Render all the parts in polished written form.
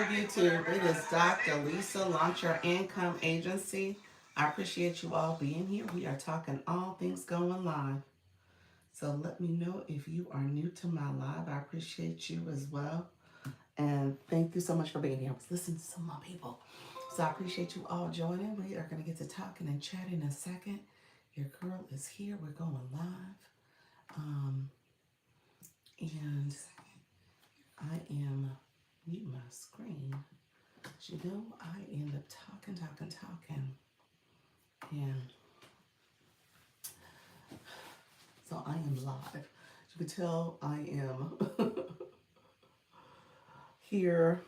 YouTube? It is Dr. Lisa, Launch Your Income Agency. I appreciate you all being here. We are talking all things going live. So let me know if you are new to my live. I appreciate you as well. And thank you so much for being here. I was listening to some more people. So I appreciate you all joining. We are going to get to talking and chatting in a second. Your girl is here. We're going live. Um, and I am mute my screen. You know, I end up talking. And so I am live. As you can tell, I am here.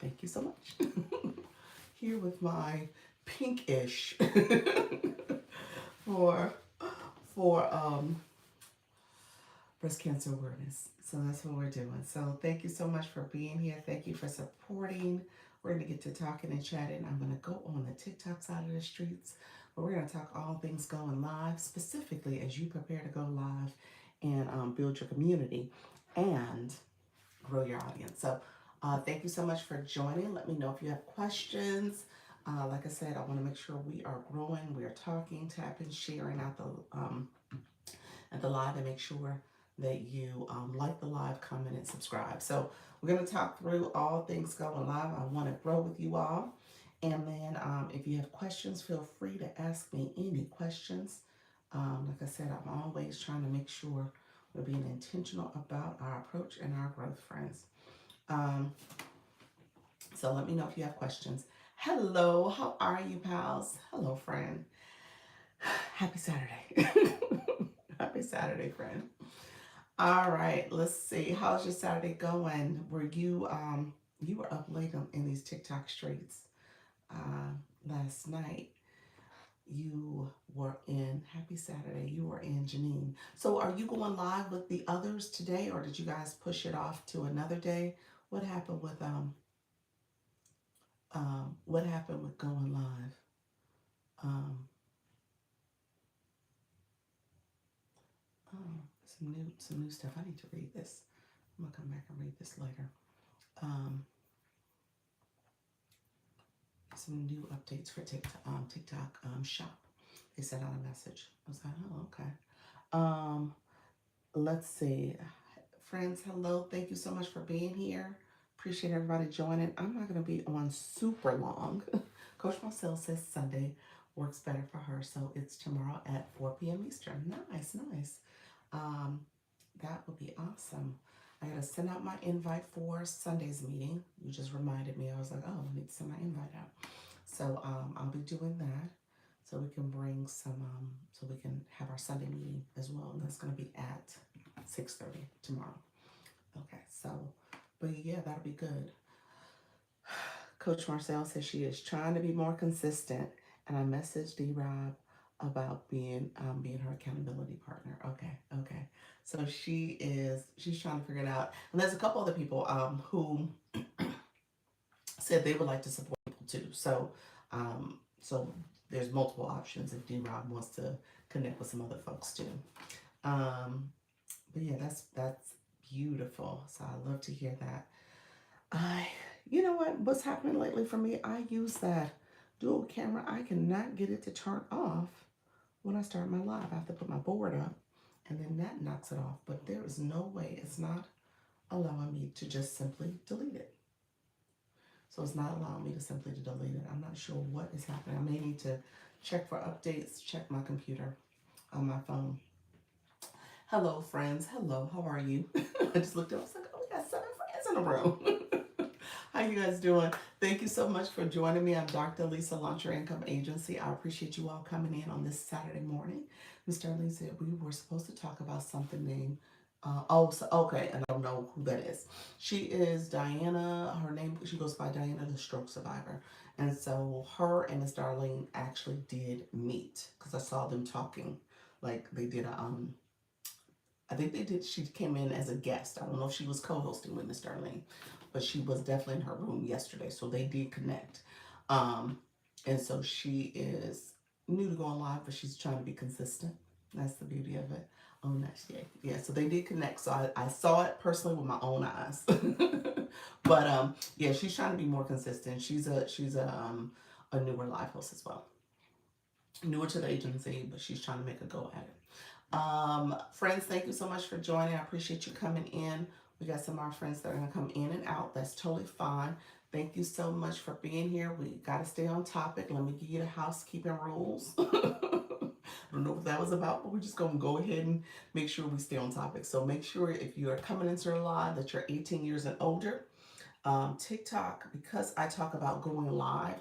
Thank you so much. Here with my pinkish for for breast cancer awareness. So that's what we're doing. So thank you so much for being here. Thank you for supporting. We're going to get to talking and chatting. I'm going to go on the TikTok side of the streets, but we're going to talk all things going live, specifically as you prepare to go live and build your community and grow your audience. So thank you so much for joining. Let me know if you have questions. Like I said, I want to make sure we are growing, we are talking, tapping, sharing out at the live, and make sure that you like the live, comment, and subscribe. So we're going to talk through all things going live. I want to grow with you all. And then if you have questions, feel free to ask me any questions. Like I said, I'm always trying to make sure we're being intentional about our approach and our growth, friends. Um, so let me know if you have questions. Hello, how are you, pals? Hello, friend. Happy Saturday. Happy Saturday, friend. All right, let's see. How's your Saturday going? Were you were up late in these TikTok streets last night? You were in Happy Saturday. You were in Janine. So are you going live with the others today, or did you guys push it off to another day? What happened with what happened with going live? Um, oh, some new stuff. I need to read this. I'm gonna come back and read this later. Um, some new updates for TikTok shop. They sent out a message. I was like, oh, okay. Um, let's see. Friends, hello. Thank you so much for being here. Appreciate everybody joining. I'm not going to be on super long. Coach Marcel says Sunday works better for her, so it's tomorrow at 4 p.m. Eastern. Nice, nice. Um, that would be awesome. I got to send out my invite for Sunday's meeting. You just reminded me. I was like, oh, I need to send my invite out. So I'll be doing that. So we can bring some, so we can have our Sunday meeting as well. And that's going to be at 6:30 tomorrow. Okay, so, but yeah, that'll be good. Coach Marcel says she is trying to be more consistent, and I messaged D-Rob about being her accountability partner. Okay, okay. So she's trying to figure it out. And there's a couple other people who said they would like to support people too. So there's multiple options if D-Rob wants to connect with some other folks too. Um, but yeah, that's beautiful. So I love to hear that. You know what's happening lately for me? I use that dual camera. I cannot get it to turn off when I start my live. I have to put my board up, and then that knocks it off. But there is no way it's not allowing me to just simply delete it. So it's not allowing me to simply to delete it. I'm not sure what is happening. I may need to check for updates, check my computer on my phone. Hello, friends. Hello, how are you? I just looked up. I was like, oh, we got 7 friends in a room. How you guys doing? Thank you so much for joining me. I'm Dr. Lisa, Launch Your Income Agency. I appreciate you all coming in on this Saturday morning. Ms. Darlene said we were supposed to talk about something named, okay, and I don't know who that is. She is Diana, her name, she goes by Diana, the stroke survivor. And so her and Ms. Darlene actually did meet because I saw them talking. Like they did I think they did, she came in as a guest. I don't know if she was co-hosting with Miss Darlene, but she was definitely in her room yesterday. So they did connect. And so she is new to going live, but she's trying to be consistent. That's the beauty of it. Oh, nice. Yeah. Yeah. So they did connect. So I saw it personally with my own eyes. But yeah, she's trying to be more consistent. She's a newer live host as well. Newer to the agency, but she's trying to make a go at it. Friends, thank you so much for joining. I appreciate you coming in. We got some of our friends that are gonna come in and out. That's totally fine. Thank you so much for being here. We gotta stay on topic. Let me give you the housekeeping rules. I don't know what that was about, but we're just gonna go ahead and make sure we stay on topic. So make sure if you are coming into the live that you're 18 years and older. TikTok, because I talk about going live,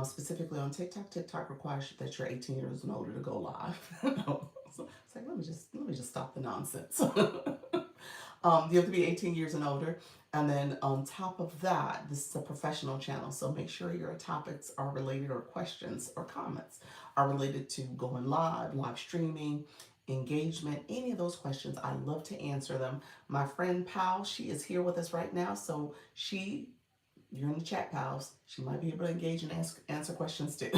specifically on TikTok, TikTok requires that you're 18 years and older to go live. So it's like let me just stop the nonsense. You have to be 18 years and older. And then on top of that, this is a professional channel. So make sure your topics are related, or questions or comments are related to going live, live streaming, engagement, any of those questions. I love to answer them. My friend Pal, she is here with us right now. So you're in the chat, pals. She might be able to engage and answer questions too.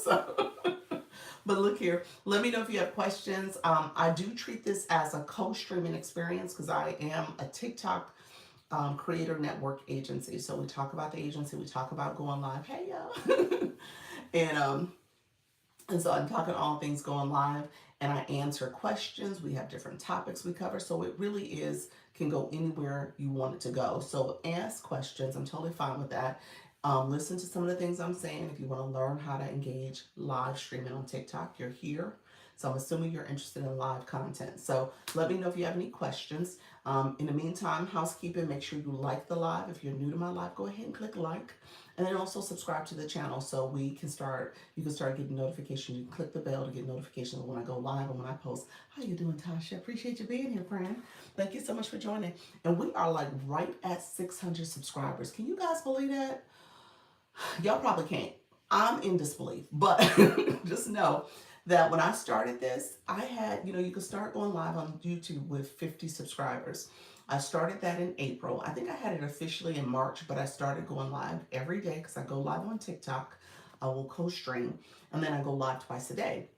So, but look here, let me know if you have questions. I do treat this as a co-streaming experience because I am a TikTok creator network agency. So we talk about the agency, we talk about going live. Hey y'all, and and so I'm talking all things going live, and I answer questions. We have different topics we cover, so it really is can go anywhere you want it to go. So ask questions. I'm totally fine with that. Listen to some of the things I'm saying. If you want to learn how to engage live streaming on TikTok, you're here. So I'm assuming you're interested in live content. So let me know if you have any questions. In the meantime, housekeeping, make sure you like the live. If you're new to my live, go ahead and click like. And then also subscribe to the channel so you can start getting notifications. You can click the bell to get notifications when I go live and when I post. How you doing, Tasha? Appreciate you being here, friend. Thank you so much for joining. And we are like right at 600 subscribers. Can you guys believe that? Y'all probably can't. I'm in disbelief, but just know that when I started this, I had, you could start going live on YouTube with 50 subscribers. I started that in April. I think I had it officially in March, but I started going live every day because I go live on TikTok. I will co-stream, and then I go live twice a day.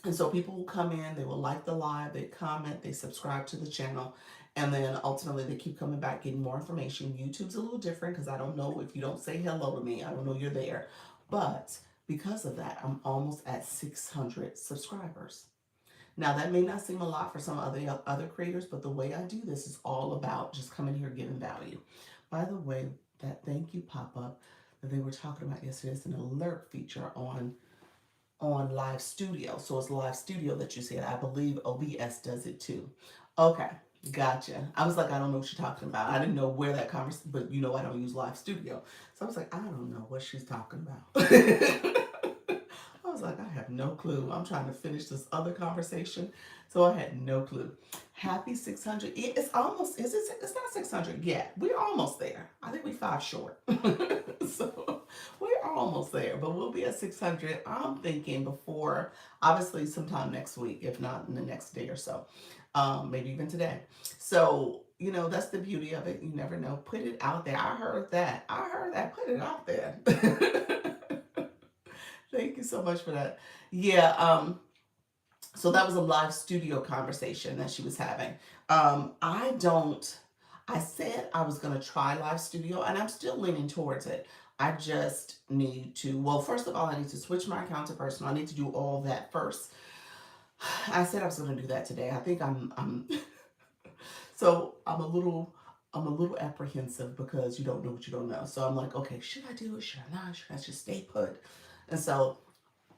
And so people will come in, they will like the live, they comment, they subscribe to the channel, and then ultimately they keep coming back, getting more information. YouTube's a little different because I don't know if you don't say hello to me, I don't know you're there. But because of that, I'm almost at 600 subscribers. Now that may not seem a lot for some other creators, but the way I do this is all about just coming here giving value. By the way, that thank you pop-up that they were talking about yesterday is an alert feature on Live Studio. So it's Live Studio that you said. I believe OBS does it too. Okay, gotcha. I was like, I don't know what you're talking about. I didn't know where that conversation, but I don't use Live Studio. So I was like, I don't know what she's talking about. I was like, I have no clue. I'm trying to finish this other conversation. So I had no clue. Happy 600. It's almost, it's not 600 yet. We're almost there. I think we're 5 short. So we're almost there, but we'll be at 600. I'm thinking before, obviously sometime next week, if not in the next day or so. Maybe even today. So, that's the beauty of it. You never know. Put it out there. I heard that. Put it out there. Thank you so much for that. Yeah, so that was a live studio conversation that she was having. I said I was going to try live studio, and I'm still leaning towards it. I just need to, well, first of all, I need to switch my account to personal. I need to do all that first. I said I was going to do that today. I think so I'm a little apprehensive because you don't know what you don't know. So I'm like, okay, should I do it? Should I not? Should I just stay put? And so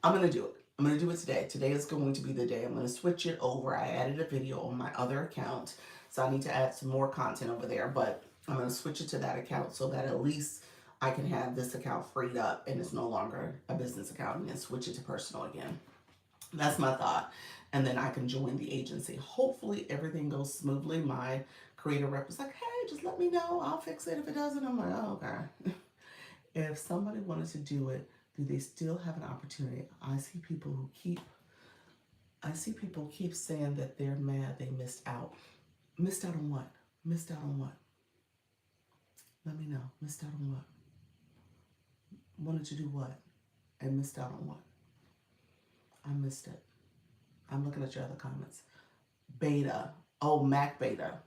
I'm going to do it. I'm going to do it today. Today is going to be the day. I'm going to switch it over. I added a video on my other account, so I need to add some more content over there, but I'm going to switch it to that account so that at least I can have this account freed up and it's no longer a business account, and then switch it to personal again. That's my thought. And then I can join the agency. Hopefully everything goes smoothly. My creator rep was like, hey, just let me know. I'll fix it if it doesn't. I'm like, oh, okay. If somebody wanted to do it, do they still have an opportunity? I see people keep saying that they're mad they missed out. Missed out on what? Missed out on what? Let me know. Missed out on what? Wanted to do what? And missed out on what? I missed it. I'm looking at your other comments. beta. Oh, Mac beta.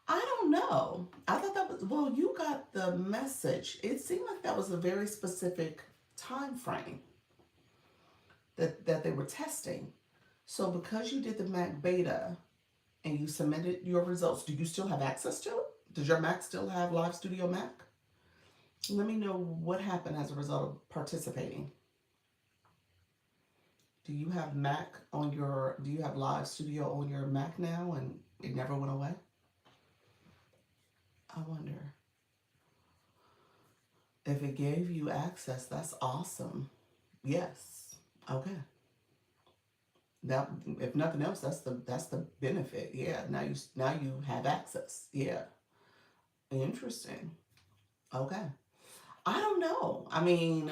I don't know. I thought that was, well, you got the message. It seemed like that was a very specific time frame that they were testing. So because you did the Mac beta and you submitted your results, do you still have access to it? Does your Mac still have Live Studio Mac? Let me know what happened as a result of participating. Do you have Mac on your, do you have Live Studio on your Mac now and it never went away? I wonder if it gave you access. That's awesome. Yes. Okay. That, if nothing else, that's the benefit. Yeah. Now you have access. Yeah. Interesting. Okay. I don't know. I mean,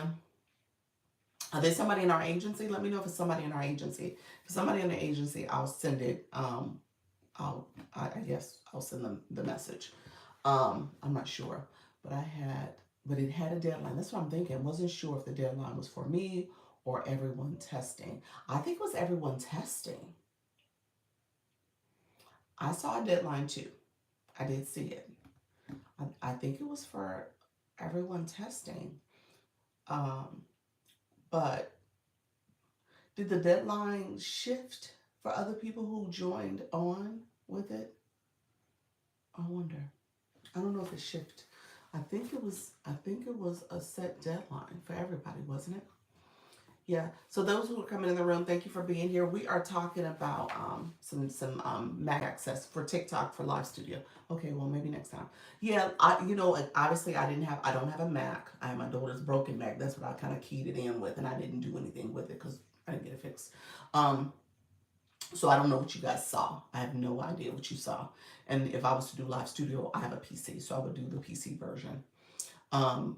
are there somebody in our agency? Let me know if it's somebody in our agency. If somebody in the agency, I'll send it. I guess I'll send them the message. I'm not sure, but but it had a deadline. That's what I'm thinking. I wasn't sure if the deadline was for me or everyone testing. I think it was everyone testing. I saw a deadline too. I did see it. I think it was for everyone testing. Um, but did the deadline shift for other people who joined on with it? I wonder. I don't know if it shifted. I think it was a set deadline for everybody, wasn't it? Yeah. So those who are coming in the room, thank you for being here. We are talking about some Mac access for TikTok for Live Studio. Okay, well maybe next time. Yeah, obviously I don't have a Mac. I have my daughter's broken Mac. That's what I kind of keyed it in with, and I didn't do anything with it because I didn't get it fixed. Um, so I don't know what you guys saw. I have no idea what you saw. And if I was to do Live Studio, I have a PC, so I would do the PC version. Um,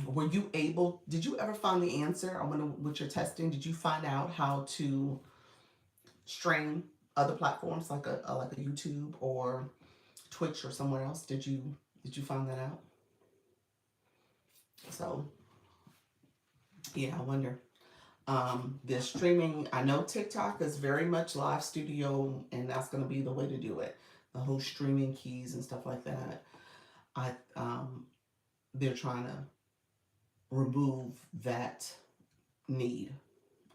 were you able, did you ever find the answer? I wonder with your testing, did you find out how to stream other platforms like a YouTube or Twitch or somewhere else? Did you find that out? So yeah, I wonder. The streaming, I know TikTok is very much live studio, and that's going to be the way to do it. The whole streaming keys and stuff like that. I They're trying to remove that need,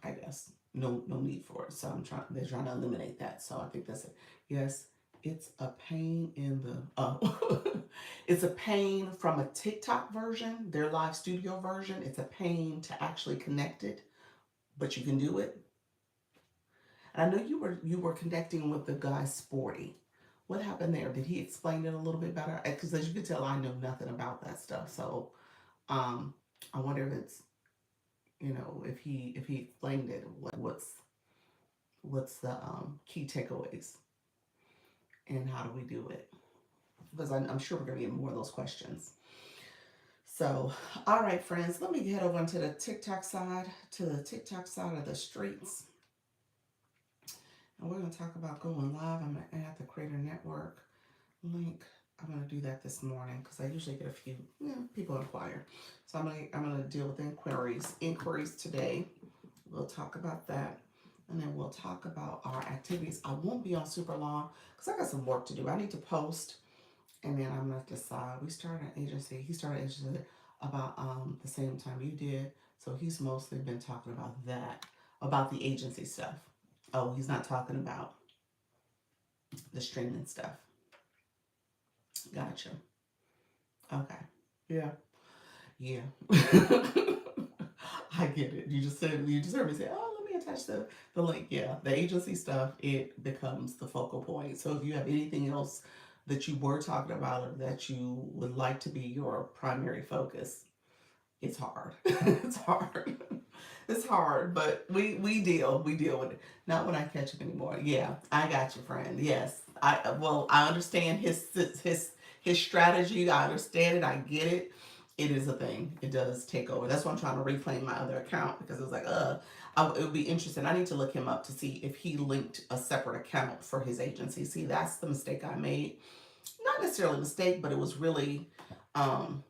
I guess. No need for it. So they're trying to eliminate that. So I think that's it. Yes, it's a pain in the it's a pain from a TikTok version, their live studio version. It's a pain to actually connect it, but you can do it. And I know you were connecting with the guy Sporty. What happened there? Did he explain it a little bit better? Because as you can tell, I know nothing about that stuff. So um, I wonder if it's, if he explained it, what's the key takeaways and how do we do it? Because I'm sure we're gonna get more of those questions. So, all right, friends, let me head over to the TikTok side of the streets, and we're gonna talk about going live. I'm gonna add the Creator Network link. I'm gonna do that this morning because I usually get a few people inquire. So I'm gonna deal with inquiries today. We'll talk about that. And then we'll talk about our activities. I won't be on super long because I got some work to do. I need to post, and then I'm going to decide. He started an agency about the same time you did. So he's mostly been talking about that, about the agency stuff. Oh, he's not talking about the streaming stuff. Gotcha. Okay. Yeah. Yeah. I get it. You just heard me say, "Oh, let me attach the link." Yeah, the agency stuff, it becomes the focal point. So if you have anything else that you were talking about or that you would like to be your primary focus, it's hard. It's hard. It's hard, but we deal with it. Not when I catch him anymore. Yeah, I got you, friend. Yes, I understand his strategy. I understand it. I get it. It is a thing. It does take over. That's why I'm trying to reclaim my other account because it was like, it would be interesting. I need to look him up to see if he linked a separate account for his agency. See, that's the mistake I made. Not necessarily a mistake, but it was really um,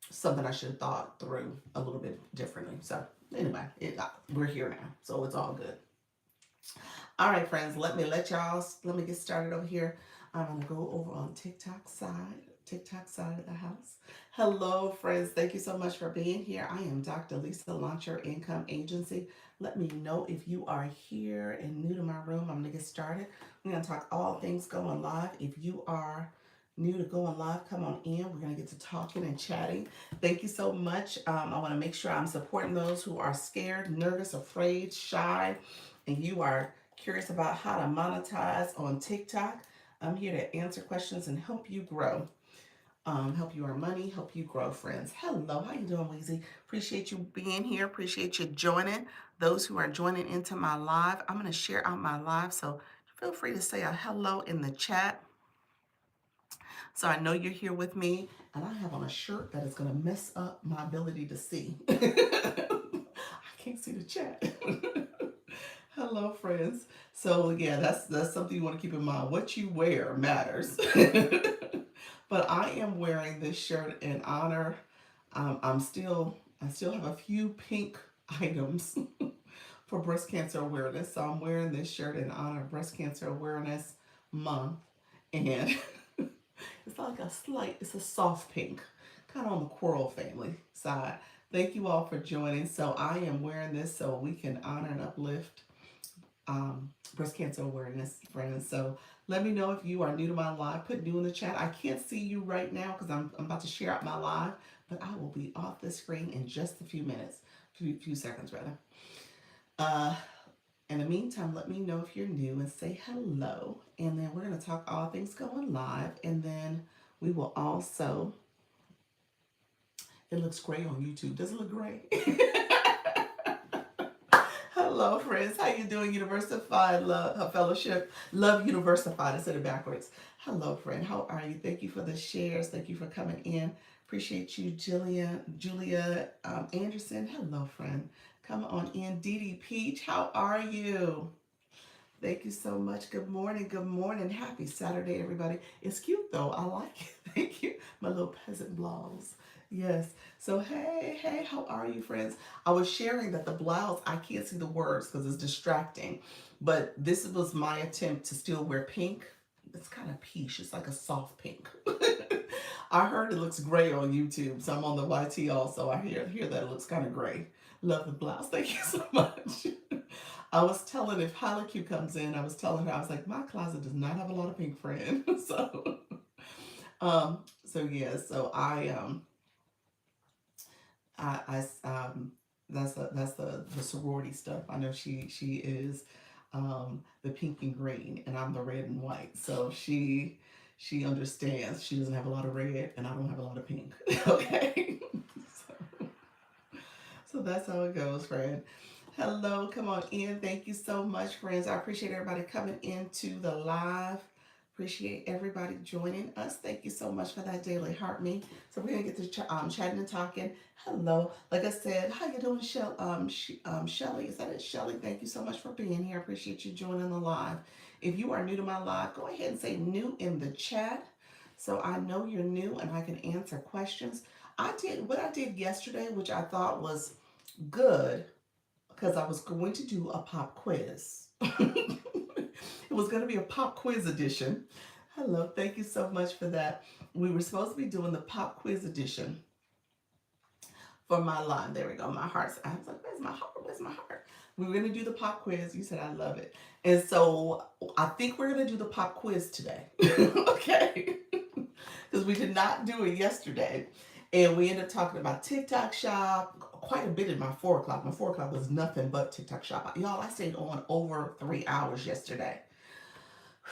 something I should have thought through a little bit differently. So anyway, we're here now, so it's all good. All right, friends, let me get started over here. I'm gonna go over on TikTok side of the house. Hello, friends. Thank you so much for being here. I am Dr. Lisa, Launch Your Income Agency. Let me know if you are here and new to my room. I'm gonna get started. We're gonna talk all things going live. If you are new to going live, come on in. We're gonna get to talking and chatting. Thank you so much. I want to make sure I'm supporting those who are scared, nervous, afraid, shy, and you are curious about how to monetize on TikTok. I'm here to answer questions and help you grow. Help you earn money, help you grow, friends. Hello, how you doing, Weezy? Appreciate you being here. Appreciate you joining. Those who are joining into my live, I'm going to share out my live, so feel free to say a hello in the chat. So I know you're here with me, and I have on a shirt that is going to mess up my ability to see. I can't see the chat. Hello, friends. So yeah, that's something you want to keep in mind. What you wear matters. But I am wearing this shirt in honor. I still have a few pink items for breast cancer awareness. So I'm wearing this shirt in honor of Breast Cancer Awareness Month, and it's a soft pink, kind of on the coral family side. Thank you all for joining. So I am wearing this so we can honor and uplift breast cancer awareness, friends. So let me know if you are new to my live. Put new in the chat. I can't see you right now because I'm about to share out my live, but I will be off the screen in just a few minutes, few seconds rather. Uh, in the meantime, let me know if you're new and say hello. And then we're going to talk all things going live. And then we will also, it looks gray on YouTube. Does it look gray? Hello, friends. How you doing? Universified Love Fellowship. Love Universified. I said it backwards. Hello, friend. How are you? Thank you for the shares. Thank you for coming in. Appreciate you, Julia Anderson. Hello, friend. Come on in. Dee Dee Peach. How are you? Thank you so much. Good morning. Good morning. Happy Saturday, everybody. It's cute though. I like it. Thank you. My little peasant blouse. Yes. So hey, how are you, friends? I was sharing that the blouse, I can't see the words because it's distracting. But this was my attempt to still wear pink. It's kind of peach. It's like a soft pink. I heard it looks gray on YouTube, so I'm on the YT also. I hear that it looks kind of gray. Love the blouse. Thank you so much. I was telling if Halaku comes in, I was telling her, I was like, my closet does not have a lot of pink, friend. So yeah, so I that's the sorority stuff. I know she is the pink and green, and I'm the red and white. So she understands. She doesn't have a lot of red, and I don't have a lot of pink. Okay, so, so that's how it goes, friend. Hello, come on in. Thank you so much, friends. I appreciate everybody coming into the live. Appreciate everybody joining us. Thank you so much for that daily heart me. So we're gonna get to chatting and talking. Hello, like I said, how you doing, Shelly? Is that it, Shelly? Thank you so much for being here. I appreciate you joining the live. If you are new to my live, go ahead and say new in the chat, so I know you're new and I can answer questions. I did what I did yesterday, which I thought was good because I was going to do a pop quiz. It was going to be a pop quiz edition. Hello, thank you so much for that. We were supposed to be doing the pop quiz edition for my live. There we go. My heart's. I was like, where's my heart? Where's my heart? We were going to do the pop quiz. You said I love it. And so I think we're going to do the pop quiz today. Okay. Because we did not do it yesterday. And we ended up talking about TikTok shop quite a bit in my 4 o'clock. My 4 o'clock was nothing but TikTok shop. Y'all, I stayed on over 3 hours yesterday.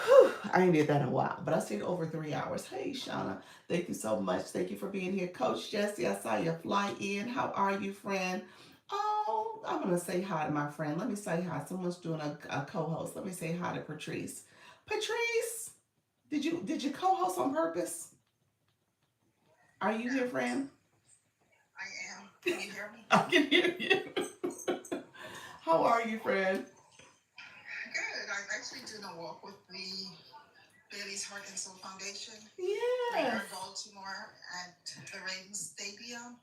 Whew, I ain't did that in a while, but I stayed over 3 hours. Hey, Shauna, thank you so much. Thank you for being here. Coach Jesse, I saw you fly in. How are you, friend? Oh, I'm going to say hi to my friend. Let me say hi. Someone's doing a co-host. Let me say hi to Patrice. Patrice, did you co-host on purpose? Are you here, friend? I am. Can you hear me? I can hear you. How are you, friend? Good. I'm actually doing a walk with the Bailey's Heart and Soul Foundation. We are Yes. in Baltimore at the Ravens Stadium.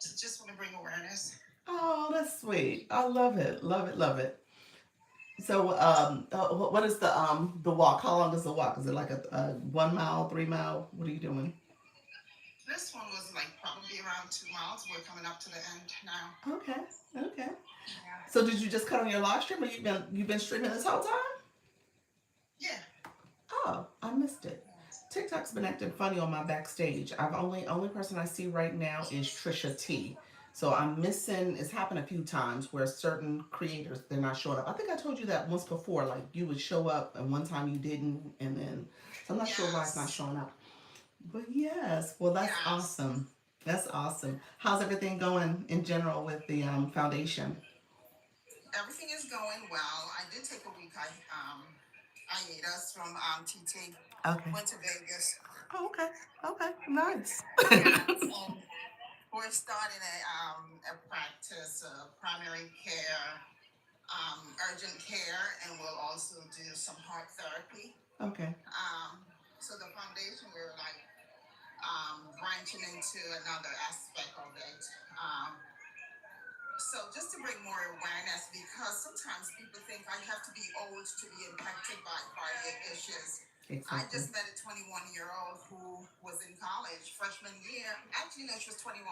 So just want to bring awareness. Oh, that's sweet. I love it. Love it. Love it. So, what is the walk? How long is the walk? Is it like a 1 mile, 3 mile? What are you doing? This one was like probably around 2 miles. We're coming up to the end now. Okay, okay. Yeah. So, did you just cut on your live stream, or you've been streaming this whole time? Yeah. Oh, I missed it. TikTok's been acting funny on my backstage. I've only person I see right now is Trisha T. So I'm missing. It's happened a few times where certain creators they're not showing up. I think I told you that once before. Like you would show up and one time you didn't, and then so I'm not sure why it's not Yes. showing up. But yes, well that's Yes. awesome. That's awesome. How's everything going in general with the foundation? Everything is going well. I did take a week. I need us from TT. Okay. Went to Vegas. Oh, okay. Okay. Nice. Yes. And we're starting a practice of primary care, urgent care, and we'll also do some heart therapy. Okay. So the foundation, we're like branching into another aspect of it. So just to bring more awareness, because sometimes people think I have to be old to be impacted by cardiac issues. I Exactly. just met a 21-year-old who was in college, freshman year. Actually, no, she was 21.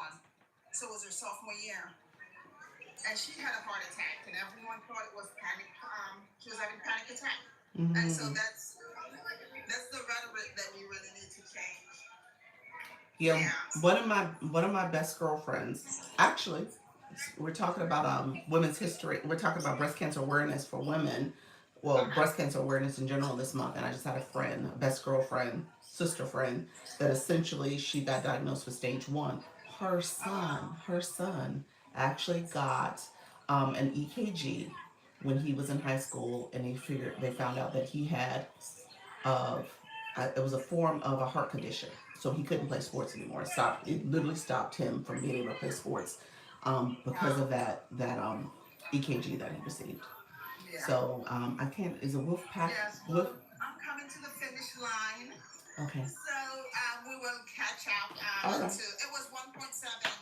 So it was her sophomore year. And she had a heart attack, and everyone thought it was panic. She was having panic attack. And so Mm-hmm. that's the rhetoric that we really need to change. Yeah, Yeah. one of my best girlfriends. Actually, we're talking about women's history. We're talking about breast cancer awareness for women. Well, Okay. breast cancer awareness in general this month. And I just had a friend, a best girlfriend, sister friend, that essentially she got diagnosed with stage one. Her Oh wow. son, her son actually got an EKG when he was in high school, and they found out that he had of it was a form of a heart condition, so he couldn't play sports anymore. It literally stopped him from being able to play sports because Wow. of that EKG that he received. Yeah. So I can't. Is a wolf pack Yes. wolf? Well, I'm coming to the finish line. Okay. So we will catch up All right. into it was 1.7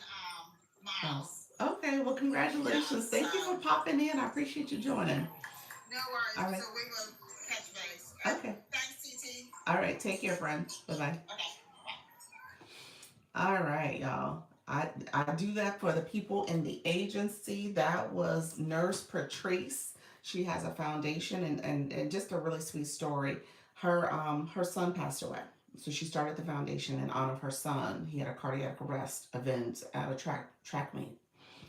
Miles. miles. Okay. Well, Yeah. congratulations. So Thank you for popping in. I appreciate you joining. no worries. All right. So we will catch base. Okay. Thanks, TT. All right. Take care, friend. Bye bye. Okay. All right, y'all. I do that for the people in the agency. That was Nurse Patrice. She has a foundation and just a really sweet story. Her son passed away. So she started the foundation in honor of her son. He had a cardiac arrest event at a track meet.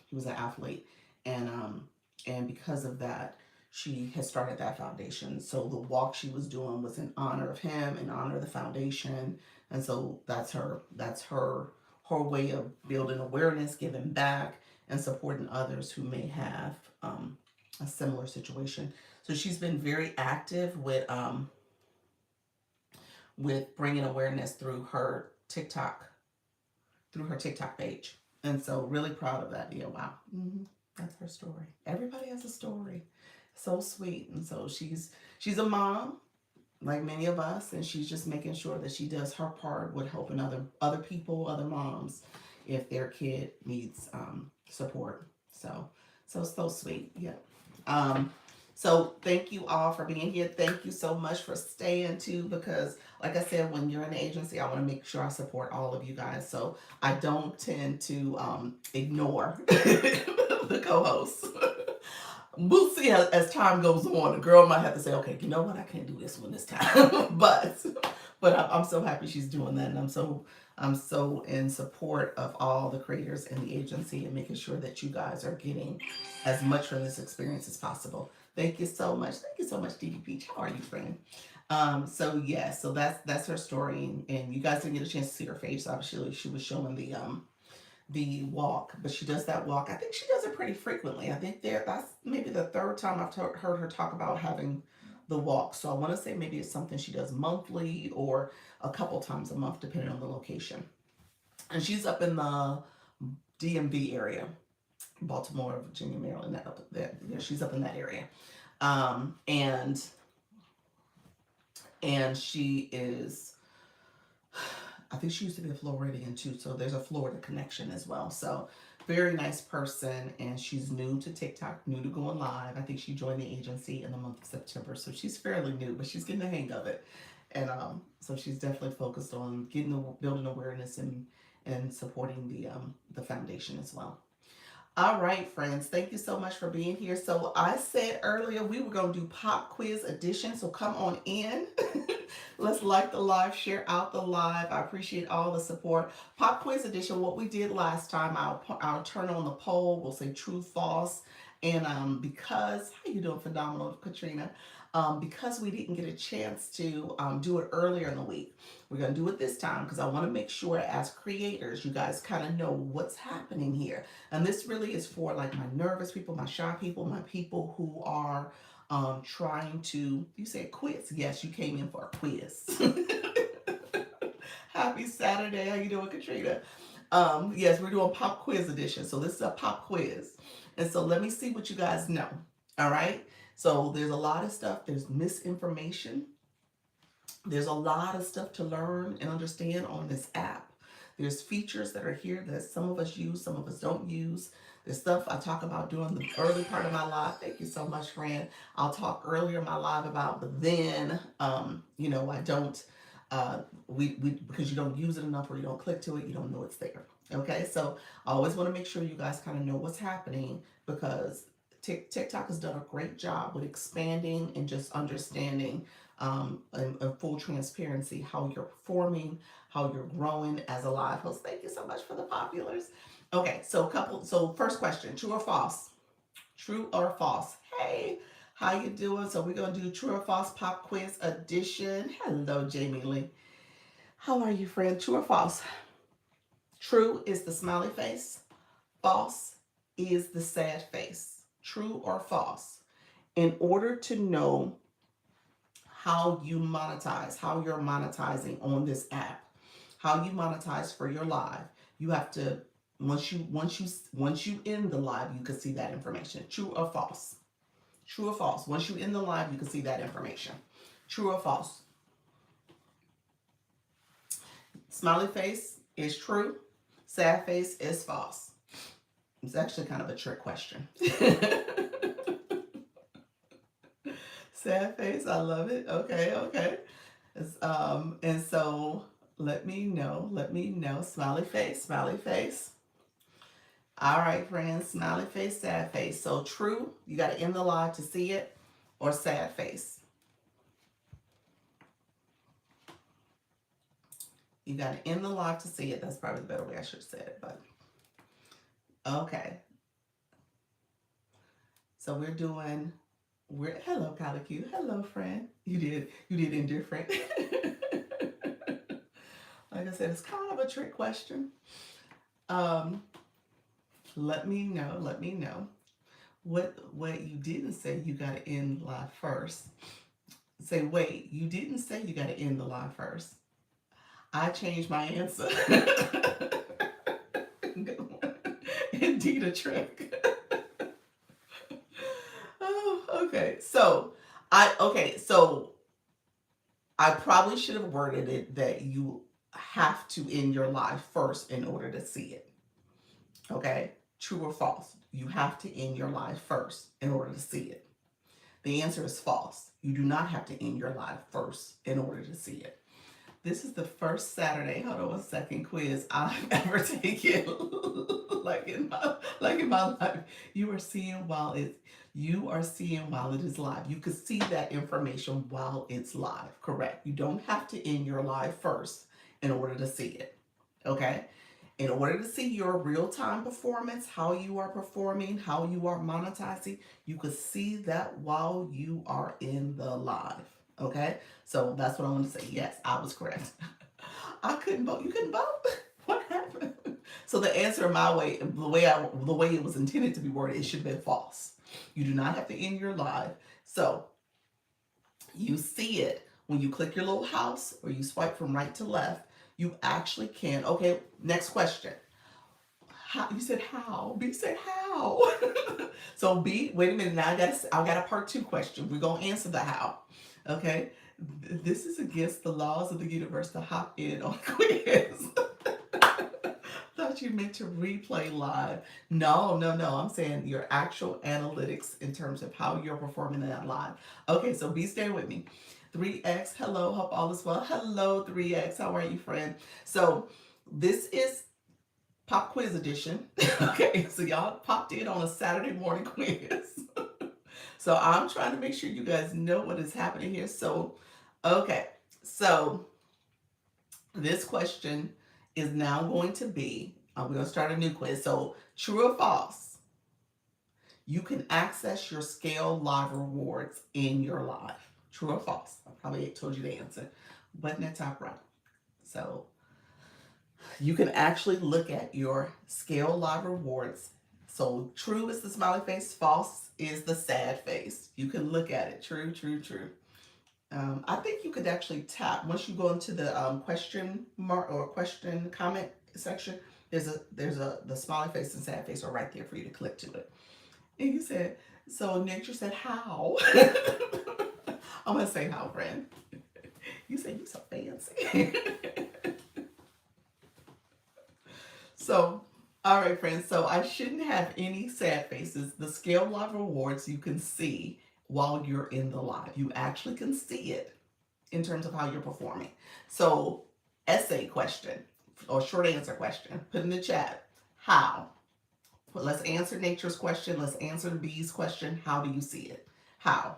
He was an athlete, and because of that, she has started that foundation. So the walk she was doing was in honor of him, in honor of the foundation, and so that's her way of building awareness, giving back, and supporting others who may have a similar situation. So she's been very active with bringing awareness through her TikTok page. And so, really proud of that. Yeah, wow. That's her story. Everybody has a story. So sweet. And so, she's a mom, like many of us, and she's just making sure that she does her part with helping other people, other moms, if their kid needs support. So sweet. Yeah. Um, so thank you all for being here. Thank you so much for staying too, because like I said, when you're in the agency, I want to make sure I support all of you guys. So I don't tend to ignore the co-hosts. We'll see as time goes on. The girl might have to say, okay, you know what, I can't do this one this time. but I'm so happy she's doing that, and I'm so in support of all the creators in the agency and making sure that you guys are getting as much from this experience as possible. Thank you so much. Thank you so much, Dee Peach. How are you, friend? So yeah, so that's her story, and you guys didn't get a chance to see her face. Obviously, she was showing the walk, but she does that walk. I think she does it pretty frequently. I think that's maybe the third time I've heard her talk about having the walk. So I want to say maybe it's something she does monthly or a couple times a month, depending on the location. And she's up in the DMV area, Baltimore, Virginia, Maryland. She's up in that area, um, and and she is. I think she used to be a Floridian too, so there's a Florida connection as well. So Very nice person, and she's new to TikTok, new to going live. I think she joined the agency in the month of September, so she's fairly new, but she's getting the hang of it. And so she's definitely focused on getting building awareness and supporting the foundation as well. All right, friends, thank you so much for being here. So I said earlier we were going to do pop quiz edition, so come on in. Let's like the live, share out the live. I appreciate all the support. Pop quiz edition, what we did last time, I'll turn on the poll. We'll say true, false. And because, how you doing, phenomenal, Katrina? Because we didn't get a chance to do it earlier in the week, we're going to do it this time because I want to make sure as creators, you guys kind of know what's happening here. And this really is for like my nervous people, my shy people, my people who are trying to, you say quiz. Yes, you came in for a quiz. Happy Saturday. How you doing, Katrina? Yes, we're doing pop quiz edition. So this is a pop quiz. And so let me see what you guys know. All right. So there's a lot of stuff. There's misinformation. There's a lot of stuff to learn and understand on this app. There's features that are here that some of us use, some of us don't use. There's stuff I talk about during the early part of my live. Thank you so much, friend. I'll talk earlier in my live about, but then, I don't, we because you don't use it enough or you don't click to it, you don't know it's there. Okay, so I always want to make sure you guys kind of know what's happening because TikTok has done a great job with expanding and just understanding and full transparency how you're performing, how you're growing as a live host. Thank you so much for the populars. Okay, so first question, true or false? True or false? Hey, how you doing? So we're gonna do true or false pop quiz edition. Hello, Jamie Lee. How are you, friend? True or false? True is the smiley face. False is the sad face. True or false? In order to know how you monetize, how you're monetizing on this app, how you monetize for your live, you have to once you end the live, you can see that information. True or false? True or false? Once you end the live, you can see that information. True or false? Smiley face is true. Sad face is false. It's actually kind of a trick question. Sad face, I love it. Okay. And so let me know. Smiley face. All right, friends, smiley face, sad face. So true, you got to end the live to see it, or sad face. You got to end the live to see it. That's probably the better way I should have said it, but okay. So hello, Calicu. Hello, friend. You did indifferent. Like I said, it's kind of a trick question. Let me know what you didn't say. You got to end live first. Say, wait, you didn't say you got to end the live first. I changed my answer. Indeed a trick. Oh, okay. So I probably should have worded it that you have to end your live first in order to see it. Okay? True or false? You have to end your live first in order to see it. The answer is false. You do not have to end your live first in order to see it. This is the first Saturday, hold on a second, quiz I've ever taken. like in my life. You are seeing while it is live. You can see that information while it's live. Correct. You don't have to end your live first in order to see it. Okay? In order to see your real-time performance, how you are performing, how you are monetizing, you could see that while you are in the live. Okay? So that's what I want to say. Yes, I was correct. I couldn't vote. You couldn't vote? What happened? So the answer my way, the way it was intended to be worded, it should have been false. You do not have to end your live. So you see it when you click your little house or you swipe from right to left. You actually can. Okay, next question. How, you said how? B said how. So B, wait a minute. Now I got a part 2 question. We're gonna answer the how. Okay. This is against the laws of the universe to hop in on quiz. Thought thought you meant to replay live. No, no, no. I'm saying your actual analytics in terms of how you're performing in that live. Okay, so be staying with me. 3X, hello, hope all is well. Hello, 3X, how are you, friend? So this is pop quiz edition. Okay, so y'all popped in on a Saturday morning quiz. So I'm trying to make sure you guys know what is happening here. So, okay, so this question is now going to be, we're going to start a new quiz. So, true or false, you can access your Scale Live rewards in your live. True or false? I probably told you the answer. Button at top right. So, you can actually look at your Scale Live rewards. So, true is the smiley face, false is the sad face. You can look at it. True, true, true. I think you could actually tap once you go into the question mark or question comment section. There's a the smiley face and sad face are right there for you to click to it. And you said so. Nature said how. I'm gonna say how, friend. You said you so fancy. So, all right, friends. So I shouldn't have any sad faces. The Scale Live rewards you can see while you're in the live. You actually can see it in terms of how you're performing. So, essay question or short answer question, put in the chat. How? Well, let's answer nature's question. Let's answer the bees question. How do you see it? How?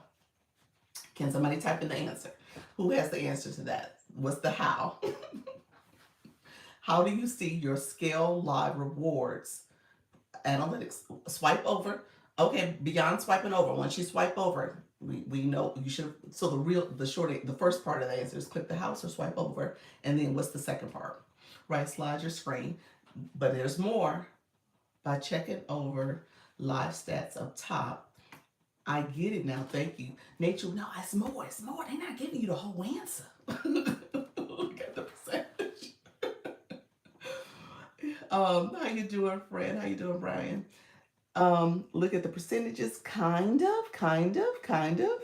Can somebody type in the answer? Who has the answer to that? What's the how? How do you see your Scale Live rewards analytics? Swipe over. Okay, beyond swiping over. Once you swipe over, we know you should. So the first part of the answer is click the house or swipe over, and then what's the second part? Right, slide your screen. But there's more. By checking over live stats up top, I get it now. Thank you, Nature. No, it's more. It's more. They're not giving you the whole answer. Look at the percentage. How you doing, friend? How you doing, Brian? Look at the percentages. Kind of, kind of, kind of,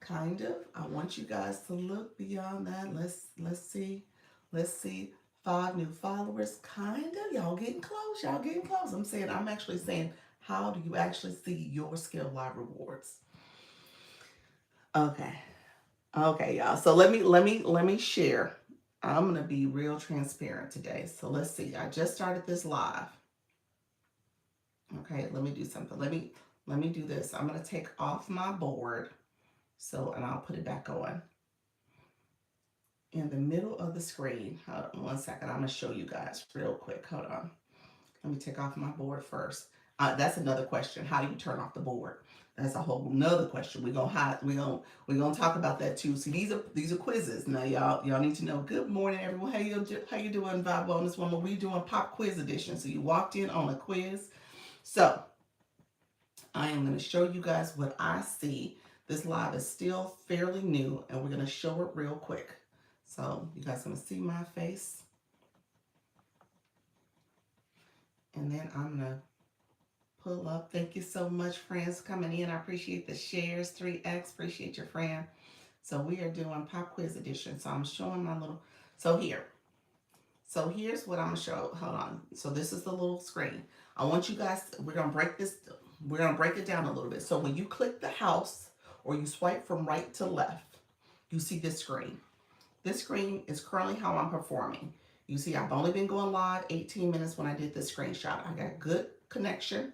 kind of. I want you guys to look beyond that. Let's see. Let's see. 5 new followers. Kind of. Y'all getting close. Y'all getting close. I'm actually saying, how do you actually see your Scale Live rewards? Okay. Okay, y'all. So let me share. I'm gonna be real transparent today. So let's see. I just started this live. Okay, let me do something. Let me do this. I'm gonna take off my board. So and I'll put it back on. In the middle of the screen. Hold on 1 second. I'm gonna show you guys real quick. Hold on. Let me take off my board first. That's another question. How do you turn off the board? That's a whole nother question. We're gonna talk about that too. See, these are quizzes. Now y'all need to know. Good morning, everyone. How you doing, Vibe Wellness Woman? We doing pop quiz edition. So you walked in on a quiz. So I am gonna show you guys what I see. This live is still fairly new, and we're gonna show it real quick. So you guys gonna see my face, and then I'm gonna pull up. Thank you so much, friends, coming in. I appreciate the shares. 3X, appreciate your friend. So we are doing pop quiz edition. So I'm showing my little, so here. So here's what I'm gonna show. Hold on. So this is the little screen. I want you guys, we're gonna break it down a little bit. So when you click the house or you swipe from right to left, you see this screen. This screen is currently how I'm performing. You see, I've only been going live 18 minutes when I did this screenshot. I got good connection.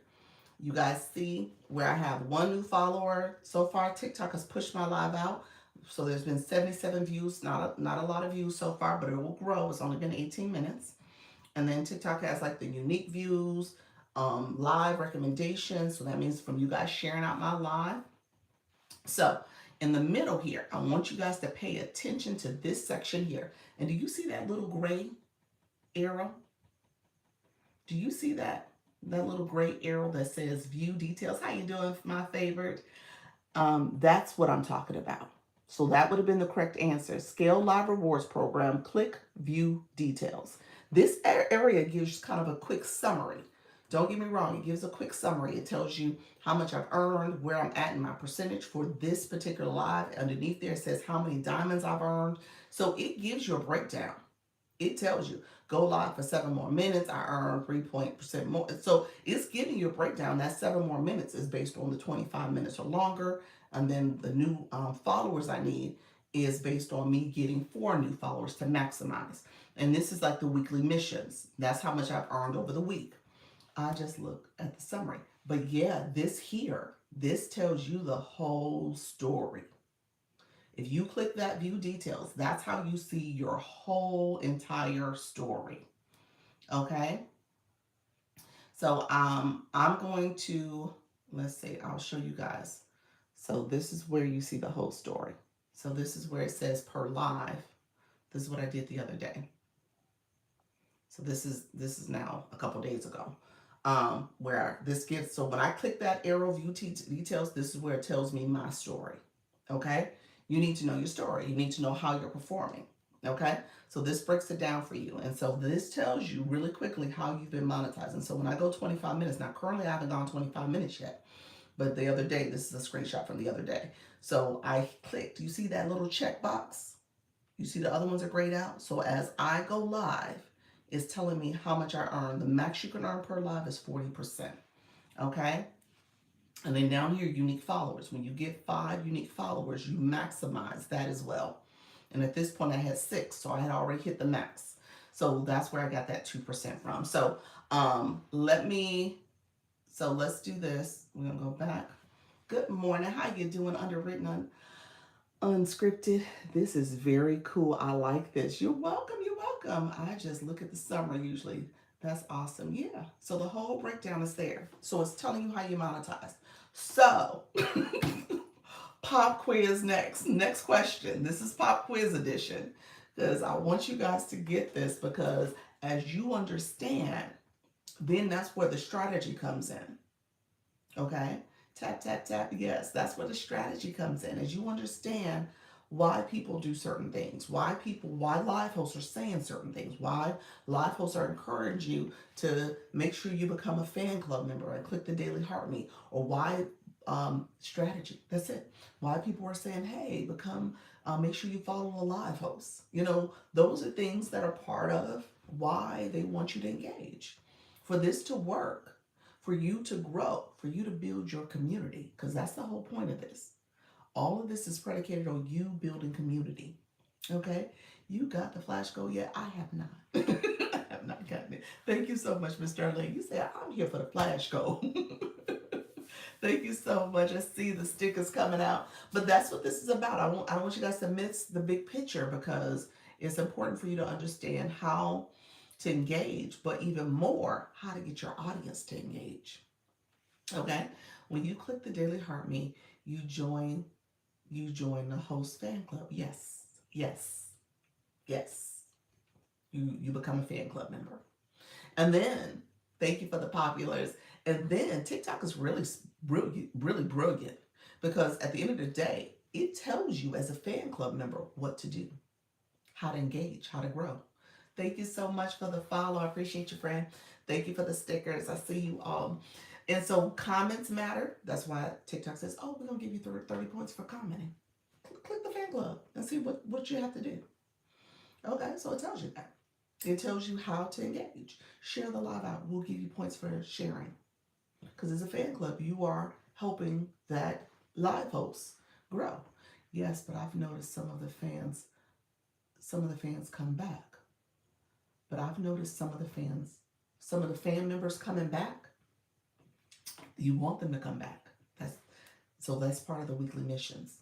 You guys see where I have 1 new follower. So far, TikTok has pushed my live out. So there's been 77 views, not a lot of views so far, but it will grow. It's only been 18 minutes. And then TikTok has like the unique views, live recommendations. So that means from you guys sharing out my live. So in the middle here, I want you guys to pay attention to this section here. And do you see that little gray arrow? Do you see that? That little gray arrow that says view details. How you doing, my favorite? That's what I'm talking about. So that would have been the correct answer. Scale Live Rewards Program, click view details. This area gives kind of a quick summary. Don't get me wrong, it gives a quick summary. It tells you how much I've earned, where I'm at in my percentage for this particular live. Underneath there it says how many diamonds I've earned. So it gives you a breakdown. It tells you go live for 7 more minutes. I earn 3% more. So it's giving you a breakdown. That 7 more minutes is based on the 25 minutes or longer. And then the new followers I need is based on me getting 4 new followers to maximize. And this is like the weekly missions. That's how much I've earned over the week. I just look at the summary. But yeah, this tells you the whole story. If you click that view details, that's how you see your whole entire story. Okay. So I'm going to, let's see, I'll show you guys. So this is where you see the whole story. So this is where it says per live. This is what I did the other day. So this is now a couple days ago. Where this gives, so when I click that arrow view details, this is where it tells me my story. Okay. You need to know your story. You need to know how you're performing. Okay. So this breaks it down for you. And so this tells you really quickly how you've been monetizing. So when I go 25 minutes, now currently I haven't gone 25 minutes yet, but the other day, this is a screenshot from the other day. So I clicked, you see that little check box? You see the other ones are grayed out. So as I go live, it's telling me how much I earn. The max you can earn per live is 40%. Okay. And then down here, unique followers. When you get 5 unique followers, you maximize that as well. And at this point, I had 6, so I had already hit the max. So that's where I got that 2% from. So let's do this. We're gonna go back. Good morning. How you doing? Underwritten, unscripted. This is very cool. I like this. You're welcome. You're welcome. I just look at the summary usually. That's awesome. Yeah. So the whole breakdown is there. So it's telling you how you monetize. So pop quiz next. Next question. This is pop quiz edition because I want you guys to get this because as you understand, then that's where the strategy comes in. Okay? Tap, tap, tap. Yes, that's where the strategy comes in. As you understand why people do certain things, why live hosts are saying certain things, why live hosts are encouraging you to make sure you become a fan club member and click the daily heart me, or why strategy. That's it. Why people are saying, hey, make sure you follow a live host. Those are things that are part of why they want you to engage. For this to work, for you to grow, for you to build your community, because that's the whole point of this. All of this is predicated on you building community. Okay? You got the flash goal yet? I have not. I have not gotten it. Thank you so much, Mr. Arlene. You said I'm here for the flash goal. Thank you so much. I see the stickers coming out. But that's what this is about. I don't want you guys to miss the big picture because it's important for you to understand how to engage, but even more, how to get your audience to engage. Okay? When you click the Daily Heart Me, you join the host fan club. Yes. Yes. Yes. You become a fan club member. And then thank you for the populars. And then TikTok is really brilliant, really brilliant because at the end of the day, it tells you as a fan club member what to do, how to engage, how to grow. Thank you so much for the follow. I appreciate you, friend. Thank you for the stickers. I see you all. And so comments matter. That's why TikTok says, oh, we're going to give you 30 points for commenting. Click the fan club and see what you have to do. Okay, so it tells you that. It tells you how to engage. Share the live out. We'll give you points for sharing. Because as a fan club, you are helping that live host grow. Yes, but I've noticed some of the fans come back. But I've noticed some of the fan members coming back, you want them to come back. That's part of the weekly missions.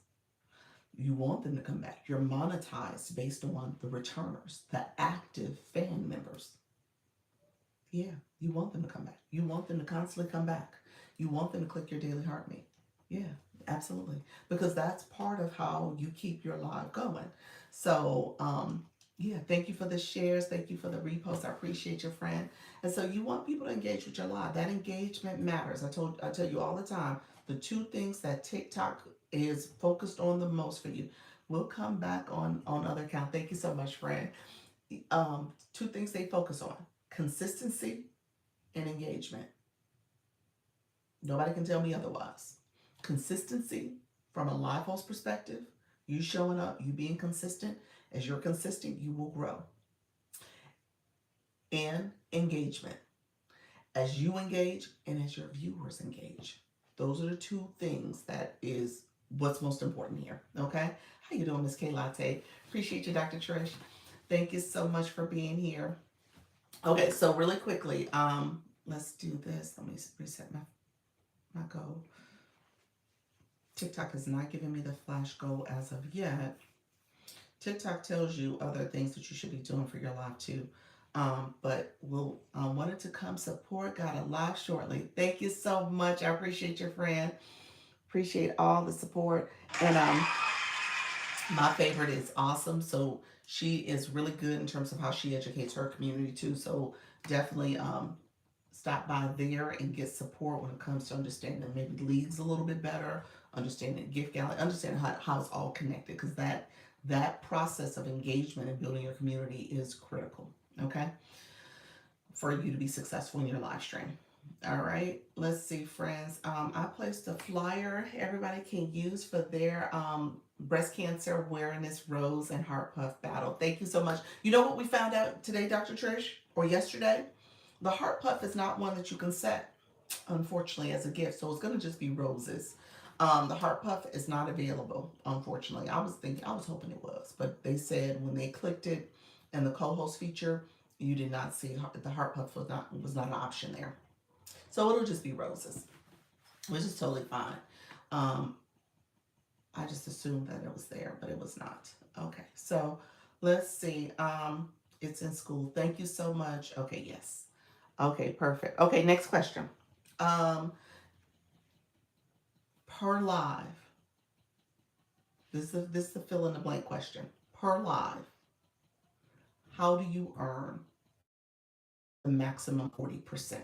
You want them to come back. You're monetized based on the returners, the active fan members. Yeah, you want them to come back. You want them to constantly come back. You want them to click your daily heart me. Yeah, absolutely. Because that's part of how you keep your live going. So, yeah, thank you for the shares. Thank you for the reposts. I appreciate your friend. And so you want people to engage with your live. That engagement matters. I tell you all the time, the 2 things that TikTok is focused on the most for you. We'll come back on other account. Thank you so much, friend. 2 things they focus on: consistency and engagement. Nobody can tell me otherwise. Consistency from a live host perspective, you showing up, you being consistent. As you're consistent, you will grow. and engagement. As you engage and as your viewers engage. Those are the two things that is what's most important here. Okay? How you doing, Miss K Latte? Appreciate you, Dr. Trish. Thank you so much for being here. Okay, so really quickly, let's do this. Let me reset my goal. TikTok is not giving me the flash goal as of yet. TikTok tells you other things that you should be doing for your live too. But we'll wanted to come support. Got a live shortly. Thank you so much. I appreciate your friend. Appreciate all the support. And my favorite is awesome. So she is really good in terms of how she educates her community too. So definitely stop by there and get support when it comes to understanding maybe leagues a little bit better, understanding gift gallery, understanding how it's all connected, because that process of engagement and building your community is critical. Okay, for you to be successful in your live stream. All right, let's see, friends. I placed a flyer everybody can use for their breast cancer awareness rose and heart puff battle. Thank you so much. You know what we found out today, Dr. Trish, or yesterday? The heart puff is not one that you can set, unfortunately, as a gift. So it's going to just be roses. The heart puff is not available, unfortunately. I was hoping it was, but they said when they clicked it and the co-host feature, you did not see the heart puff was not an option there. So it'll just be roses, which is totally fine. Um, I just assumed that it was there, but it was not. Okay, so let's see. It's in school. Thank you so much. Okay, yes. Okay, perfect. Okay, next question. Um, per live. This is the fill in the blank question. Per live, how do you earn the maximum 40%?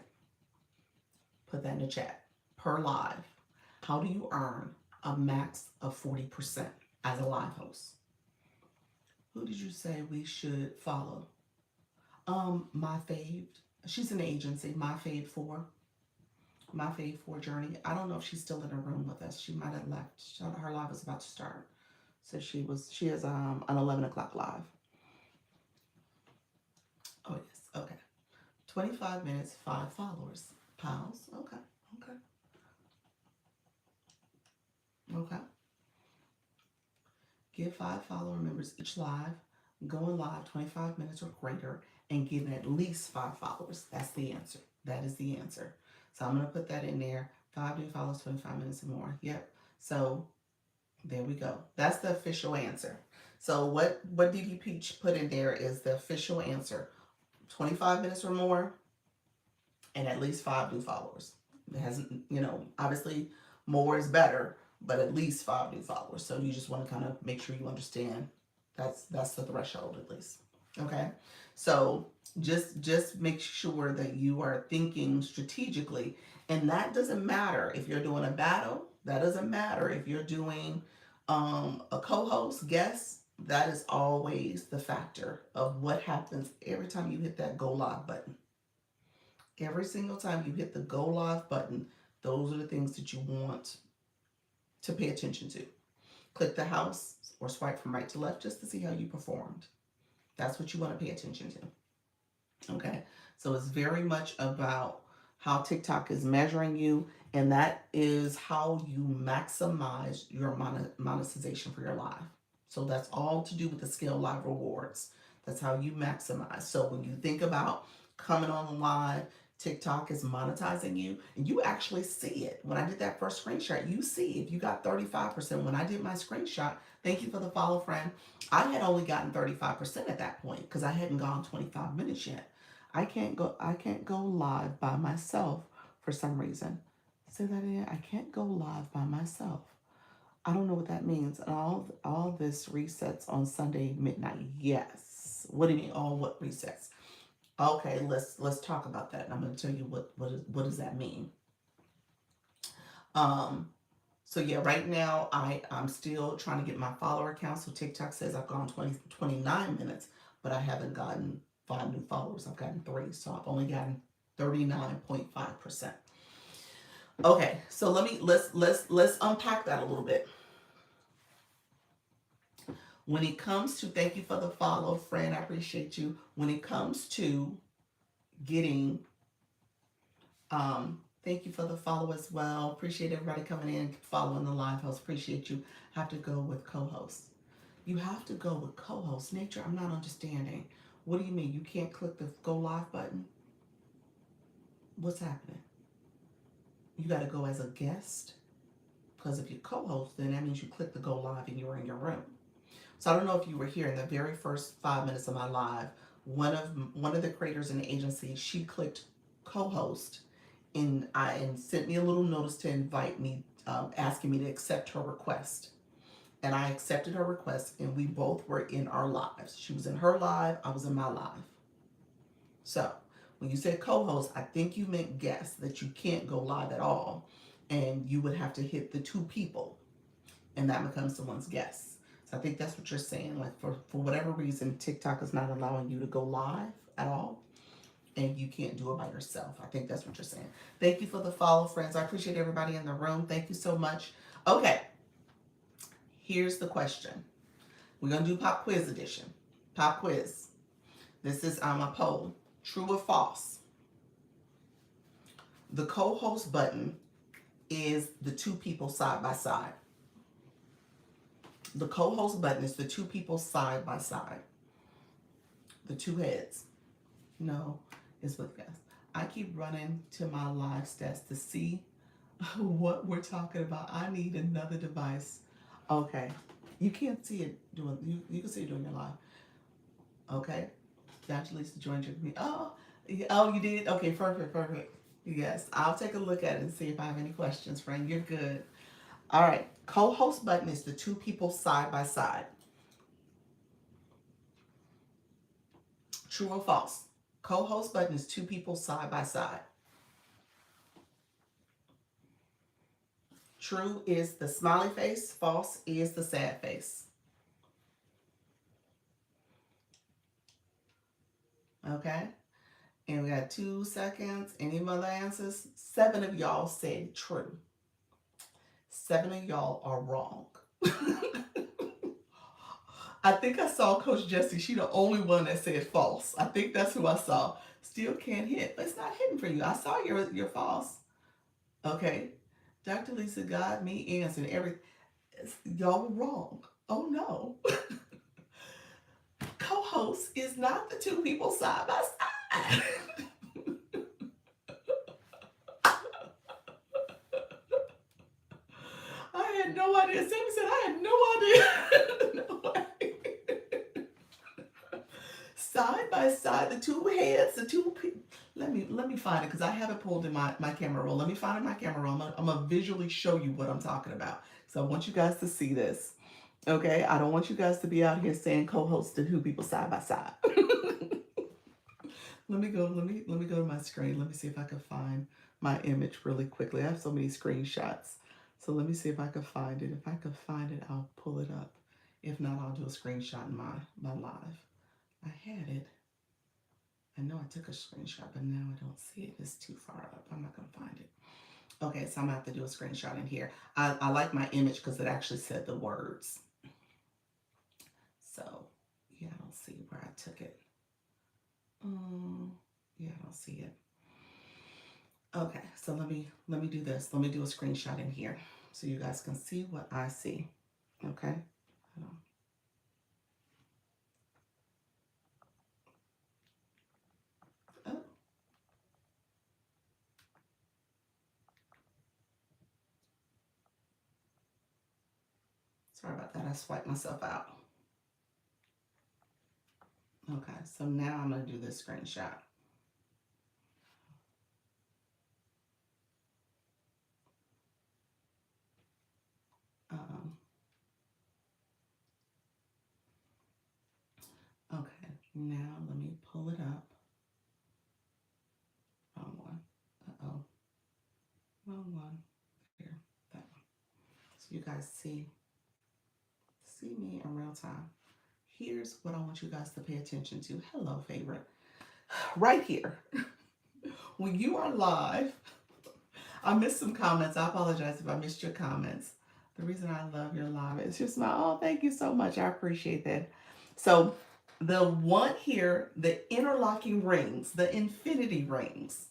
Put that in the chat. Per live, how do you earn a max of 40% as a live host? Who did you say we should follow? My fave. She's an agency. My fave for journey. I don't know if she's still in the room with us. She might have left. Her live is about to start. So she is an 11 o'clock live. Oh yes, okay. 25 minutes, 5 followers. Pals. Okay, okay, okay. Give 5 follower members each live, going live 25 minutes or greater, and getting at least 5 followers. That's the answer. That is the answer. So I'm gonna put that in there. 5 new followers, 25 minutes or more. Yep. So there we go. That's the official answer. So what DD Peach put in there is the official answer. 25 minutes or more, and at least 5 new followers. It hasn't, obviously more is better, but at least 5 new followers. So you just want to kind of make sure you understand that's the threshold at least. Okay, so just make sure that you are thinking strategically, and that doesn't matter if you're doing a battle. That doesn't matter if you're doing a co-host guest. That is always the factor of what happens every time you hit that go live button. Every single time you hit the go live button, those are the things that you want to pay attention to. Click the house or swipe from right to left just to see how you performed. That's what you want to pay attention to. Okay, so it's very much about how TikTok is measuring you, and that is how you maximize your monetization for your live. So that's all to do with the scale live rewards. That's how you maximize. So when you think about coming on the live, TikTok is monetizing you, and you actually see it. When I did that first screenshot, you see if you got 35%. When I did my screenshot, thank you for the follow, friend. I had only gotten 35% at that point because I hadn't gone 25 minutes yet. I can't go live by myself for some reason. Say that again. I can't go live by myself. I don't know what that means. And all this resets on Sunday midnight. Yes. What do you mean? All what resets? Okay, let's talk about that. And I'm going to tell you what does that mean. Um, so yeah, right now I'm still trying to get my follower count. So TikTok says I've gone 29 minutes, but I haven't gotten 5 new followers. I've gotten 3, so I've only gotten 39.5%. Okay, so let's unpack that a little bit. When it comes to, thank you for the follow, friend. I appreciate you. When it comes to getting, thank you for the follow as well. Appreciate everybody coming in, following the live host. Appreciate you. Have to go with co-host. You have to go with co-host. Nature, I'm not understanding. What do you mean? You can't click the go live button? What's happening? You got to go as a guest? Because if you co-host, then that means you click the go live and you're in your room. So I don't know if you were here in the very first 5 minutes of my live. One of the creators in the agency, she clicked co-host, and sent me a little notice to invite me, asking me to accept her request. And I accepted her request, and we both were in our lives. She was in her live, I was in my live. So when you said co-host, I think you meant guest, that you can't go live at all, and you would have to hit the two people, and that becomes someone's guest. So I think that's what you're saying. Like for whatever reason, TikTok is not allowing you to go live at all, and you can't do it by yourself. I think that's what you're saying. Thank you for the follow, friends. I appreciate everybody in the room. Thank you so much. Okay, here's the question. We're gonna do pop quiz edition. Pop quiz. This is a poll. True or false? The co-host button is the two people side by side. The co-host button is the two people side by side. The two heads. No, it's with guys. I keep running to my live stats to see what we're talking about. I need another device. Okay. You can't see it doing, you can see it doing your live. Okay. Dr. Lisa joined me. Oh, you did? Okay, perfect. Yes, I'll take a look at it and see if I have any questions, friend. You're good. All right. Co-host button is the two people side by side. True or false? Co-host button is two people side by side. True is the smiley face. False is the sad face. Okay. And we got 2 seconds. Any other answers? 7 of y'all said true. 7 of y'all are wrong. I think I saw Coach Jessie. She the only one that said false. I think that's who I saw. Still can't hit. It's not hitting for you. I saw your false. Okay. Dr. Lisa got me answering everything. Y'all were wrong. Oh no. Co-host is not the two people side by side. I had no idea. Sammy said, I had no idea. No way. Side by side, the two heads, the two people. Let me find it because I have it pulled in my camera roll. Let me find it in my camera roll. I'm gonna visually show you what I'm talking about. So I want you guys to see this. Okay, I don't want you guys to be out here saying co-host and two people side by side. Let me go to my screen. Let me see if I can find my image really quickly. I have so many screenshots. So let me see if I can find it. If I can find it, I'll pull it up. If not, I'll do a screenshot in my live. I had it. I know I took a screenshot, but now I don't see it. It's too far up. I'm not going to find it. Okay, so I'm going to have to do a screenshot in here. I like my image because it actually said the words. So, yeah, I don't see where I took it. Yeah, I don't see it. Okay, so let me do this. Let me do a screenshot in here so you guys can see what I see. Okay. Oh. Sorry about that. I swiped myself out. Okay, so now I'm going to do this screenshot. Okay, now let me pull it up. Wrong one. Uh-oh. Wrong one. Here, that one. So you guys see me in real time. Here's what I want you guys to pay attention to. Hello, favorite. Right here. When you are live, I missed some comments. I apologize if I missed your comments. The reason I love your live is your smile. Oh, thank you so much. I appreciate that. So The one here, the interlocking rings, the infinity rings,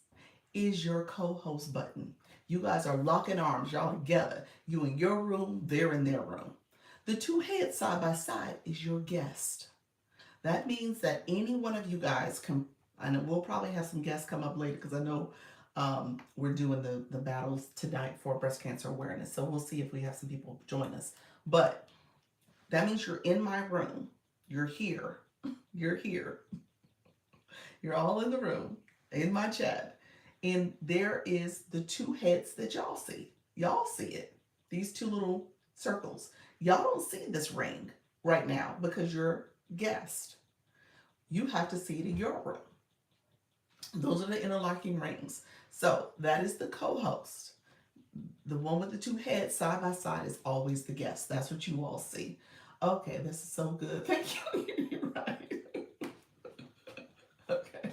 is your co-host button. You guys are locking arms, y'all together. You in your room, they're in their room. The two heads side by side is your guest. That means that any one of you guys can, and we'll probably have some guests come up later because I know we're doing the battles tonight for breast cancer awareness. So we'll see if we have some people join us. But that means you're in my room. You're here. You're here. You're all in the room, in my chat. And there is the two heads that y'all see. Y'all see it. These two little circles. Y'all don't see this ring right now because you're guest. You have to see it in your room. Those are the interlocking rings. So that is the co-host. The one with the two heads side by side is always the guest. That's what you all see. Okay, this is so good. Thank you. You're right. Okay.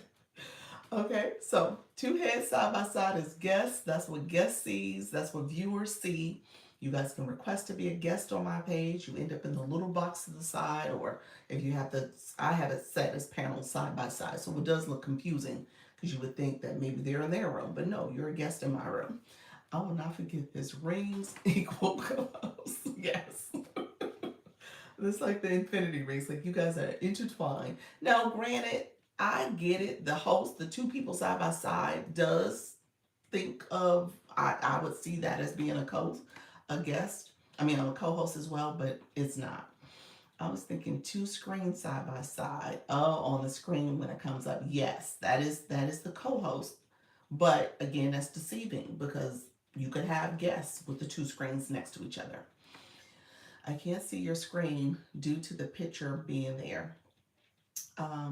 Okay, so two heads side by side is guests. That's what guest sees. That's what viewers see. You guys can request to be a guest on my page. You end up in the little box to the side, or if you have the, I have it set as panels side by side. So it does look confusing because you would think that maybe they're in their room, but no, you're a guest in my room. I will not forget this. Rings equal co-hosts. Yes. It's like the infinity rings. Like you guys are intertwined. Now, granted, I get it. The host, the two people side by side, does think of. I would see that as being a guest. I mean, I'm a co-host as well, but it's not. I was thinking two screens side by side. Oh, on the screen when it comes up, yes, that is the co-host. But again, that's deceiving because you could have guests with the two screens next to each other. I can't see your screen due to the picture being there.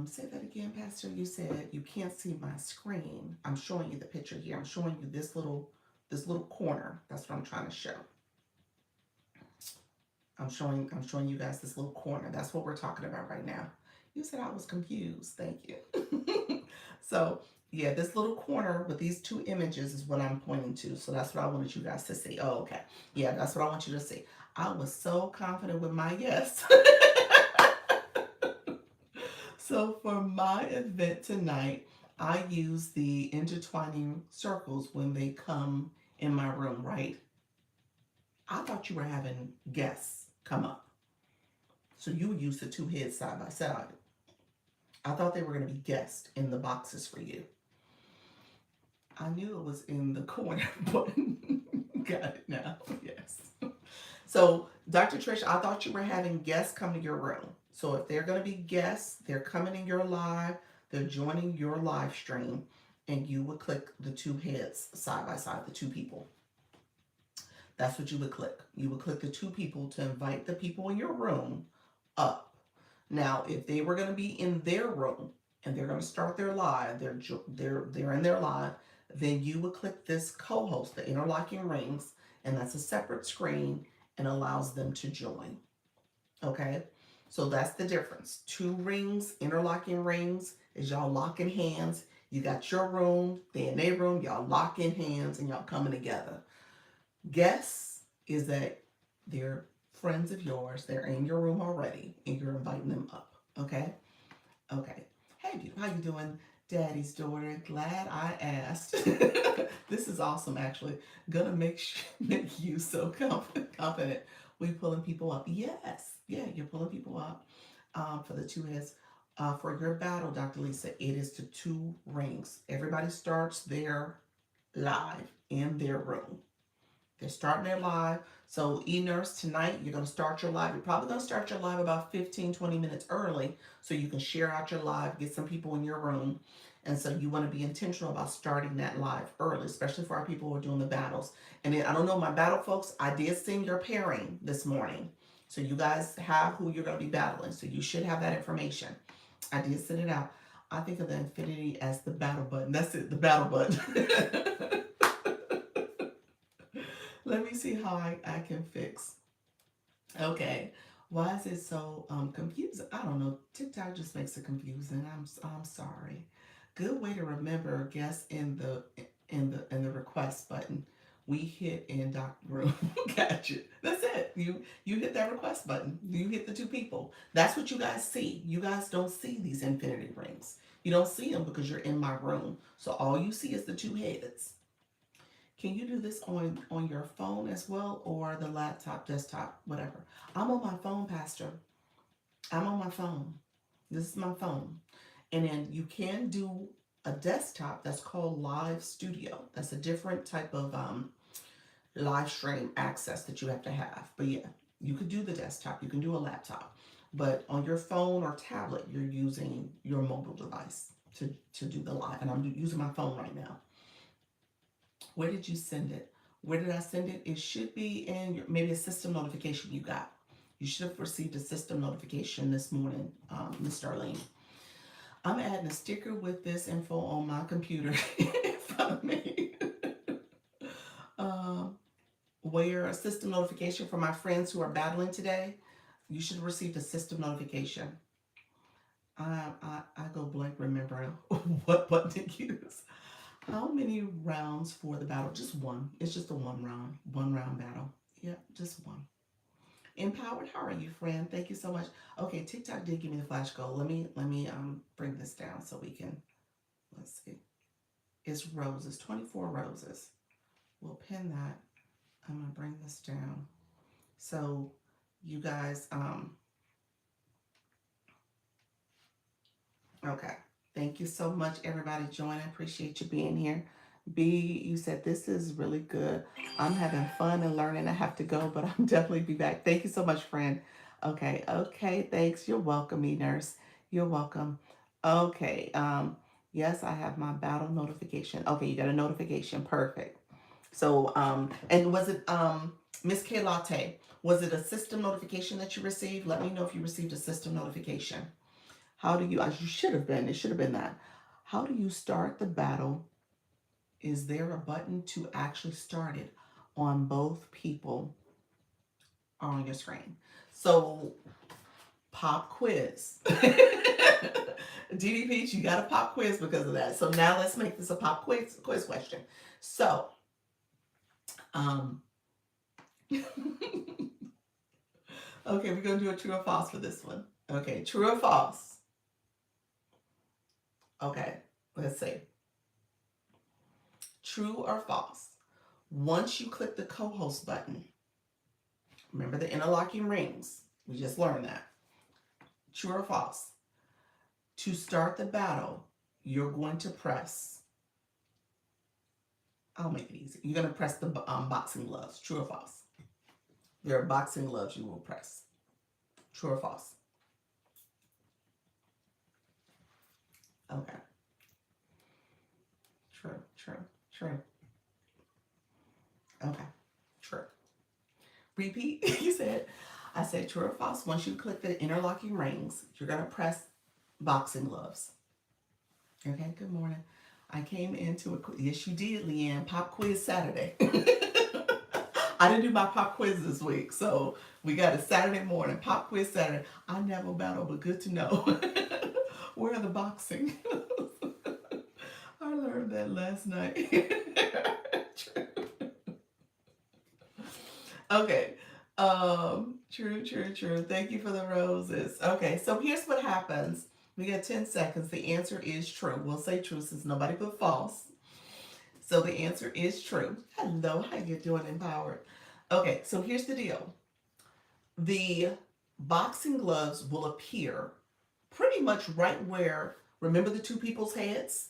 Say that again, Pastor. You said you can't see my screen. I'm showing you the picture here. I'm showing you this little corner. That's what I'm trying to show. I'm showing you guys this little corner. That's what we're talking about right now. You said I was confused. Thank you. So yeah, this little corner with these two images is what I'm pointing to. So that's what I wanted you guys to see. Oh, okay. Yeah, that's what I want you to see. I was so confident with my yes. So for my event tonight, I use the intertwining circles when they come in my room, right? I thought you were having guests come up. So you would use the two heads side by side. I thought they were going to be guests in the boxes for you. I knew it was in the corner, but got it now. Yes. So, Dr. Trish, I thought you were having guests come to your room. So, if they're going to be guests, they're coming in your live, they're joining your live stream, and you would click the two heads side by side, the two people. That's what you would click. You would click the two people to invite the people in your room up. Now, if they were going to be in their room and they're going to start their live, they're in their live, then you would click this co-host, the interlocking rings, and that's a separate screen and allows them to join. Okay? So that's the difference. Two rings, interlocking rings, is y'all locking hands. You got your room, they in their room, y'all locking hands and y'all coming together. Guess is that they're friends of yours, they're in your room already, and you're inviting them up. Okay? Okay. Hey, beautiful. How you doing, Daddy's daughter? Glad I asked. This is awesome, actually. Gonna make you so confident. We pulling people up. Yes. Yeah, you're pulling people up for the two heads. For your battle, Dr. Lisa, it is the two rings. Everybody starts their live in their room. They're starting their live. So e-nurse, tonight, you're going to start your live. You're probably going to start your live about 15, 20 minutes early so you can share out your live, get some people in your room. And so you want to be intentional about starting that live early, especially for our people who are doing the battles. And then, I don't know, my battle folks, I did send your pairing this morning. So you guys have who you're going to be battling. So you should have that information. I did send it out. I think of the infinity as the battle button. That's it, the battle button. Let me see how I can fix. Okay. Why is it so confusing? I don't know. TikTok just makes it confusing. I'm sorry. Good way to remember guests in the request button we hit in Dr. Room. Gotcha. That's it. You hit that request button. You hit the two people. That's what you guys see. You guys don't see these infinity rings. You don't see them because you're in my room. So all you see is the two heads. Can you do this on your phone as well, or the laptop, desktop, whatever? I'm on my phone, Pastor. I'm on my phone. This is my phone. And then you can do a desktop that's called Live Studio. That's a different type of live stream access that you have to have. But yeah, you could do the desktop, you can do a laptop. But on your phone or tablet, you're using your mobile device to do the live. And I'm using my phone right now. Where did you send it? Where did I send it? It should be in your, maybe a system notification you got. You should have received a system notification this morning, Miss Darlene. I'm adding a sticker with this info on my computer in front of me. um, where a system notification for my friends who are battling today, you should have received a system notification. I go blank remembering what button to use. How many rounds for the battle? Just one. It's just a one round battle. Yeah, just one. Empowered, how are you, friend? Thank you so much. Okay, TikTok did give me the flash goal. Let me bring this down so we can, let's see. It's roses, 24 roses. We'll pin that. I'm gonna bring this down. So you guys, okay. Thank you so much, everybody. Join. I appreciate you being here. B, you said this is really good. I'm having fun and learning. I have to go, but I'll definitely be back. Thank you so much, friend. Okay, okay, thanks. You're welcome, me nurse. You're welcome. Okay, yes, I have my battle notification. Okay, you got a notification. Perfect. So, and was it Miss K Latte? Was it a system notification that you received? Let me know if you received a system notification. How do you, as you should have been, it should have been that. How do you start the battle? Is there a button to actually start it on both people on your screen? So, pop quiz. DD Peach, you got a pop quiz because of that. So now let's make this a pop quiz question. So, um, okay, we're gonna do a true or false for this one. Okay, true or false? Okay, let's see. True or false? Once you click the co-host button, remember the interlocking rings. We just learned that. True or false? To start the battle, you're going to press, I'll make it easy. You're going to press the boxing gloves. True or false? There are boxing gloves you will press. True or false? Okay. True, true, true. Okay, true. Repeat. You said, I said true or false. Once you click the interlocking rings, you're going to press boxing gloves. Okay, good morning. I came into a, yes, you did, Leanne. Pop quiz Saturday. I didn't do my pop quiz this week, so we got a Saturday morning pop quiz Saturday. I never battle, but good to know. Where are the boxing? I learned that last night. Okay. True, true, true. Thank you for the roses. Okay, so here's what happens. We got 10 seconds. The answer is true. We'll say true since nobody put false. So the answer is true. Hello, how you doing, Empowered? Okay, so here's the deal. The boxing gloves will appear pretty much right where, remember the two people's heads?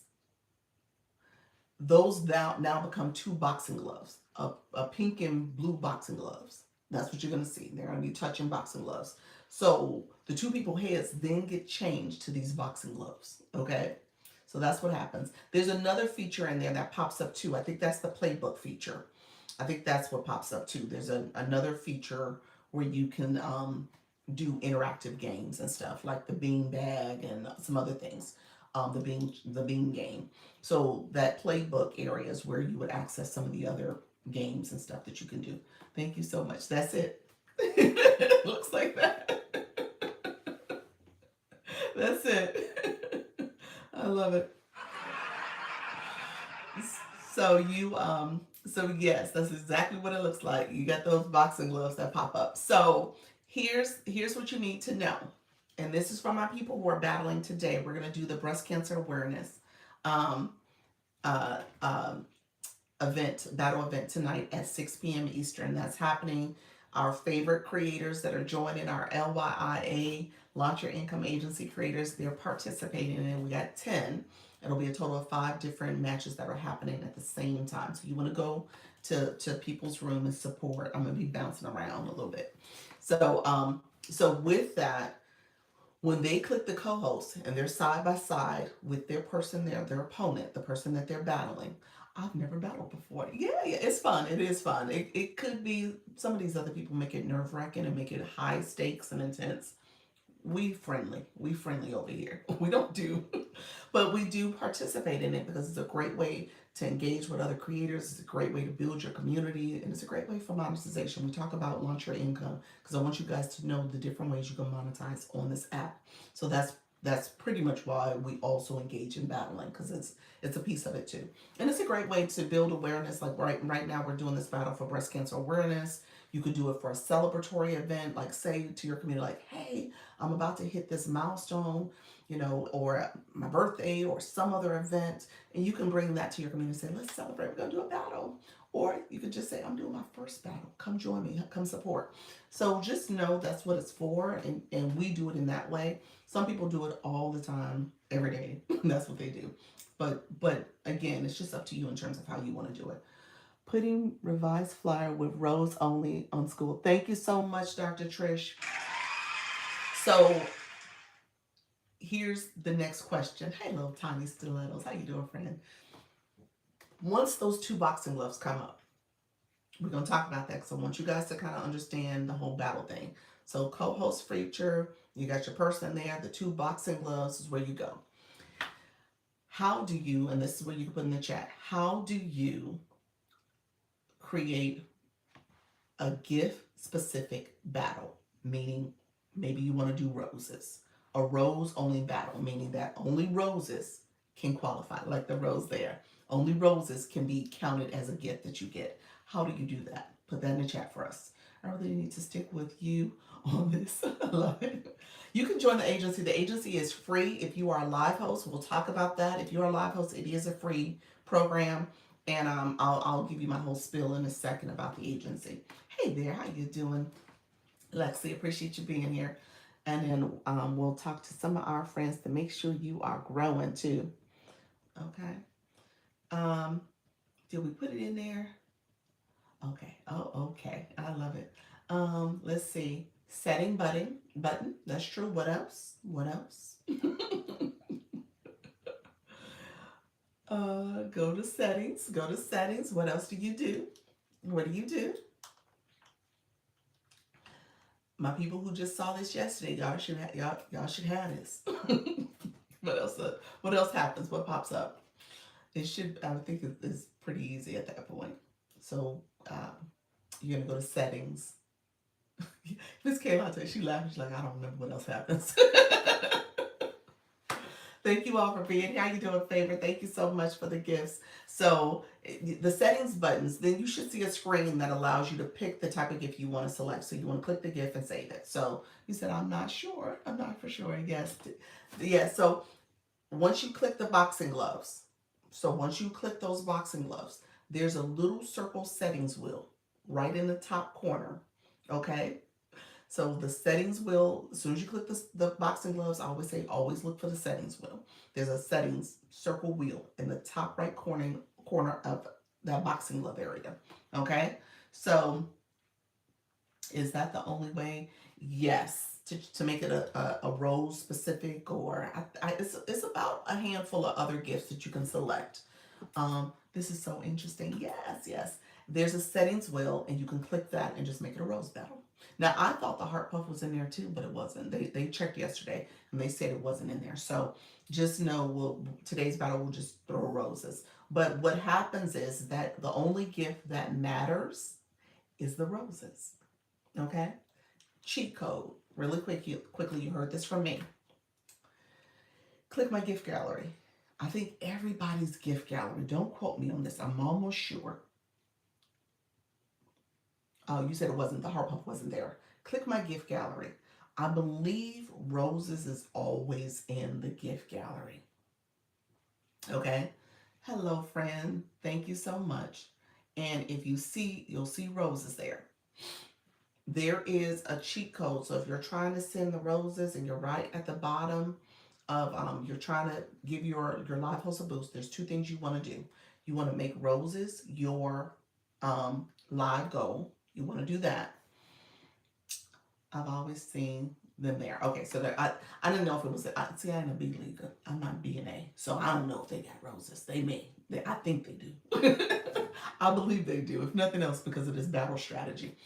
Those now become two boxing gloves, a pink and blue boxing gloves. That's what you're going to see. They're going to be touching boxing gloves. So the two people heads then get changed to these boxing gloves. Okay. So that's what happens. There's another feature in there that pops up too. I think that's the playbook feature. I think that's what pops up too. There's another feature where you can do interactive games and stuff like the bean bag and some other things. The bean game. So that playbook area is where you would access some of the other games and stuff that you can do. Thank you so much. That's it. Looks like that. That's it. I love it. So you so yes, that's exactly what it looks like. You got those boxing gloves that pop up. So here's what you need to know. And this is for my people who are battling today. We're gonna do the breast cancer awareness um, uh, um, battle event tonight at 6 p.m. Eastern. That's happening. Our favorite creators that are joining our LYIA, Launch Your Income Agency creators, they're participating in it. We got 10. It'll be a total of 5 different matches that are happening at the same time. So you want to go to people's room and support. I'm going to be bouncing around a little bit. So with that, when they click the co-host and they're side by side with their person there, their opponent, the person that they're battling. I've never battled before. Yeah, it's fun. It is fun. It could be some of these other people make it nerve wracking and make it high stakes and intense. We friendly over here. We don't do, but we do participate in it because it's a great way to engage with other creators. It's a great way to build your community, and it's a great way for monetization. We talk about launch your income because I want you guys to know the different ways you can monetize on this app. So that's pretty much why we also engage in battling because it's a piece of it too, and it's a great way to build awareness. Like right now we're doing this battle for breast cancer awareness. You could do it for a celebratory event, like say to your community, like, hey, I'm about to hit this milestone, or my birthday or some other event. And you can bring that to your community and say, let's celebrate, we're going to do a battle. Or you could just say, I'm doing my first battle. Come join me, come support. So just know that's what it's for. And we do it in that way. Some people do it all the time, every day. That's what they do. But again, it's just up to you in terms of how you want to do it. Putting revised flyer with rows only on school. Thank you so much, Dr. Trish. So here's the next question. Hey, little tiny stilettos. How you doing, friend? Once those two boxing gloves come up, we're going to talk about that because I want you guys to kind of understand the whole battle thing. So co-host feature, you got your person there. The two boxing gloves is where you go. How do you, and this is what you can put in the chat, how do you create a gift specific battle? Meaning maybe you want to do roses. A rose only battle, meaning that only roses can qualify, like the rose there. Only roses can be counted as a gift that you get. How do you do that? Put that in the chat for us. I really need to stick with you on this. I love it. You can join the agency. The agency is free. If you are a live host, we'll talk about that. If you're a live host, it is a free program. And I'll give you my whole spiel in a second about the agency. Hey there, how you doing? Lexi, appreciate you being here. And then we'll talk to some of our friends to make sure you are growing too. Okay. Um, did we put it in there? Okay. Oh, okay. I love it. Let's see. Setting button. That's true. What else? What else? Go to settings. Go to settings. What else do you do? What do you do? My people who just saw this yesterday, y'all should have this. What else? What else happens? What pops up? It should. I would think it's pretty easy at that point. So you're gonna go to settings. Miss Kayla, she laughed. She's like, I don't remember what else happens. Thank you all for being here. How you doing, favorite? Thank you so much for the gifts. So the settings buttons, then you should see a screen that allows you to pick the type of gift you want to select. So you want to click the gift and save it. So you said, I'm not sure. I'm not for sure. Yes. Yeah. So once you click the boxing gloves, so once you click those boxing gloves, there's a little circle settings wheel right in the top corner. Okay. So the settings wheel, as soon as you click the boxing gloves, I always say always look for the settings wheel. There's a settings circle wheel in the top right corner of that boxing glove area. Okay, so is that the only way? Yes. To make it a role specific, or it's about a handful of other gifts that you can select. This is so interesting. Yes, yes. There's a settings wheel, and you can click that and just make it a rose battle. Now, I thought the heart puff was in there too, but it wasn't. They checked yesterday, and they said it wasn't in there. So just know today's battle will just throw roses. But what happens is that the only gift that matters is the roses. Okay? Cheat code. Really quickly, you heard this from me. Click my gift gallery. I think everybody's gift gallery, don't quote me on this, I'm almost sure. Oh, you said it wasn't, the heart pump wasn't there. Click my gift gallery. I believe roses is always in the gift gallery. Okay. Hello, friend. Thank you so much. And if you see, you'll see roses there. There is a cheat code. So if you're trying to send the roses and you're right at the bottom of you're trying to give your live host a boost, there's two things you want to do. You want to make roses your live goal. You want to do that. I've always seen them there. Okay, so there, I didn't know if it was. See, I ain't a B league. I'm not B and A, so I don't know if they got roses. They may. I think they do. I believe they do, if nothing else, because of this battle strategy.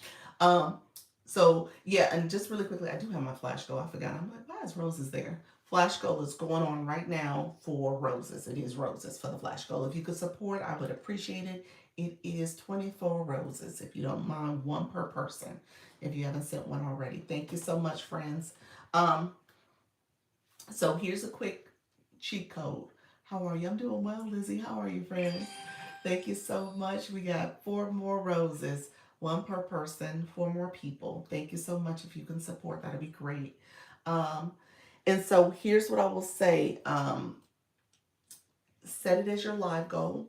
Um, so yeah, and just really quickly, I do have my flash goal. I forgot. I'm like, why is roses there? Flash goal is going on right now for roses. It is roses for the flash goal. If you could support, I would appreciate it. It is 24 roses, if you don't mind, one per person. If you haven't sent one already, thank you so much, friends. Um, so here's a quick cheat code. How are you? I'm doing well, Lizzie. How are you, friend? Thank you so much. We got 4 more roses, one per person, 4 more people. Thank you so much. If you can support, that'd be great. Um, and so here's what I will say. Set it as your live goal.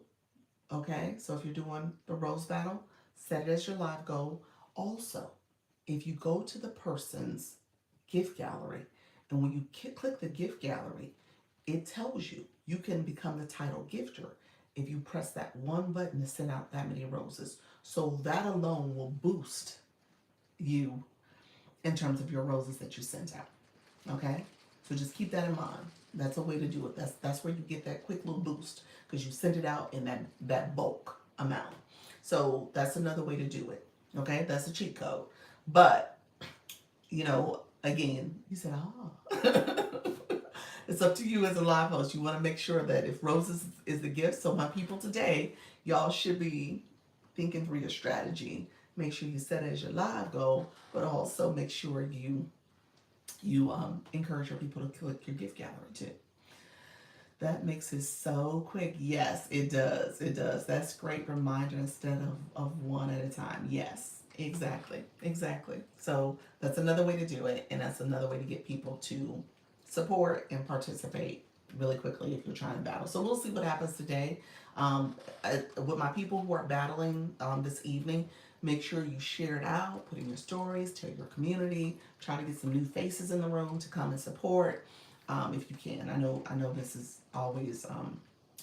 Okay, so if you're doing the rose battle, set it as your live goal. Also, if you go to the person's gift gallery, and when you click the gift gallery, it tells you you can become the title gifter if you press that one button to send out that many roses. So that alone will boost you in terms of your roses that you sent out. Okay, so just keep that in mind. That's a way to do it. That's where you get that quick little boost because you sent it out in that bulk amount. So that's another way to do it. Okay, that's a cheat code. But again, you said, it's up to you as a live host. You want to make sure that if roses is the gift, so my people today, y'all should be thinking through your strategy. Make sure you set it as your live goal, but also make sure you encourage your people to click your gift gallery too. That makes it so quick. Yes, it does. It does. That's great reminder instead of one at a time. Yes, exactly. Exactly. So that's another way to do it. And that's another way to get people to support and participate really quickly if you're trying to battle. So we'll see what happens today. With my people who are battling this evening, make sure you share it out, put in your stories, tell your community, try to get some new faces in the room to come and support if you can. I know this is always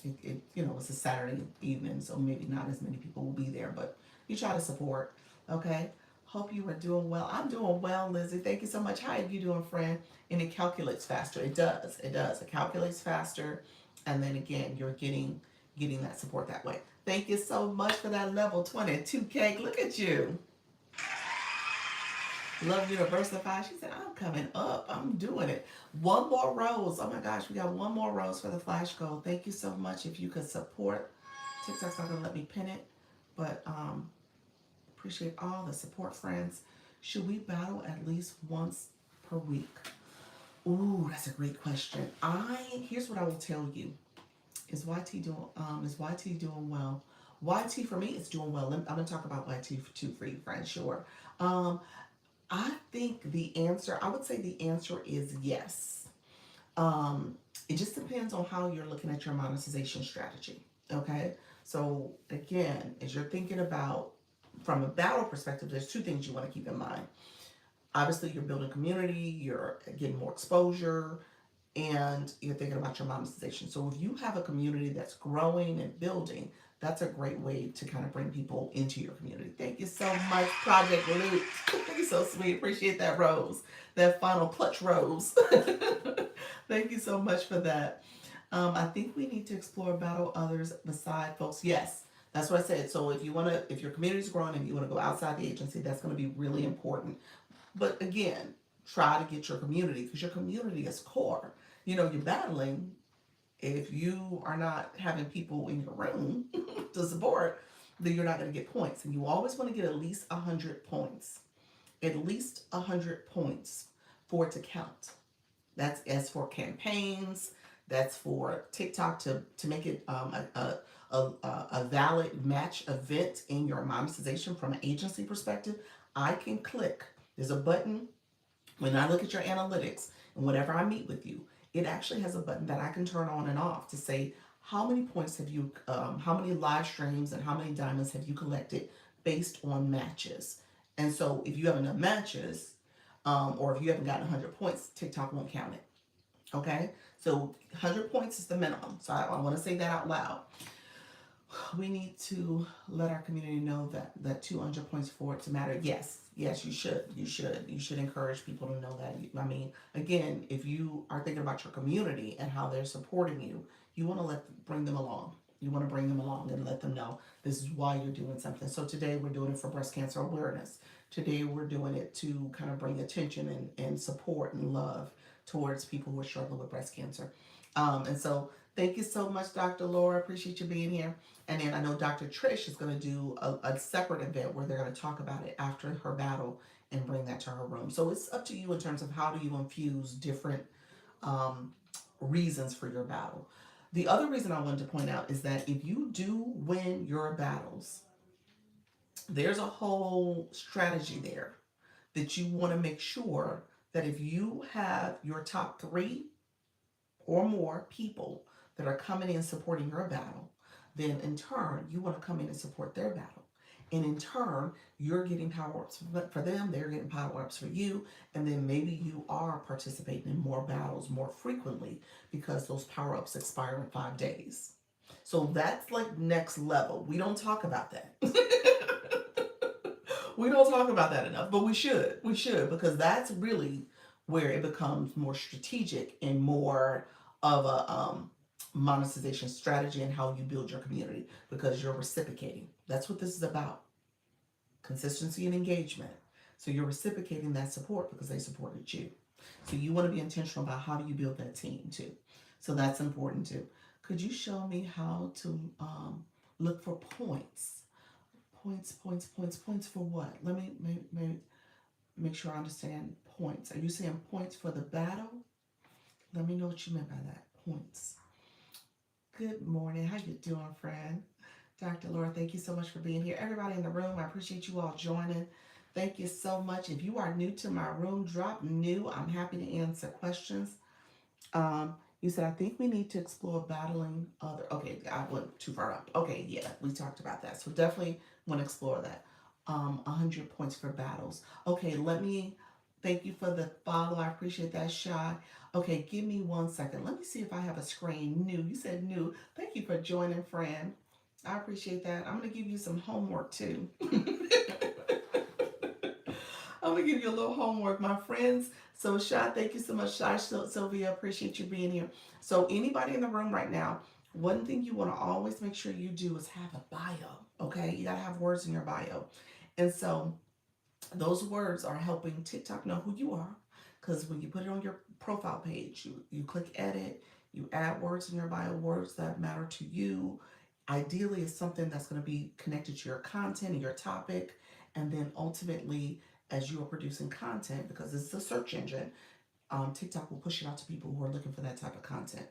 it's a Saturday evening, so maybe not as many people will be there, but you try to support. Okay. Hope you are doing well. I'm doing well, Lizzie. Thank you so much. How are you doing, friend? And it calculates faster. It does. It does. It calculates faster, and then again, you're getting that support that way. Thank you so much for that level 22 cake. Look at you. Love Universified. She said, I'm coming up. I'm doing it. One more rose. Oh my gosh, we got one more rose for the flash goal. Thank you so much. If you could support, TikTok's not gonna let me pin it, but appreciate all the support, friends. Should we battle at least once per week? Ooh, that's a great question. Here's what I will tell you. Is YT doing well? YT for me is doing well. I'm gonna talk about YT too for you, friends. Sure. Um, I think I would say the answer is yes. It just depends on how you're looking at your monetization strategy. Okay. So again, as you're thinking about from a battle perspective, there's two things you want to keep in mind. Obviously, you're building community, you're getting more exposure, and you're thinking about your monetization. So if you have a community that's growing and building, that's a great way to kind of bring people into your community. Thank you so much, Project Loot. You're so sweet. Appreciate that rose, that final clutch rose. Thank you so much for that. I think we need to explore battle others beside folks. Yes, that's what I said. So if your community's growing and you want to go outside the agency, that's going to be really important. But again, try to get your community because your community is core. You're battling. If you are not having people in your room to support, then you're not going to get points. And you always want to get at least 100 points. At least 100 points for it to count. That's as for campaigns. That's for TikTok to make it a valid match event in your monetization from an agency perspective. I can click. There's a button when I look at your analytics and whenever I meet with you, it actually has a button that I can turn on and off to say how many points have you, how many live streams and how many diamonds have you collected based on matches. And so if you have enough matches, or if you haven't gotten 100 points, TikTok won't count it. Okay, so 100 points is the minimum. So I want to say that out loud. We need to let our community know that 200 points for it to matter. Yes, you should encourage people to know that. I mean, again, if you are thinking about your community and how they're supporting you, you want to bring them along. You want to bring them along and let them know this is why you're doing something. So today we're doing it for breast cancer awareness. Today we're doing it to kind of bring attention and support and love towards people who are struggling with breast cancer. And so thank you so much, Dr. Laura. Appreciate you being here. And then I know Dr. Trish is going to do a separate event where they're going to talk about it after her battle and bring that to her room. So it's up to you in terms of how do you infuse different um, reasons for your battle. The other reason I wanted to point out is that if you do win your battles, there's a whole strategy there that you want to make sure that if you have your top three or more people that are coming in supporting your battle, then in turn, you want to come in and support their battle. And in turn, you're getting power ups for them, they're getting power ups for you, and then maybe you are participating in more battles more frequently because those power ups expire in 5 days. So that's like next level. We don't talk about that. We don't talk about that enough, but we should. We should, because that's really where it becomes more strategic and more of a monetization strategy and how you build your community because you're reciprocating. That's what this is about: consistency and engagement. So you're reciprocating that support because they supported you. So you want to be intentional about how do you build that team too. So that's important too. Could you show me how to look for points? Points for what? Let me make sure I understand points. Are you saying points for the battle? Let me know what you meant by that. Points. Good morning. How you doing, friend? Dr. Laura, thank you so much for being here. Everybody in the room, I appreciate you all joining. Thank you so much. If you are new to my room, drop new. I'm happy to answer questions. You said, I think we need to explore battling other. Okay, I went too far up. Okay, yeah, we talked about that. So definitely want to explore that. 100 points for battles. Okay, let me thank you for the follow. I appreciate that, Shy. Okay, give me 1 second. Let me see if I have a screen new. You said new. Thank you for joining, friend. I appreciate that. I'm going to give you some homework too. I'm gonna give you a little homework, my friends. So, Shy, thank you so much, Shy Sylvia. Appreciate you being here. So, anybody in the room right now, one thing you want to always make sure you do is have a bio. Okay, you gotta have words in your bio, and so those words are helping TikTok know who you are. Because when you put it on your profile page, you click edit, you add words in your bio, words that matter to you. Ideally, it's something that's going to be connected to your content and your topic. And then ultimately, as you are producing content, because it's a search engine, TikTok will push it out to people who are looking for that type of content.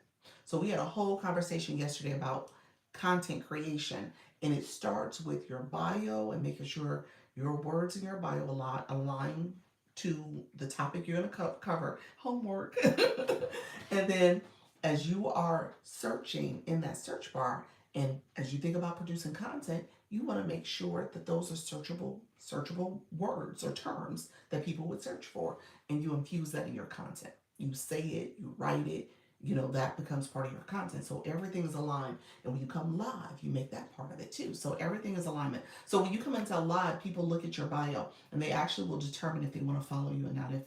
So we had a whole conversation yesterday about content creation, and it starts with your bio and making sure your words in your bio align to the topic you're going to cover. Homework. And then as you are searching in that search bar, and as you think about producing content, you want to make sure that those are searchable words or terms that people would search for, and you infuse that in your content. You say it, you write it, that becomes part of your content. So everything is aligned. And when you come live, you make that part of it too. So everything is alignment. So when you come into a live, people look at your bio and they actually will determine if they want to follow you or not, if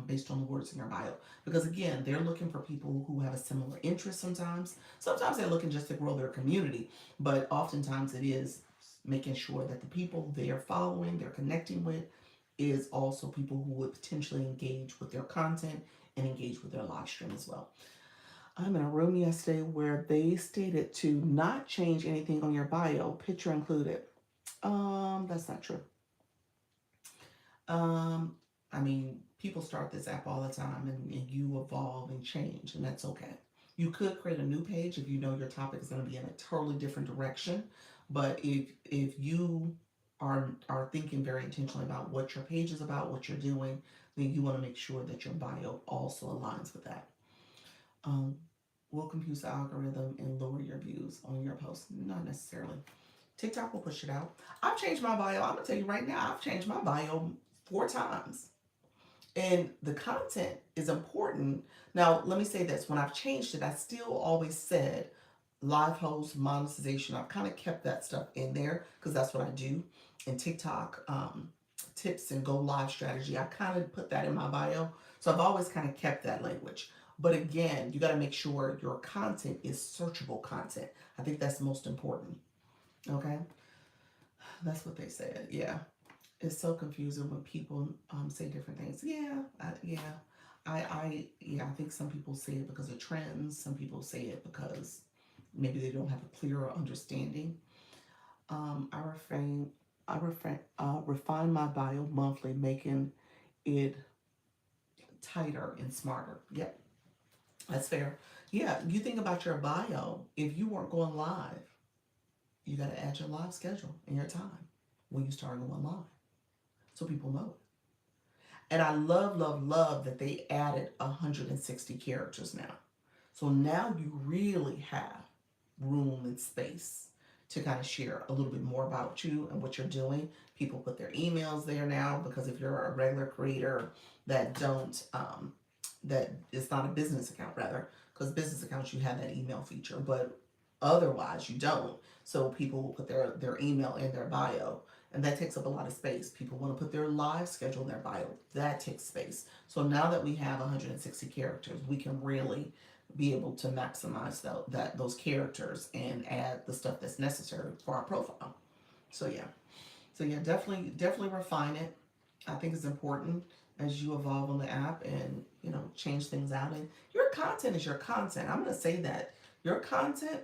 based on the words in your bio. Because again, they're looking for people who have a similar interest sometimes. Sometimes they're looking just to grow their community, but oftentimes it is making sure that the people they're following, they're connecting with, is also people who would potentially engage with their content and engage with their live stream as well. I'm in a room yesterday where they stated to not change anything on your bio, picture included. That's not true. Um, I mean, people start this app all the time, and you evolve and change, and that's okay. You could create a new page if you know your topic is going to be in a totally different direction. But if you are thinking very intentionally about what your page is about, what you're doing, then you want to make sure that your bio also aligns with that. Um, will confuse the algorithm and lower your views on your post? Not necessarily. TikTok will push it out. I've changed my bio. I'm gonna tell you right now, I've changed my bio 4 times. And the content is important. Now, let me say this. When I've changed it, I still always said live host, monetization. I've kind of kept that stuff in there because that's what I do. And TikTok tips and go live strategy, I kind of put that in my bio. So I've always kind of kept that language. But again, you got to make sure your content is searchable content. I think that's most important. Okay, that's what they said. Yeah, it's so confusing when people say different things. Yeah, I think some people say it because of trends. Some people say it because maybe they don't have a clearer understanding. I refine my bio monthly, making it tighter and smarter. Yep, that's fair. Yeah, you think about your bio. If you weren't going live, you got to add your live schedule and your time when you start going live, so people know. And I love, love, love that they added 160 characters now. So now you really have room and space to kind of share a little bit more about you and what you're doing. People put their emails there now because if you're a regular creator that don't, that is not a business account rather, because business accounts you have that email feature, but otherwise you don't. So people will put their email in their bio, and that takes up a lot of space. People want to put their live schedule in their bio. That takes space. So now that we have 160 characters, we can really be able to maximize those characters and add the stuff that's necessary for our profile. So yeah, definitely refine it. I think it's important as you evolve on the app and change things out. And your content is your content. I'm going to say that your content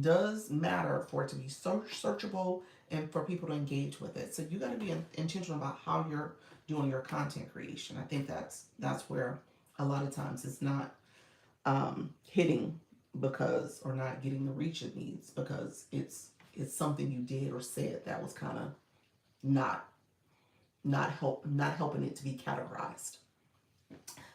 does matter for it to be searchable and for people to engage with it. So you got to be intentional about how you're doing your content creation. I think that's where a lot of times it's not hitting because or not getting the reach it needs because it's something you did or said that was kind of not not helping it to be categorized.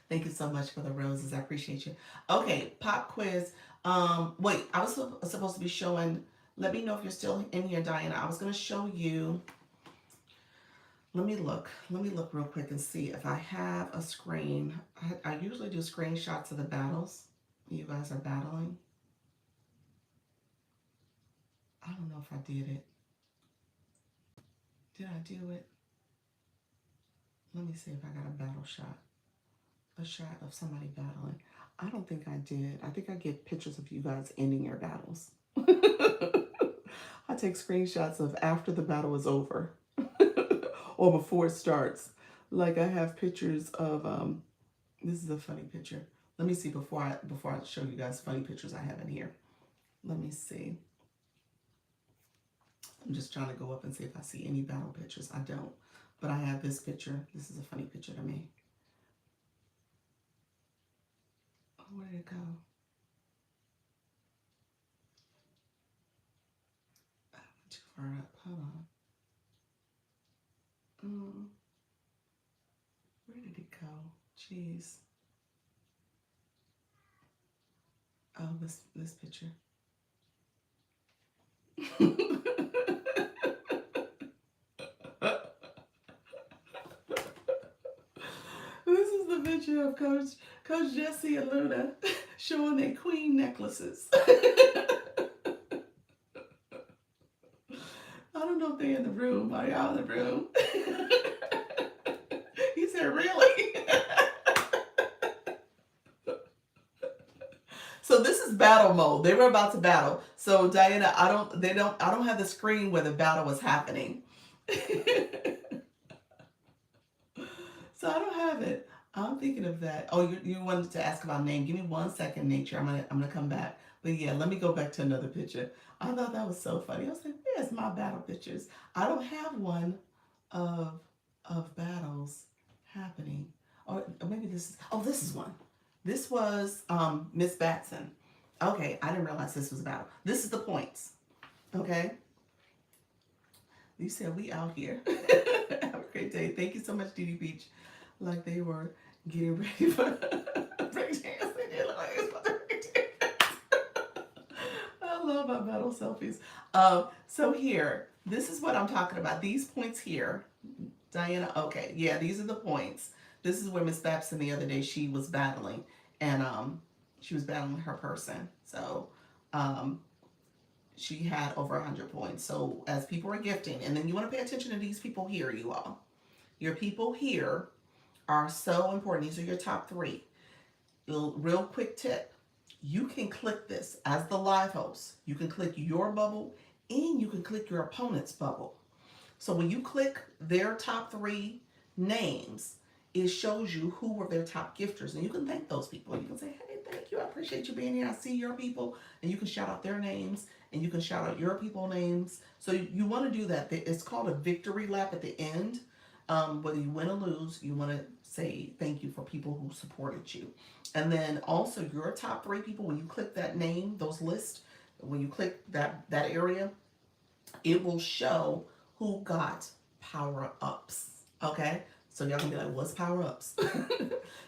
Thank you so much for the roses. I appreciate you. Okay, pop quiz. Wait, I was supposed to be showing. Let me know if you're still in here, Diana. I was going to show you. Let me look. Let me look real quick and see if I have a screen. I usually do screenshots of the battles. You guys are battling. I don't know if I did it. Did I do it? Let me see if I got a battle shot. A shot of somebody battling. I don't think I did. I think I get pictures of you guys ending your battles. I take screenshots of after the battle is over or before it starts. Like I have pictures of this is a funny picture. Let me see before I show you guys funny pictures I have in here. Let me see. I'm just trying to go up and see if I see any battle pictures. I don't. But I have this picture. This is a funny picture to me. Oh, where did it go? I went too far up. Hold on. Where did it go? Jeez. Oh, this picture. This is the picture of Coach Jesse and Luna showing their queen necklaces. I don't know if they're in the room. Are y'all in the room? He said, really? So this is battle mode. They were about to battle. So Diana, I don't have the screen where the battle was happening. So I don't have it. I'm thinking of that. Oh, you wanted to ask about name. Give me 1 second, Nature. I'm gonna come back. But yeah, let me go back to another picture. I thought that was so funny. I was like, where's my battle pictures? I don't have one of battles happening. Or maybe this is one. This was Miss Batson. Okay, I didn't realize this was a battle. This is the points. Okay. You said we out here. Have a great day. Thank you so much, Dee Dee Beach. Like they were getting ready for break dance. They did look like it was about to break dance. I love my battle selfies. So here, this is what I'm talking about. These points here, Diana. Okay, yeah, these are the points. This is where Miss Babson the other day she was battling, and she was battling her person. So um, she had over 100 points. So as people are gifting, and then you want to pay attention to these people here, you all. Your people here are so important. These are your top three. Real quick tip. You can click this as the live host. You can click your bubble and you can click your opponent's bubble. So when you click their top three names, it shows you who were their top gifters. And you can thank those people. You can say, hey, thank you. I appreciate you being here. I see your people. And you can shout out their names and you can shout out your people names. So you want to do that. It's called a victory lap at the end. Whether you win or lose, you want to say thank you for people who supported you. And then also your top three people, when you click that name, those lists, when you click that area, it will show who got power ups. Okay, so y'all can be like, what's power ups?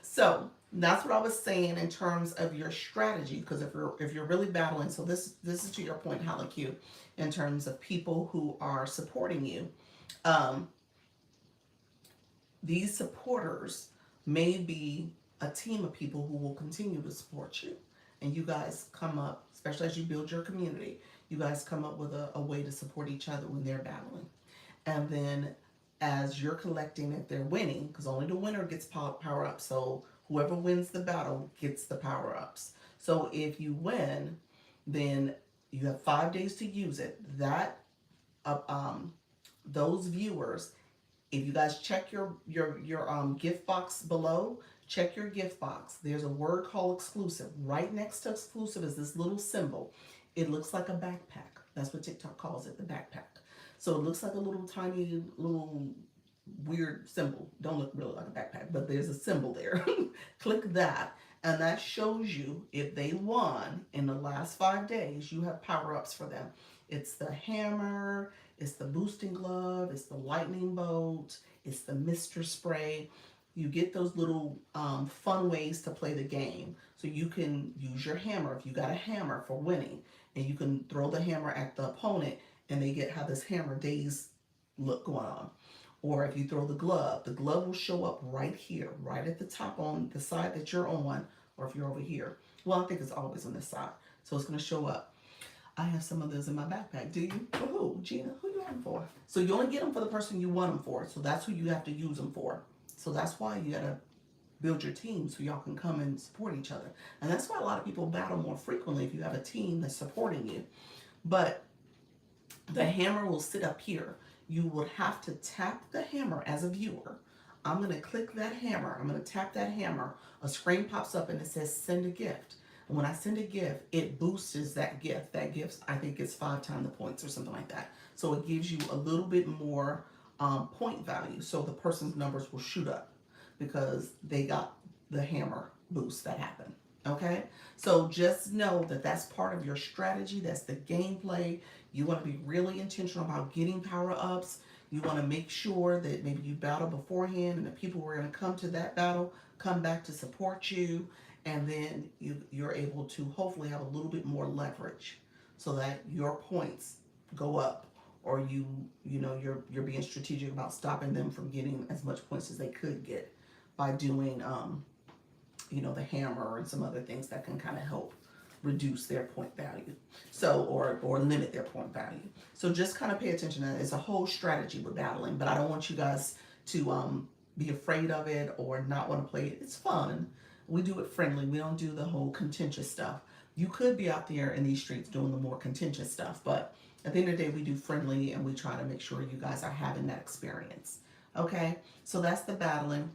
So that's what I was saying in terms of your strategy. Because if you're really battling, so this is to your point, Helen Q, in terms of people who are supporting you. Um, these supporters may be a team of people who will continue to support you. And you guys come up, especially as you build your community, you guys come up with a way to support each other when they're battling. And then as you're collecting, if they're winning, because only the winner gets power up. So whoever wins the battle gets the power ups. So if you win, then you have 5 days to use it. Uh, um, those viewers, if you guys check your gift box below, check your gift box. There's a word called exclusive. Right next to exclusive is this little symbol. It looks like a backpack. That's what TikTok calls it, the backpack. So it looks like a little tiny little weird symbol. Don't look really like a backpack, but there's a symbol there. Click that, and that shows you if they won in the last 5 days, you have power ups for them. It's the hammer, it's the boosting glove, it's the lightning bolt, it's the Mr. Spray. You get those little fun ways to play the game. So you can use your hammer if you got a hammer for winning, and you can throw the hammer at the opponent, and they get how this hammer days look going on. Or if you throw the glove will show up right here, right at the top on the side that you're on, or if you're over here. Well, I think it's always on this side. So it's going to show up. I have some of those in my backpack. Do you? For who? Gina, who you want them for? So you only get them for the person you want them for. So that's who you have to use them for. So that's why you got to build your team so y'all can come and support each other. And that's why a lot of people battle more frequently if you have a team that's supporting you. But the hammer will sit up here. You will have to tap the hammer as a viewer. I'm going to click that hammer. I'm going to tap that hammer. A screen pops up and it says send a gift. And when I send a gift, it boosts that gift. That gift, I think, is 5 times the points or something like that. So it gives you a little bit more point value. So the person's numbers will shoot up because they got the hammer boost that happened. Okay? So just know that that's part of your strategy. That's the gameplay. You want to be really intentional about getting power ups. You want to make sure that maybe you battle beforehand and the people who are going to come to that battle come back to support you. And then you're able to hopefully have a little bit more leverage so that your points go up, or you're being strategic about stopping them from getting as much points as they could get by doing the hammer and some other things that can kind of help reduce their point value, so or limit their point value. So just kind of pay attention to that. It's a whole strategy with battling, but I don't want you guys to be afraid of it or not want to play it. It's fun. We do it friendly. We don't do the whole contentious stuff. You could be out there in these streets doing the more contentious stuff, but at the end of the day, we do friendly and we try to make sure you guys are having that experience. Okay, so that's the battling.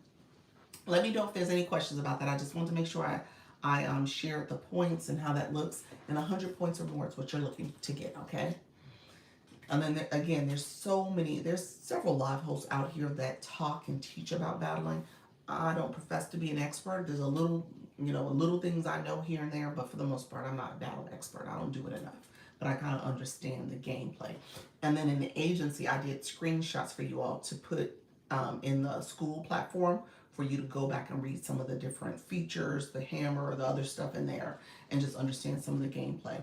Let me know if there's any questions about that. I just want to make sure I shared the points and how that looks. And 100 points or more is what you're looking to get, okay? And then again, there's several live hosts out here that talk and teach about battling. I don't profess to be an expert. There's a little You know, little things I know here and there, but for the most part, I'm not a battle expert. I don't do it enough, but I kind of understand the gameplay. And then in the agency, I did screenshots for you all to put in the school platform for you to go back and read some of the different features, the hammer, the other stuff in there, and just understand some of the gameplay.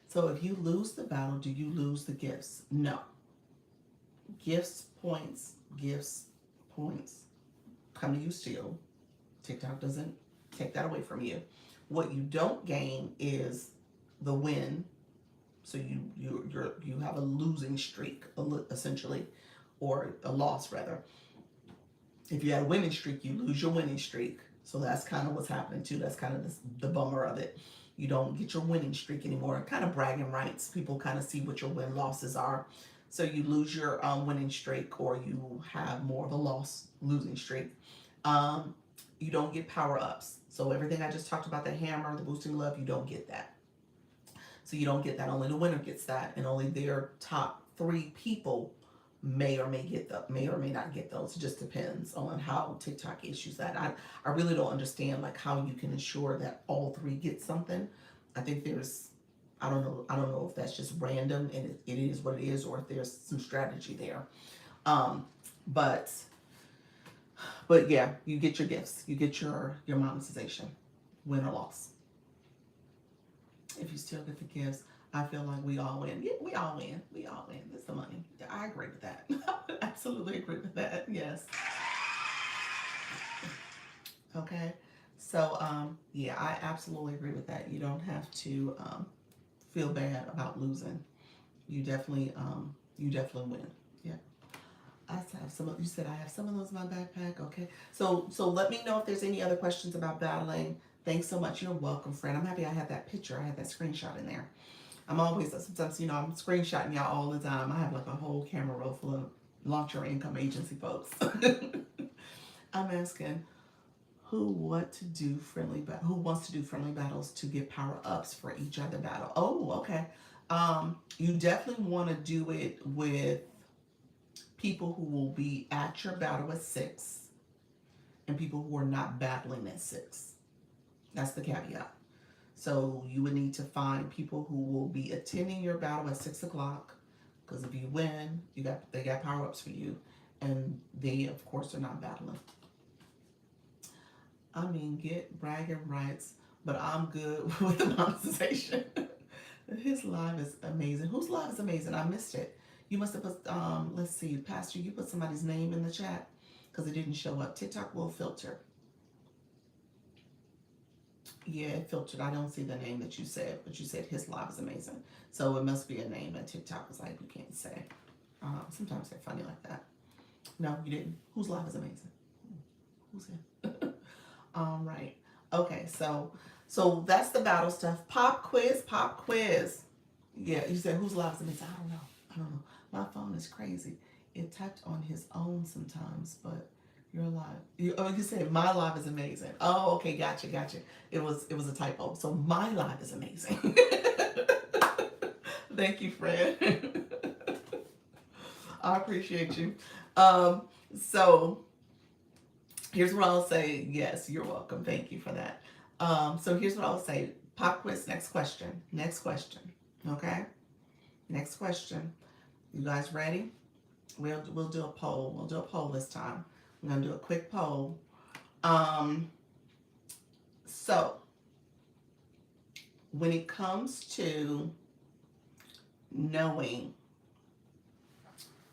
So if you lose the battle, do you lose the gifts? No. Gifts, points come to you still. TikTok doesn't take that away from you. What you don't gain is the win. So you have a losing streak essentially, or a loss rather. If you had a winning streak, you lose your winning streak. So that's kind of what's happening too. That's kind of the bummer of it. You don't get your winning streak anymore. Kind of bragging rights. People kind of see what your win losses are. So you lose your winning streak, or you have more of a losing streak. Um, you don't get power ups. So everything I just talked about, the hammer, the boosting love, you don't get that. So you don't get that. Only the winner gets that, and only their top 3 people may or may not get those. It just depends on how TikTok issues that. I really don't understand like how you can ensure that all 3 get something. I think there's I don't know if that's just random and it is what it is, or if there's some strategy there. Um, but yeah, you get your gifts. You get your monetization, win or loss. If you still get the gifts, I feel like we all win. Yeah, we all win. We all win. It's the money. I agree with that. Absolutely agree with that. Yes. Okay. So yeah, I absolutely agree with that. You don't have to feel bad about losing. You definitely win. Yeah. I have some of, you said I have some of those in my backpack. Okay. So let me know if there's any other questions about battling. Thanks so much. You're welcome, friend. I'm happy I had that picture. I had that screenshot in there. I'm always, sometimes, I'm screenshotting y'all all the time. I have like a whole camera roll full of launch your income agency folks. I'm asking who wants to do friendly battles to get power ups for each other battle. Oh, okay. You definitely want to do it with people who will be at your battle at 6 and people who are not battling at 6. That's the caveat. So you would need to find people who will be attending your battle at 6 o'clock, because if you win, they got power ups for you, and they of course are not battling. I mean, get bragging rights, but I'm good with the monetization. His live is amazing. Whose live is amazing? I missed it. You must have put, let's see, Pastor, you put somebody's name in the chat because it didn't show up. TikTok will filter. Yeah, it filtered. I don't see the name that you said, but you said his live is amazing. So it must be a name that TikTok was like, you can't say. Sometimes they're funny like that. No, you didn't. Whose live is amazing? Who's it? Right. Okay, so that's the battle stuff. Pop quiz. Yeah, you said whose live is amazing? I don't know. My phone is crazy. It typed on his own sometimes, but your live. You said my live is amazing. Oh, okay, gotcha. It was a typo. So my live is amazing. Thank you, Fred. I appreciate you. So here's what I'll say. Yes, you're welcome. Thank you for that. So here's what I'll say. Pop quiz. Next question. Okay. Next question. You guys ready? We'll do a poll. We'll do a poll this time. I'm gonna do a quick poll. So when it comes to knowing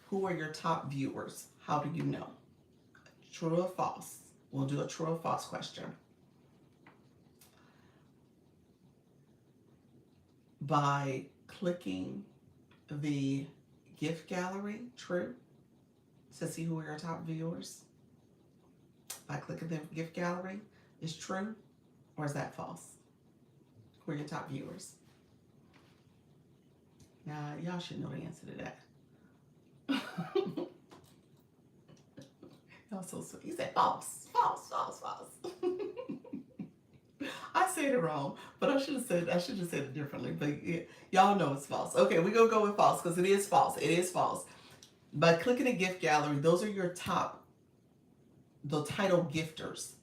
who are your top viewers, how do you know? True or false? We'll do a true or false question. By clicking the gift gallery, true, to see who are your top viewers. By clicking the gift gallery is true, or is that false? Who are your top viewers? Now, y'all should know the answer to that. Y'all so sweet. You said false. I said it wrong, but I should have said it differently. But yeah, y'all know it's false. Okay, we're gonna go with false because it is false. By clicking the gift gallery, those are your top, the title gifters.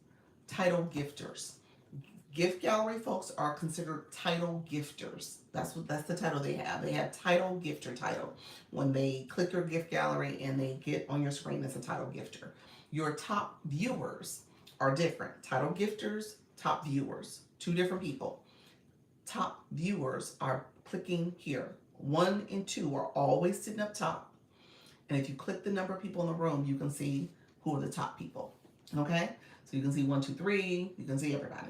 Gift gallery folks are considered title gifters. That's the title they have. They have title gifter title. When they click your gift gallery and they get on your screen as a title gifter. Your top viewers are different. Title gifters, top viewers, two different people. Top viewers are clicking here. 1 and 2 are always sitting up top. And if you click the number of people in the room, you can see who are the top people. Okay? So you can see 1, 2, 3. You can see everybody.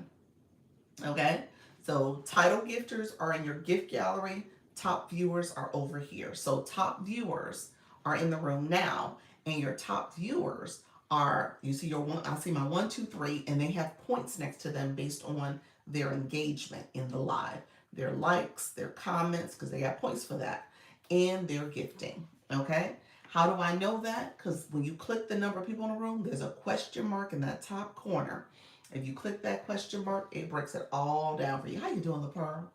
Okay? So title gifters are in your gift gallery. Top viewers are over here. So top viewers are in the room now. And your top viewers are, you see your one, I see my 1, 2, 3, and they have points next to them based on their engagement in the live. Their likes, their comments, because they got points for that, and their gifting. Okay? How do I know that? Because when you click the number of people in the room, there's a question mark in that top corner. If you click that question mark, it breaks it all down for you. How you doing, the Pearl?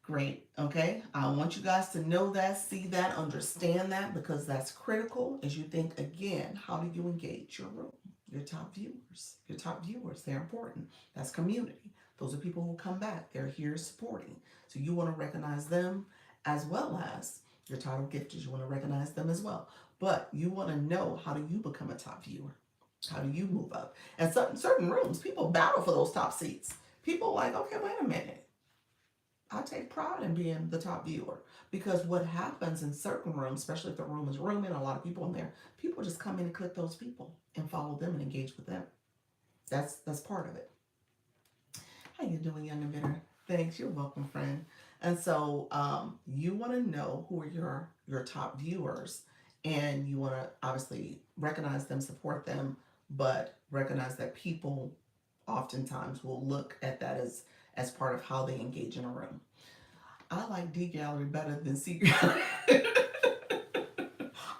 Great. Okay. I want you guys to know that, see that, understand that, because that's critical as you think again, how do you engage your room? Your top viewers. Your top viewers, they're important. That's community. Those are people who come back. They're here supporting. So you want to recognize them as well as your title gifters. You want to recognize them as well. But you want to know, how do you become a top viewer? How do you move up? And certain rooms, people battle for those top seats. People are like, okay, wait a minute. I take pride in being the top viewer, because what happens in certain rooms, especially if the room is roomy and a lot of people in there, people just come in and click those people and follow them and engage with them. That's part of it. How you doing, young and bitter? Thanks. You're welcome, friend. And so you want to know who are your top viewers, and you want to obviously recognize them, support them, but recognize that people oftentimes will look at that as part of how they engage in a room. I like D gallery better than C gallery.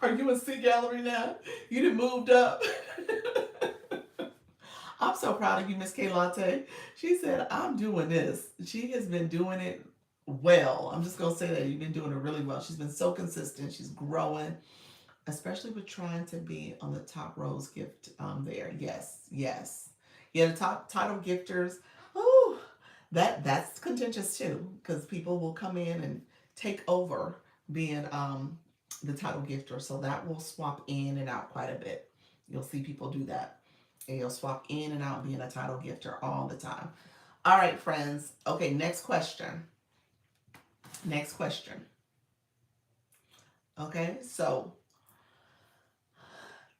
Are you in C gallery now? You done moved up. I'm so proud of you, Miss K Latte. She said, I'm doing this. She has been doing it well. I'm just going to say that you've been doing it really well. She's been so consistent. She's growing, especially with trying to be on the top rose gift there. Yes, yes. Yeah, the top title gifters. Ooh, that's contentious too, because people will come in and take over being the title gifter. So that will swap in and out quite a bit. You'll see people do that. And you'll swap in and out being a title gifter all the time. All right, friends. Okay, next question. Next question. Okay, so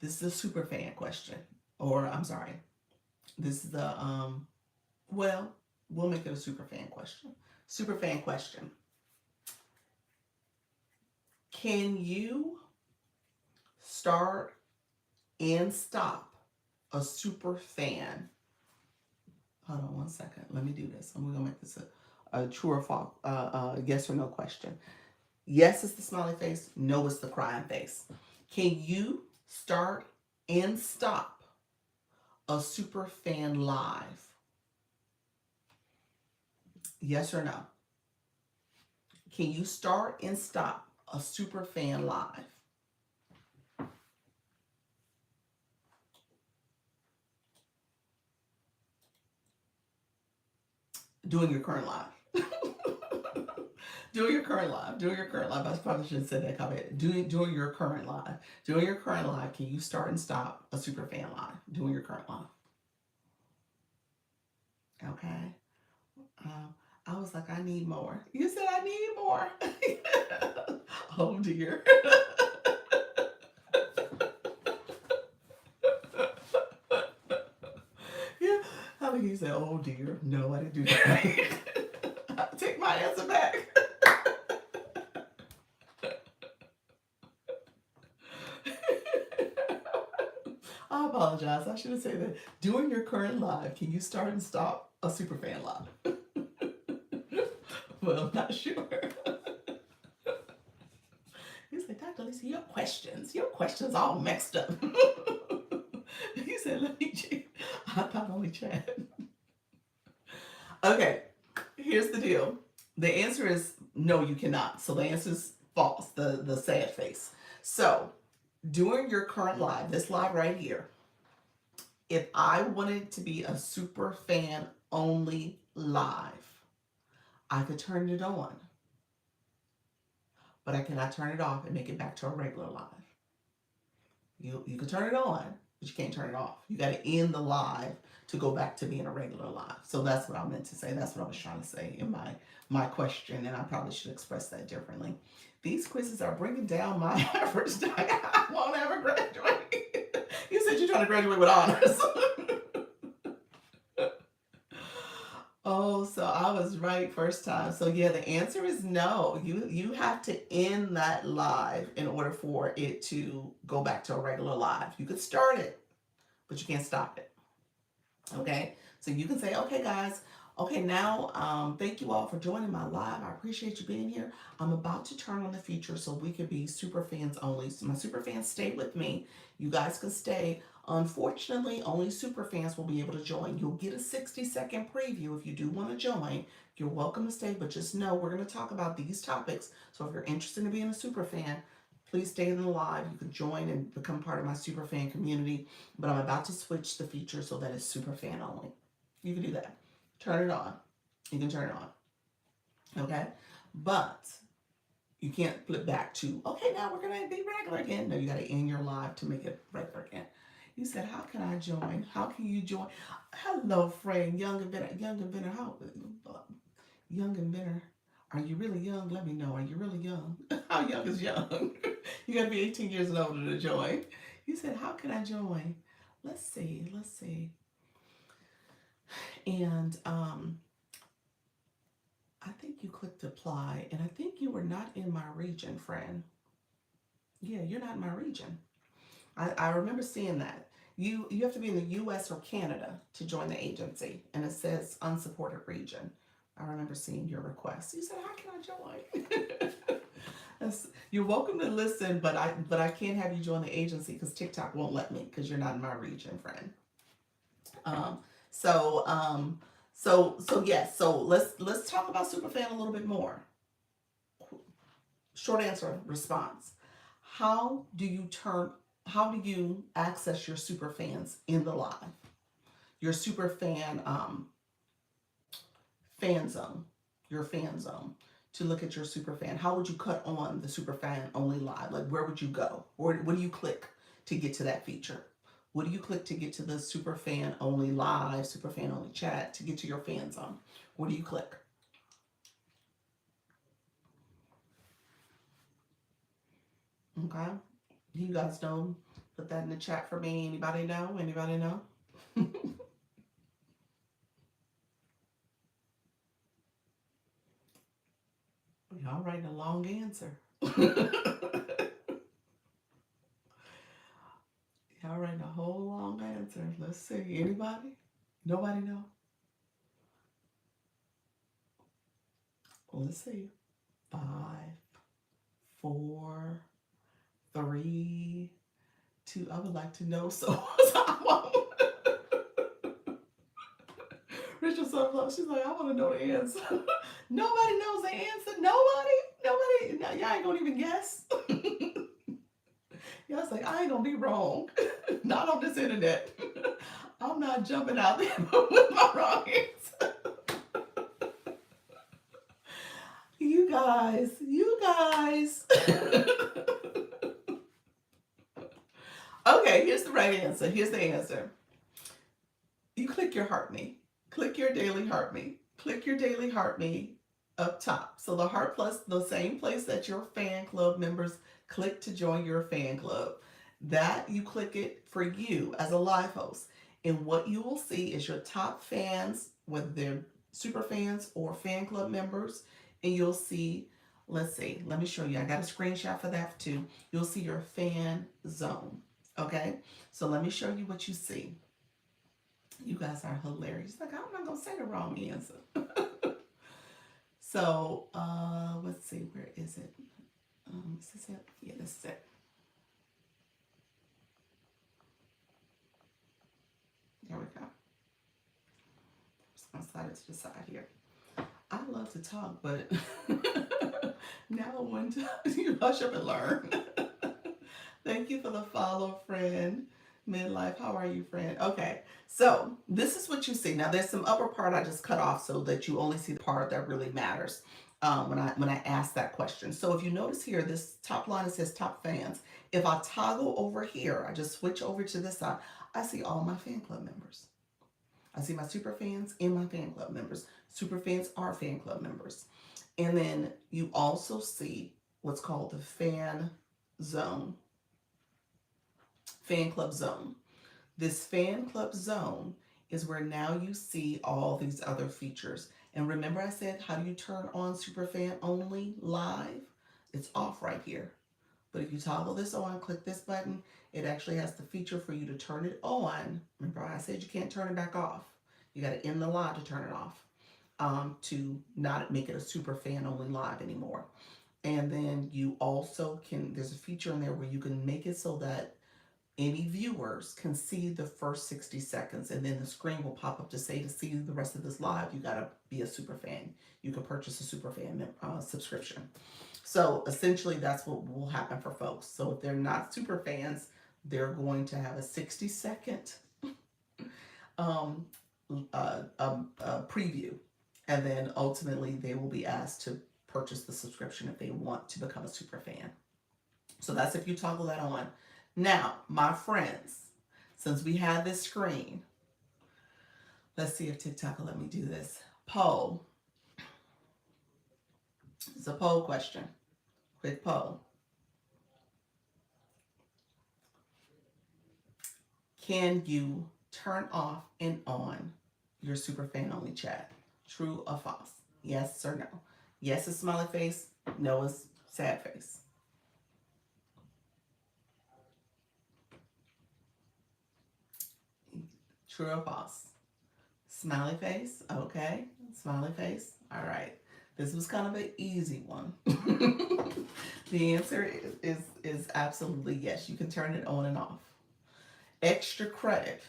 this is a super fan question. Or I'm sorry. This is the well, we'll make it a super fan question. Super fan question. Can you start and stop a super fan? Hold on 1 second. Let me do this. I'm gonna make this a true or false, yes or no question. Yes is the smiley face. No is the crying face. Can you start and stop a super fan live? Yes or no? Can you start and stop a super fan live? Doing your current live. Doing your current live. Doing your current live. I probably should have said that comment. Doing your current live. Doing your current live. Can you start and stop a super fan live? Doing your current live. Okay. I was like, I need more. You said I need more. Oh dear. Yeah. I think he said, oh dear. No, I didn't do that. I take my answer back. I apologize. I should have said that. Doing your current live, can you start and stop a superfan live? Well, I'm not sure. He's like, Dr. Lisa, your questions all mixed up. He said, let me check. I thought only chat. Okay, here's the deal. The answer is no, you cannot. So the answer is false, the sad face. So during your current live, this live right here, if I wanted to be a super fan only live. I could turn it on, but I cannot turn it off and make it back to a regular live. You can turn it on, but you can't turn it off. You got to end the live to go back to being a regular live. So that's what I meant to say. That's what I was trying to say in my question, and I probably should express that differently. These quizzes are bringing down my average. I won't ever graduate. You said you're trying to graduate with honors. Oh, so I was right first time. So yeah, the answer is no. You have to end that live in order for it to go back to a regular live. You could start it, but you can't stop it. Okay, so you can say, okay, guys, okay, now, thank you all for joining my live. I appreciate you being here. I'm about to turn on the feature so we can be super fans only. So my super fans, stay with me. You guys can stay. Unfortunately, only super fans will be able to join. You'll get a 60-second preview if you do want to join. You're welcome to stay, but just know we're going to talk about these topics. So if you're interested in being a super fan, please stay in the live. You can join and become part of my super fan community. But I'm about to switch the feature so that it's super fan only. You can do that. Turn it on. You can turn it on. Okay? But you can't flip back to, okay, now we're going to be regular again. No, you got to end your live to make it regular again. You said, how can I join? How can you join? Hello, friend. Young inventor. Young inventor. Are you really young? Let me know. Are you really young? How young is young? You got to be 18 years and older to join. You said, how can I join? Let's see. Let's see. And I think you clicked apply, and I think you were not in my region, friend. Yeah, you're not in my region. I remember seeing that. You have to be in the US or Canada to join the agency, and it says unsupported region. I remember seeing your request. You said, how can I join? You're welcome to listen, but I can't have you join the agency because TikTok won't let me because you're not in my region, friend. Um, so yes. So let's talk about Superfan a little bit more. Short answer response. How do you access your super fans in the live? Your super fan zone, your fan zone, to look at your super fan. How would you cut on the super fan only live? Like, where would you go? Or what do you click to get to that feature? What do you click to get to the super fan only live, super fan only chat, to get to your fan zone? What do you click? Okay. You guys know? Put that in the chat for me. Anybody know? Anybody know? Y'all writing a long answer. Y'all writing a whole long answer. Let's see. Anybody? Nobody know? Let's see. 5, 4, 3, 2. I would like to know. So I won't. Rachel Sunflower, she's like, I want to know the answer. Nobody knows the answer. Nobody. No, y'all ain't gonna even guess. Y'all say, I ain't gonna be wrong. Not on this internet. I'm not jumping out there with my wrong answer. You guys. Okay, here's the right answer. Here's the answer. You click your heart me. Click your daily heart me. Click your daily heart me up top. So the heart plus, the same place that your fan club members click to join your fan club. That you click it for you as a live host. And what you will see is your top fans, whether they're super fans or fan club members. And you'll see, let's see, let me show you. I got a screenshot for that too. You'll see your fan zone. Okay, so let me show you what you see. You guys are hilarious. Like, I'm not gonna say the wrong answer. So let's see, where is it? Is this it? Yeah, this is it. There we go. Just gonna slide it to the side here. I love to talk, but now I want to you hush up and learn. Thank you for the follow, friend. Midlife, how are you, friend? Okay, so this is what you see. Now, there's some upper part I just cut off so that you only see the part that really matters when I ask that question. So if you notice here, this top line, it says top fans. If I toggle over here, I just switch over to this side, I see all my fan club members. I see my super fans and my fan club members. Super fans are fan club members. And then you also see what's called the zone, fan club zone. This fan club zone is where now you see all these other features. And remember I said, how do you turn on superfan only live? It's off right here. But if you toggle this on, click this button, it actually has the feature for you to turn it on. Remember I said you can't turn it back off. You got to end the live to turn it off, to not make it a super fan only live anymore. And then you also can, there's a feature in there where you can make it so that any viewers can see the first 60 seconds, and then the screen will pop up to say, to see the rest of this live, you got to be a super fan. You can purchase a super fan subscription. So essentially that's what will happen for folks. So if they're not super fans, they're going to have a 60-second um, preview, and then ultimately they will be asked to purchase the subscription if they want to become a super fan. So that's if you toggle that on. Now, my friends, since we have this screen, let's see if TikTok will let me do this. Poll. It's a poll question. Quick poll. Can you turn off and on your super fan only chat? True or false? Yes or no? Yes is smiley face. No is sad face. True or false? Smiley face. Okay. Smiley face. All right. This was kind of an easy one. The answer is absolutely yes. You can turn it on and off. Extra credit.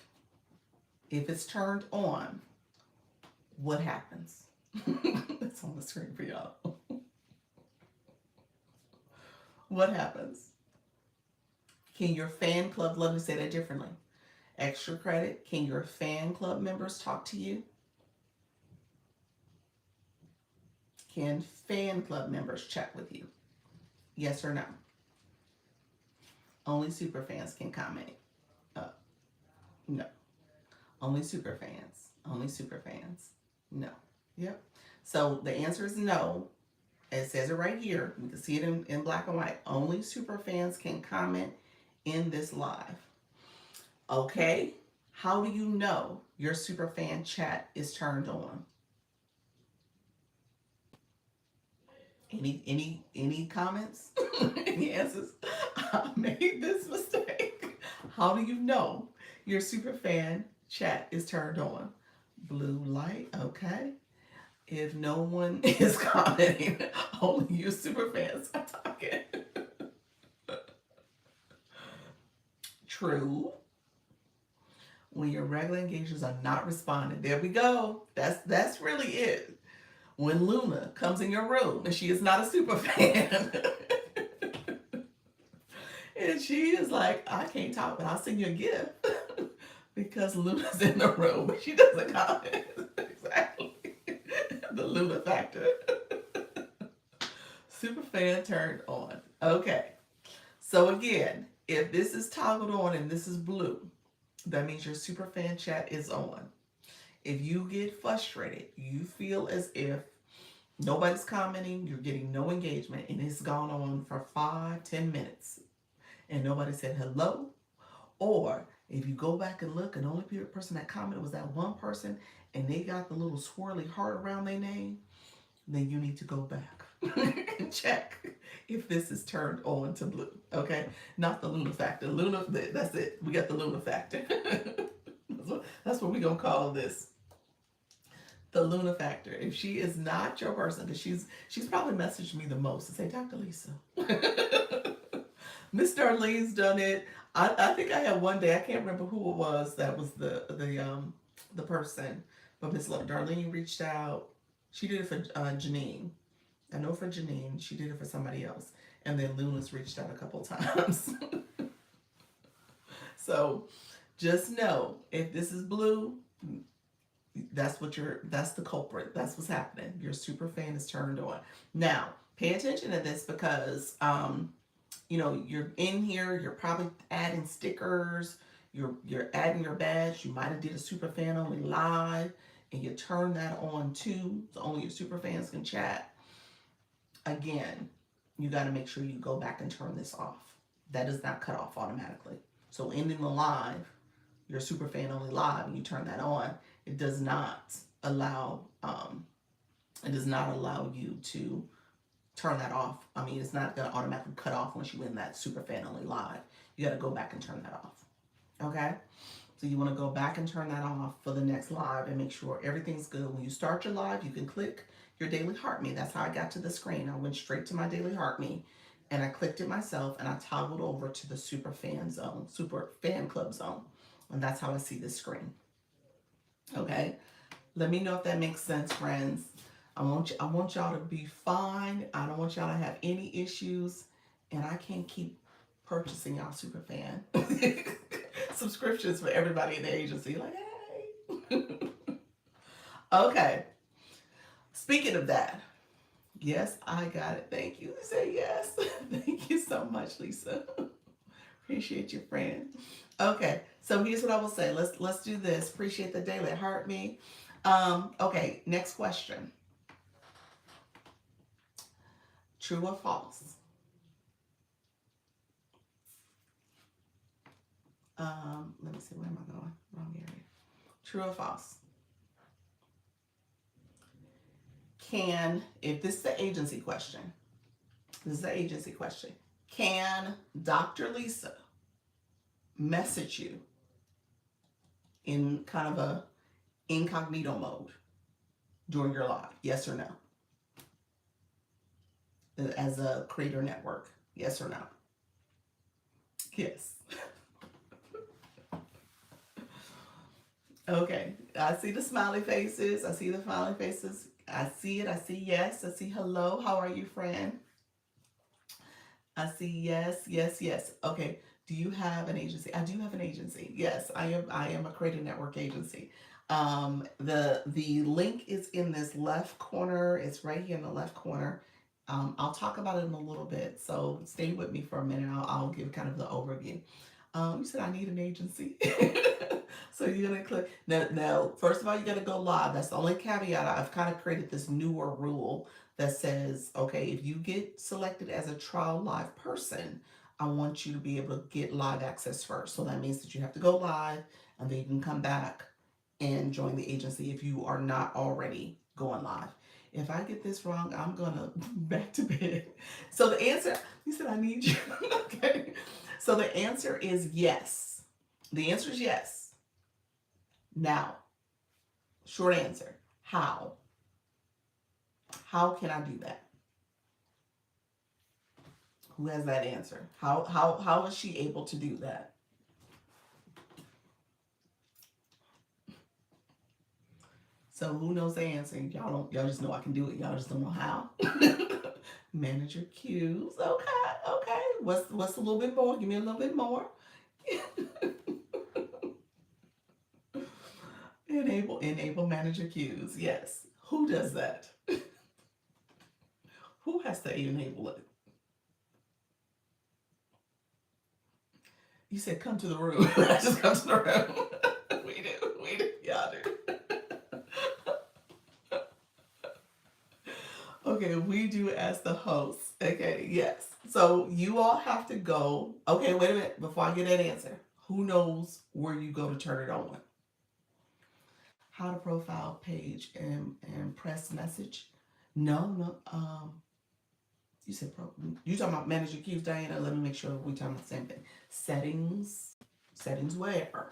If it's turned on, what happens? It's on the screen for y'all. What happens? Can your fan club, let me say that differently. Extra credit, can your fan club members talk to you? Can fan club members chat with you? Yes or no? Only super fans can comment. No. Only super fans. Only super fans. No. Yep. So the answer is no. It says it right here. You can see it in black and white. Only super fans can comment in this live. Okay. How do you know your super fan chat is turned on? Any comments? Any answers? I made this mistake. How do you know your super fan chat is turned on? Blue light, okay. If no one is commenting, only you super fans are talking. True. When your regular engagers are not responding, there we go. That's really it. When Luna comes in your room and she is not a super fan, and she is like, I can't talk, but I'll send you a gift because Luna's in the room, but she doesn't comment. Exactly. The Luna factor. Super fan turned on. Okay. So again, if this is toggled on and this is blue, that means your super fan chat is on. If you get frustrated, you feel as if nobody's commenting, you're getting no engagement, and it's gone on for 5-10 minutes, and nobody said hello, or if you go back and look and the only person that commented was that one person and they got the little swirly heart around their name, then you need to go back and check if this is turned on to blue. Okay, not the Luna factor. Luna, that's it. We got the Luna factor. That's what we're gonna call this. The Luna factor. If she is not your person, because she's probably messaged me the most to say, Dr. Lisa, Miss Darlene's done it. I think I had one day, I can't remember who it was that was the person, but Miss Darlene reached out. She did it for Janine. I know for Janine, she did it for somebody else. And then Luna's reached out a couple times. So just know if this is blue, that's the culprit. That's what's happening. Your super fan is turned on. Now, pay attention to this because you're in here, you're probably adding stickers, you're adding your badge. You might have did a super fan only live and you turn that on too, so only your super fans can chat. Again, you got to make sure you go back and turn this off. That does not cut off automatically. So ending the live, your super fan only live, and you turn that on, it does not allow you to turn that off. I mean, it's not going to automatically cut off once you end that super fan only live. You got to go back and turn that off. Okay? So you want to go back and turn that off for the next live and make sure everything's good. When you start your live, you can click your daily heart me. That's how I got to the screen. I went straight to my daily heart me and I clicked it myself and I toggled over to the super fan zone, super fan club zone. And that's how I see the screen. Okay? Let me know if that makes sense, friends. I want y'all to be fine. I don't want y'all to have any issues. And I can't keep purchasing y'all super fan subscriptions for everybody in the agency. Like, hey. Okay. Speaking of that, yes, I got it. Thank you. You say yes. Thank you so much, Lisa. Appreciate you, friend. Okay, so here's what I will say. Let's do this. Appreciate the daily heart me. Okay, next question. True or false? Let me see. Where am I going? Wrong area. True or false? If this is the agency question, can Dr. Lisa message you in kind of a incognito mode during your live? Yes or no? As a creator network, yes or no? Yes. Okay, I see the smiley faces. I see the smiley faces. I see it. I see yes. I see hello. How are you, friend? I see yes, yes, yes. Okay. Do you have an agency? I do have an agency. Yes, I am. I am a creator network agency. The link is in this left corner. It's right here in the left corner. I'll talk about it in a little bit. So stay with me for a minute. I'll give kind of the overview. You said I need an agency. So you're gonna click now. First of all, you gotta go live. That's the only caveat. I've kind of created this newer rule that says, okay, if you get selected as a trial live person, I want you to be able to get live access first. So that means that you have to go live and then you can come back and join the agency if you are not already going live. If I get this wrong, I'm gonna back to bed. So the answer, you said I need you. Okay. So the answer is yes. The answer is yes. Now, short answer, how? How can I do that? Who has that answer? How is she able to do that? So who knows the answer? Y'all just know I can do it. Y'all just don't know how. Manage your cues. Okay. What's a little bit more? Give me a little bit more. Enable manager cues. Yes. Who does that? Who has to enable it? You said come to the room. I just come to the room. We do. Y'all do. Okay, we do as the host. Okay, yes. So you all have to go. Okay, wait a minute. Before I get that answer, who knows where you go to turn it on? How to profile page and press message? No. You said you talking about manager cues, Diana? Let me make sure we talking about the same thing. Settings where?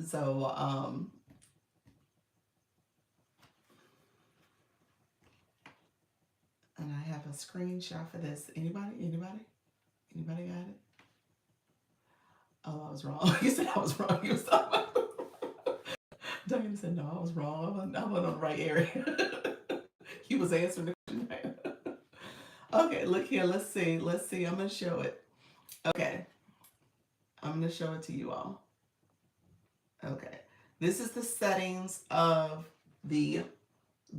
So and I have a screenshot for this. Anybody got it? Oh, I was wrong. You said I was wrong. You was talking about. Diana said no, I was wrong. I wasn't on the right area. He was answering the question. Okay, look here. Let's see. Let's see. I'm gonna show it. Okay, I'm gonna show it to you all. Okay, this is the settings of the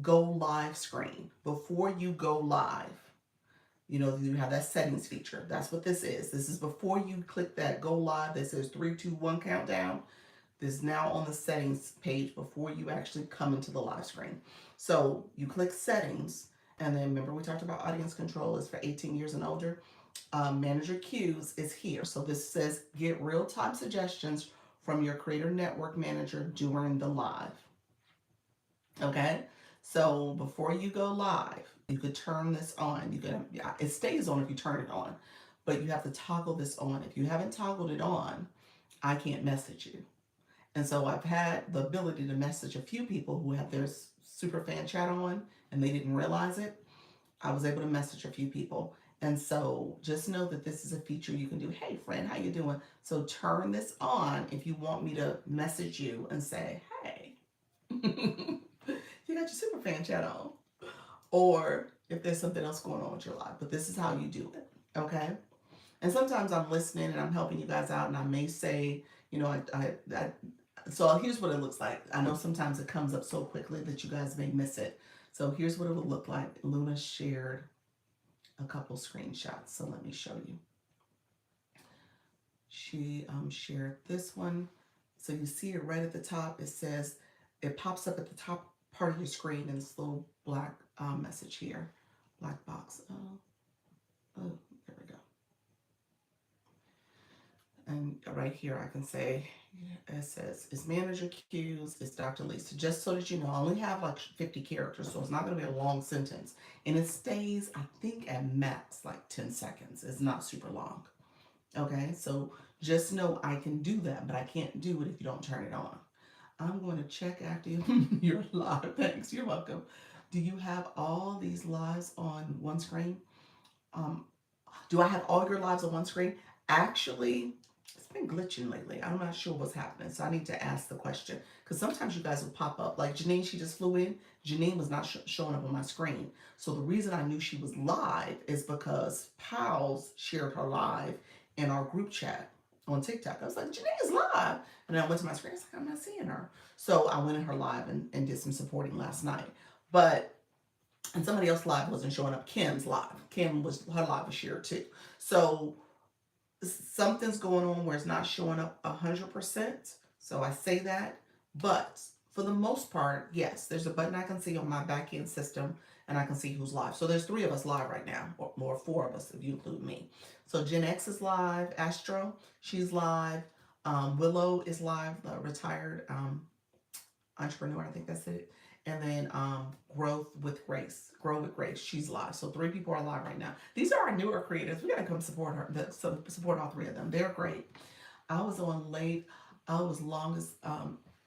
go live screen before you go live. You know, you have that settings feature. That's what this is. This is before you click that go live that says 3, 2, 1 countdown. This is now on the settings page before you actually come into the live screen. So you click settings, and then remember we talked about audience control is for 18 years and older. Manager cues is here. So this says get real time suggestions from your creator network manager during the live. Okay, so before you go live, you could turn this on. You can, yeah, it stays on if you turn it on, but you have to toggle this on. If you haven't toggled it on, I can't message you. And so I've had the ability to message a few people who have their super fan chat on and they didn't realize it. I was able to message a few people. And so just know that this is a feature you can do. Hey friend, how you doing? So turn this on if you want me to message you and say, hey, you got your super fan chat on. Or if there's something else going on with your life. But this is how you do it. Okay? And sometimes I'm listening and I'm helping you guys out, and I may say, you know, so here's what it looks like. I know sometimes it comes up so quickly that you guys may miss it. So here's what it would look like. Luna shared a couple screenshots. So let me show you. She shared this one. So you see it right at the top. It says, it pops up at the top part of your screen in this little black message here. Black box. Oh, there we go. And right here, I can say, it says, it's manager cues, it's Dr. Lisa. Just so that you know, I only have like 50 characters, so it's not going to be a long sentence. And it stays, I think, at max like 10 seconds. It's not super long. Okay, so just know I can do that, but I can't do it if you don't turn it on. I'm going to check after you're live. Thanks, you're welcome. Do you have all these lives on one screen? Um, do I have all your lives on one screen? Actually, it's been glitching lately. I'm not sure what's happening, so I need to ask the question because sometimes you guys will pop up. Like Janine, she just flew in. Janine was not showing up on my screen. So the reason I knew she was live is because Pals shared her live in our group chat on TikTok. I was like, Janine is live. And then I went to my screen. I was like, I'm not seeing her. So I went in her live and did some supporting last night. But and somebody else live wasn't showing up. Kim's live. Kim was her live was shared too. So something's going on where it's not showing up 100%. So I say that, but for the most part, yes, there's a button I can see on my back end system, and I can see who's live. So there's 3 of us live right now, or more 4 of us if you include me. So Gen X is live. Astro, she's live. Willow is live. Retired entrepreneur, I think that's it. And then Grow with Grace, she's live. So 3 people are live right now. These are our newer creators. We gotta come support her. Support all 3 of them. They're great. I was on late. I was longest.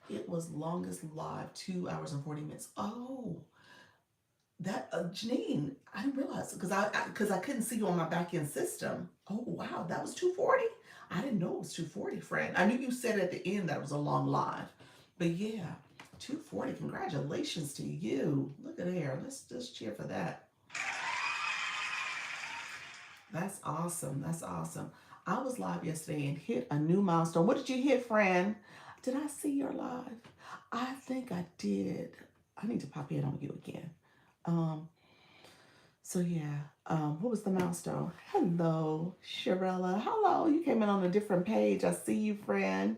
It was longest live 2 hours and 40 minutes. Oh, that Janine, I didn't realize because I couldn't see you on my back end system. Oh wow, that was 240. I didn't know it was 240, friend. I knew you said at the end that it was a long live, but yeah, 240. Congratulations to you. Look at there. Let's just cheer for that. That's awesome. That's awesome. I was live yesterday and hit a new milestone. What did you hit, friend? Did I see your live? I think I did. I need to pop in on you again. Um, So yeah, what was the milestone? Hello, Sharella. Hello, you came in on a different page. I see you, friend.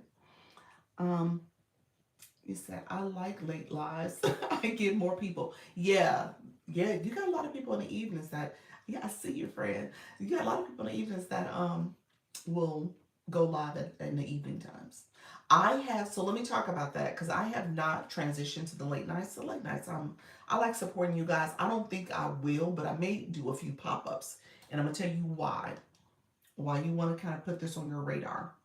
Um, you said I like late lives. I get more people. Yeah, yeah. You got a lot of people in the evenings that. Yeah, I see you, friend. You got a lot of people in the evenings that will go live in the evening times. I have, so let me talk about that because I have not transitioned to the late nights. The late nights, I like supporting you guys. I don't think I will, but I may do a few pop-ups, and I'm gonna tell you why you want to kind of put this on your radar,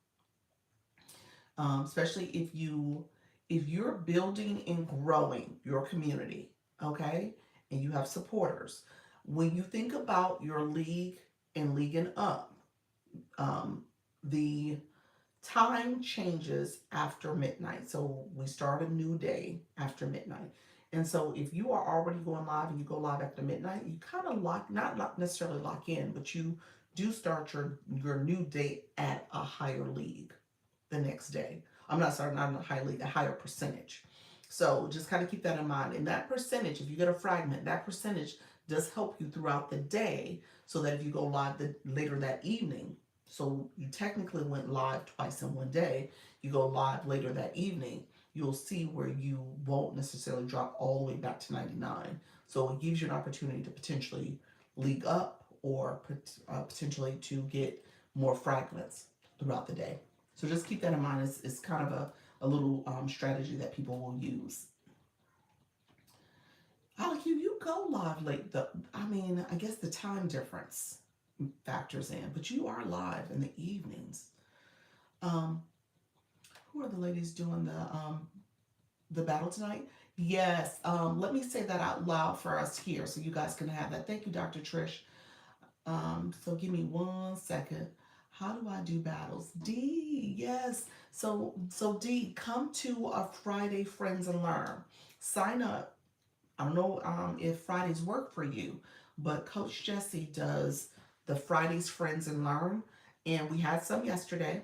especially if you're building and growing your community, okay, and you have supporters. When you think about your league and leaguing up, um, the time changes after midnight. So we start a new day after midnight. And so if you are already going live and you go live after midnight, you kind of not necessarily lock in, but you do start your new day at a higher league the next day. I'm not sorry, not a high league, a higher percentage. So just kind of keep that in mind. And that percentage, if you get a fragment, that percentage does help you throughout the day so that if you go live later that evening, so you technically went live twice in one day, you go live later that evening, you'll see where you won't necessarily drop all the way back to 99. So it gives you an opportunity to potentially league up or potentially to get more fragments throughout the day. So just keep that in mind. It's kind of a little strategy that people will use. Alec, you go live late. I mean, I guess the time difference factors in, but you are live in the evenings. Um, who are the ladies doing the battle tonight? Yes. Let me say that out loud for us here, so you guys can have that. Thank you, Dr. Trish. So give me 1 second. How do I do battles? D, yes. So D, come to a Friday Friends and Learn. Sign up. I don't know if Fridays work for you, but Coach Jesse does the Fridays Friends and Learn, and we had some yesterday.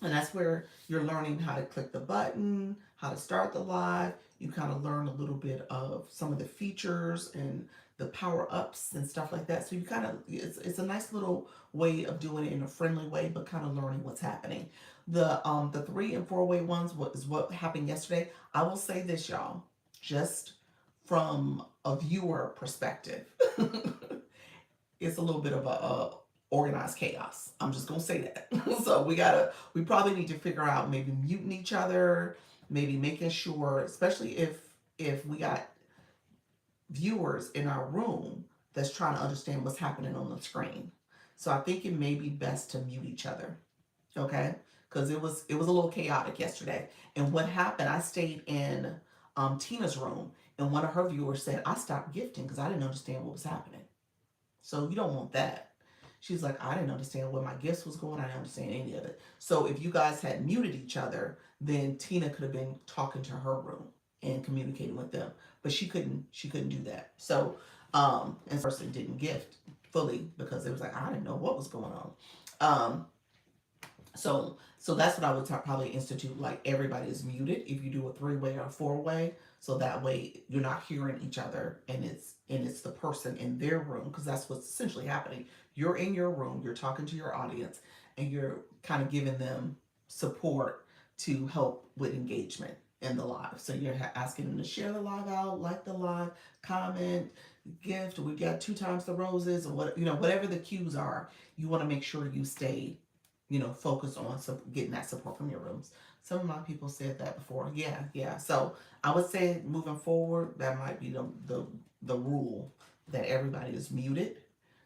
And that's where you're learning how to click the button, how to start the live. You kind of learn a little bit of some of the features and the power ups and stuff like that. So you kind of, it's a nice little way of doing it in a friendly way, but kind of learning what's happening. The 3 and 4 way ones is what happened yesterday. I will say this, y'all, just from a viewer perspective, it's a little bit of a organized chaos. I'm just gonna say that. So we probably need to figure out maybe muting each other, maybe making sure, especially if we got viewers in our room that's trying to understand what's happening on the screen. So I think it may be best to mute each other, okay? Because it was a little chaotic yesterday. And what happened? I stayed in Tina's room, and one of her viewers said I stopped gifting because I didn't understand what was happening. So you don't want that. She's like, I didn't understand where my gifts was going. I didn't understand any of it. So if you guys had muted each other, then Tina could have been talking to her room and communicating with them. But she couldn't. She couldn't do that. So and the person didn't gift fully because it was like I didn't know what was going on. Um, so that's what I would probably institute. Like everybody is muted if you do a 3 way or a 4 way, so that way you're not hearing each other, and it's the person in their room because that's what's essentially happening. You're in your room, you're talking to your audience, and you're kind of giving them support to help with engagement in the live. So you're asking them to share the live out, like the live, comment, gift. We got 2 times the roses, or whatever the cues are. You want to make sure you stay focus on getting that support from your rooms. Some of my people said that before. Yeah, yeah. So I would say moving forward, that might be the rule that everybody is muted,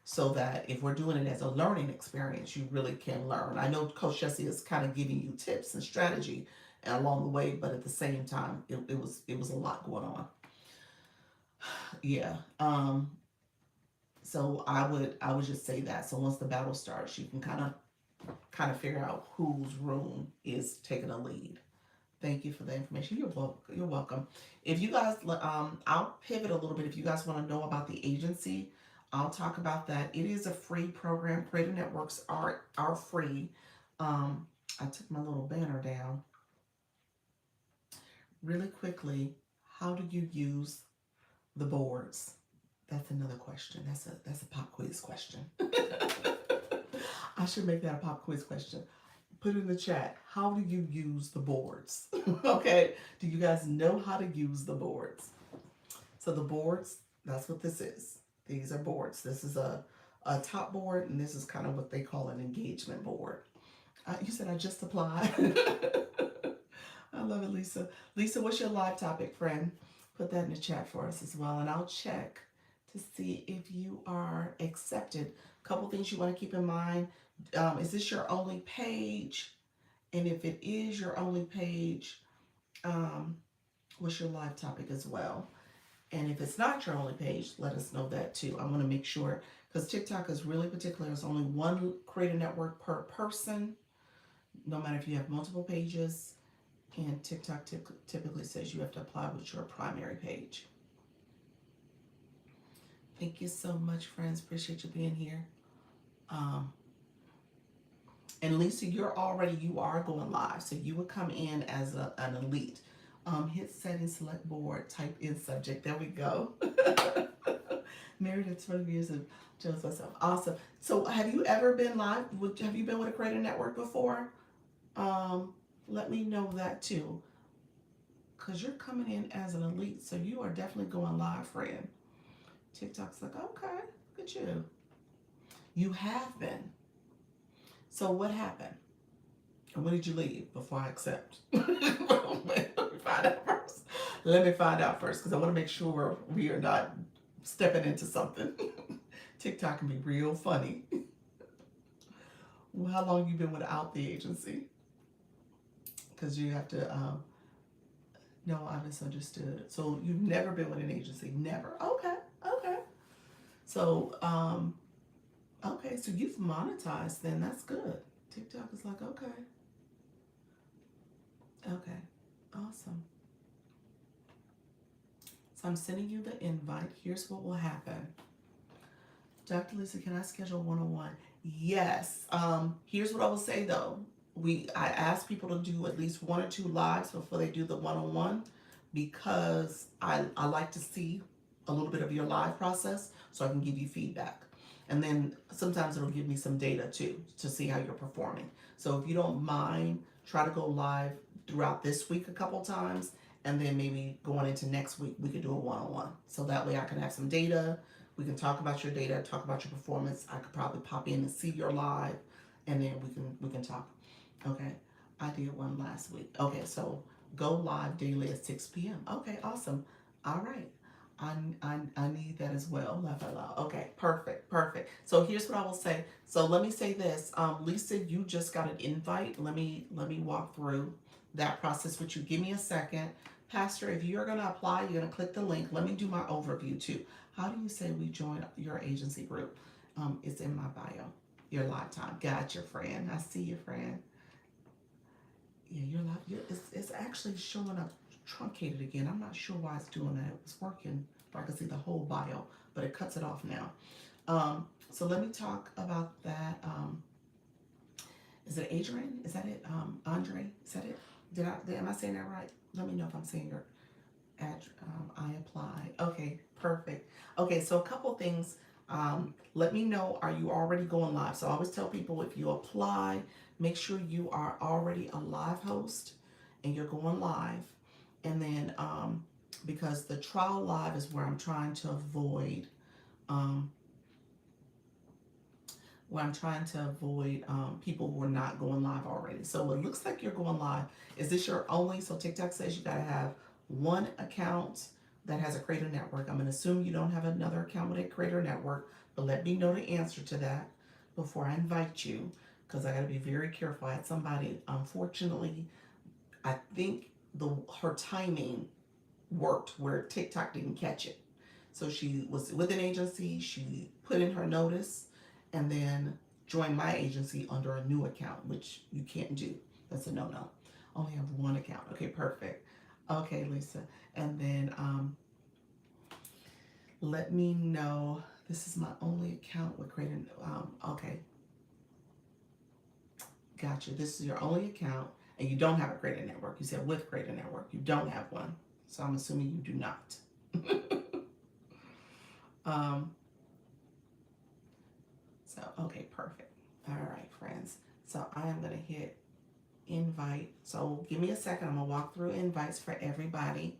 so that if we're doing it as a learning experience, you really can learn. I know Coach Jesse is kind of giving you tips and strategy along the way, but at the same time, it was a lot going on. Yeah. So I would just say that. So once the battle starts, you can kind of figure out whose room is taking a lead. Thank you for the information. You're welcome. If you guys, I'll pivot a little bit. If you guys want to know about the agency, I'll talk about that. It is a free program. Creative networks are free. I took my little banner down really quickly. How do you use the boards? That's another question. That's a pop quiz question. I should make that a pop quiz question. Put in the chat, how do you use the boards? Okay, do you guys know how to use the boards? So the boards, that's what this is. These are boards. This is a top board, and this is kind of what they call an engagement board. You said I just applied. I love it, Lisa. Lisa, what's your live topic, friend? Put that in the chat for us as well, and I'll check to see if you are accepted. A couple things you want to keep in mind. Is this your only page? And if it is your only page, what's your live topic as well? And if it's not your only page, let us know that too. I want to make sure, because TikTok is really particular. There's only one creator network per person. No matter if you have multiple pages, and TikTok typically says you have to apply with your primary page. Thank you so much, friends. Appreciate you being here. Um, and Lisa, you are going live, so you would come in as an elite. Hit settings, select board, type in subject. There we go. Married at 20 years of just myself. Awesome. So, have you ever been live? Have you been with a creator network before? Um, Let me know that too, because you're coming in as an elite, so you are definitely going live, friend. TikTok's like, okay, look at you. You have been. So what happened? And when did you leave before I accept? Let me find out first. Let me find out first, because I want to make sure we are not stepping into something. TikTok can be real funny. Well, how long you been without the agency? Because you have to. No, I misunderstood. So you've never been with an agency? Never. Okay. Okay. So okay. So you've monetized. Then that's good. TikTok is like, okay. Okay. Awesome. So I'm sending you the invite. Here's what will happen. Dr. Lisa, can I schedule 101? Yes. Here's what I will say though. I ask people to do at least one or two lives before they do the 101, because I like to see a little bit of your live process so I can give you feedback. And then sometimes it'll give me some data too to see how you're performing. So if you don't mind, try to go live throughout this week a couple times, and then maybe going into next week we could do a 101. So that way I can have some data, we can talk about your data, talk about your performance. I could probably pop in and see your live, and then we can talk. Okay, I did one last week. Okay, so go live daily at 6 p.m. Okay, awesome. All right. I need that as well. Laugh out loud. Okay, perfect, perfect. So here's what I will say. So let me say this. Lisa, you just got an invite. Let me walk through that process with you. Give me a second. Pastor, if you're gonna apply, you're gonna click the link. Let me do my overview too. How do you say we join your agency group? It's in my bio. Your lifetime. Got your friend. I see your friend. Yeah, you're like it's actually showing up truncated again. I'm not sure why it's doing that. It was working where I can see the whole bio, but it cuts it off now. So let me talk about that. Is it Adrian? Is that it? Andre? Is that it? Am I saying that right? Let me know if I'm saying your I apply. Okay, perfect. Okay, so a couple things. Let me know, are you already going live? So I always tell people, if you apply, make sure you are already a live host and you're going live. And then because the trial live is where I'm trying to avoid um, people who are not going live already. So it looks like you're going live. Is this your only? So TikTok says you got to have one account that has a creator network. I'm going to assume you don't have another account with a creator network, but let me know the answer to that before I invite you, because I got to be very careful. I had somebody, unfortunately, I think her timing worked where TikTok didn't catch it. So she was with an agency, she put in her notice, and then joined my agency under a new account, which you can't do. That's a no-no. Only have one account. Okay, perfect. Okay, Lisa. And then let me know. This is my only account with Creator. Okay, gotcha. This is your only account, and you don't have a Creator Network. You said with Creator Network. You don't have one. So I'm assuming you do not. um, So, okay, perfect. All right, friends. So I am going to hit invite. So give me a second. I'm going to walk through invites for everybody.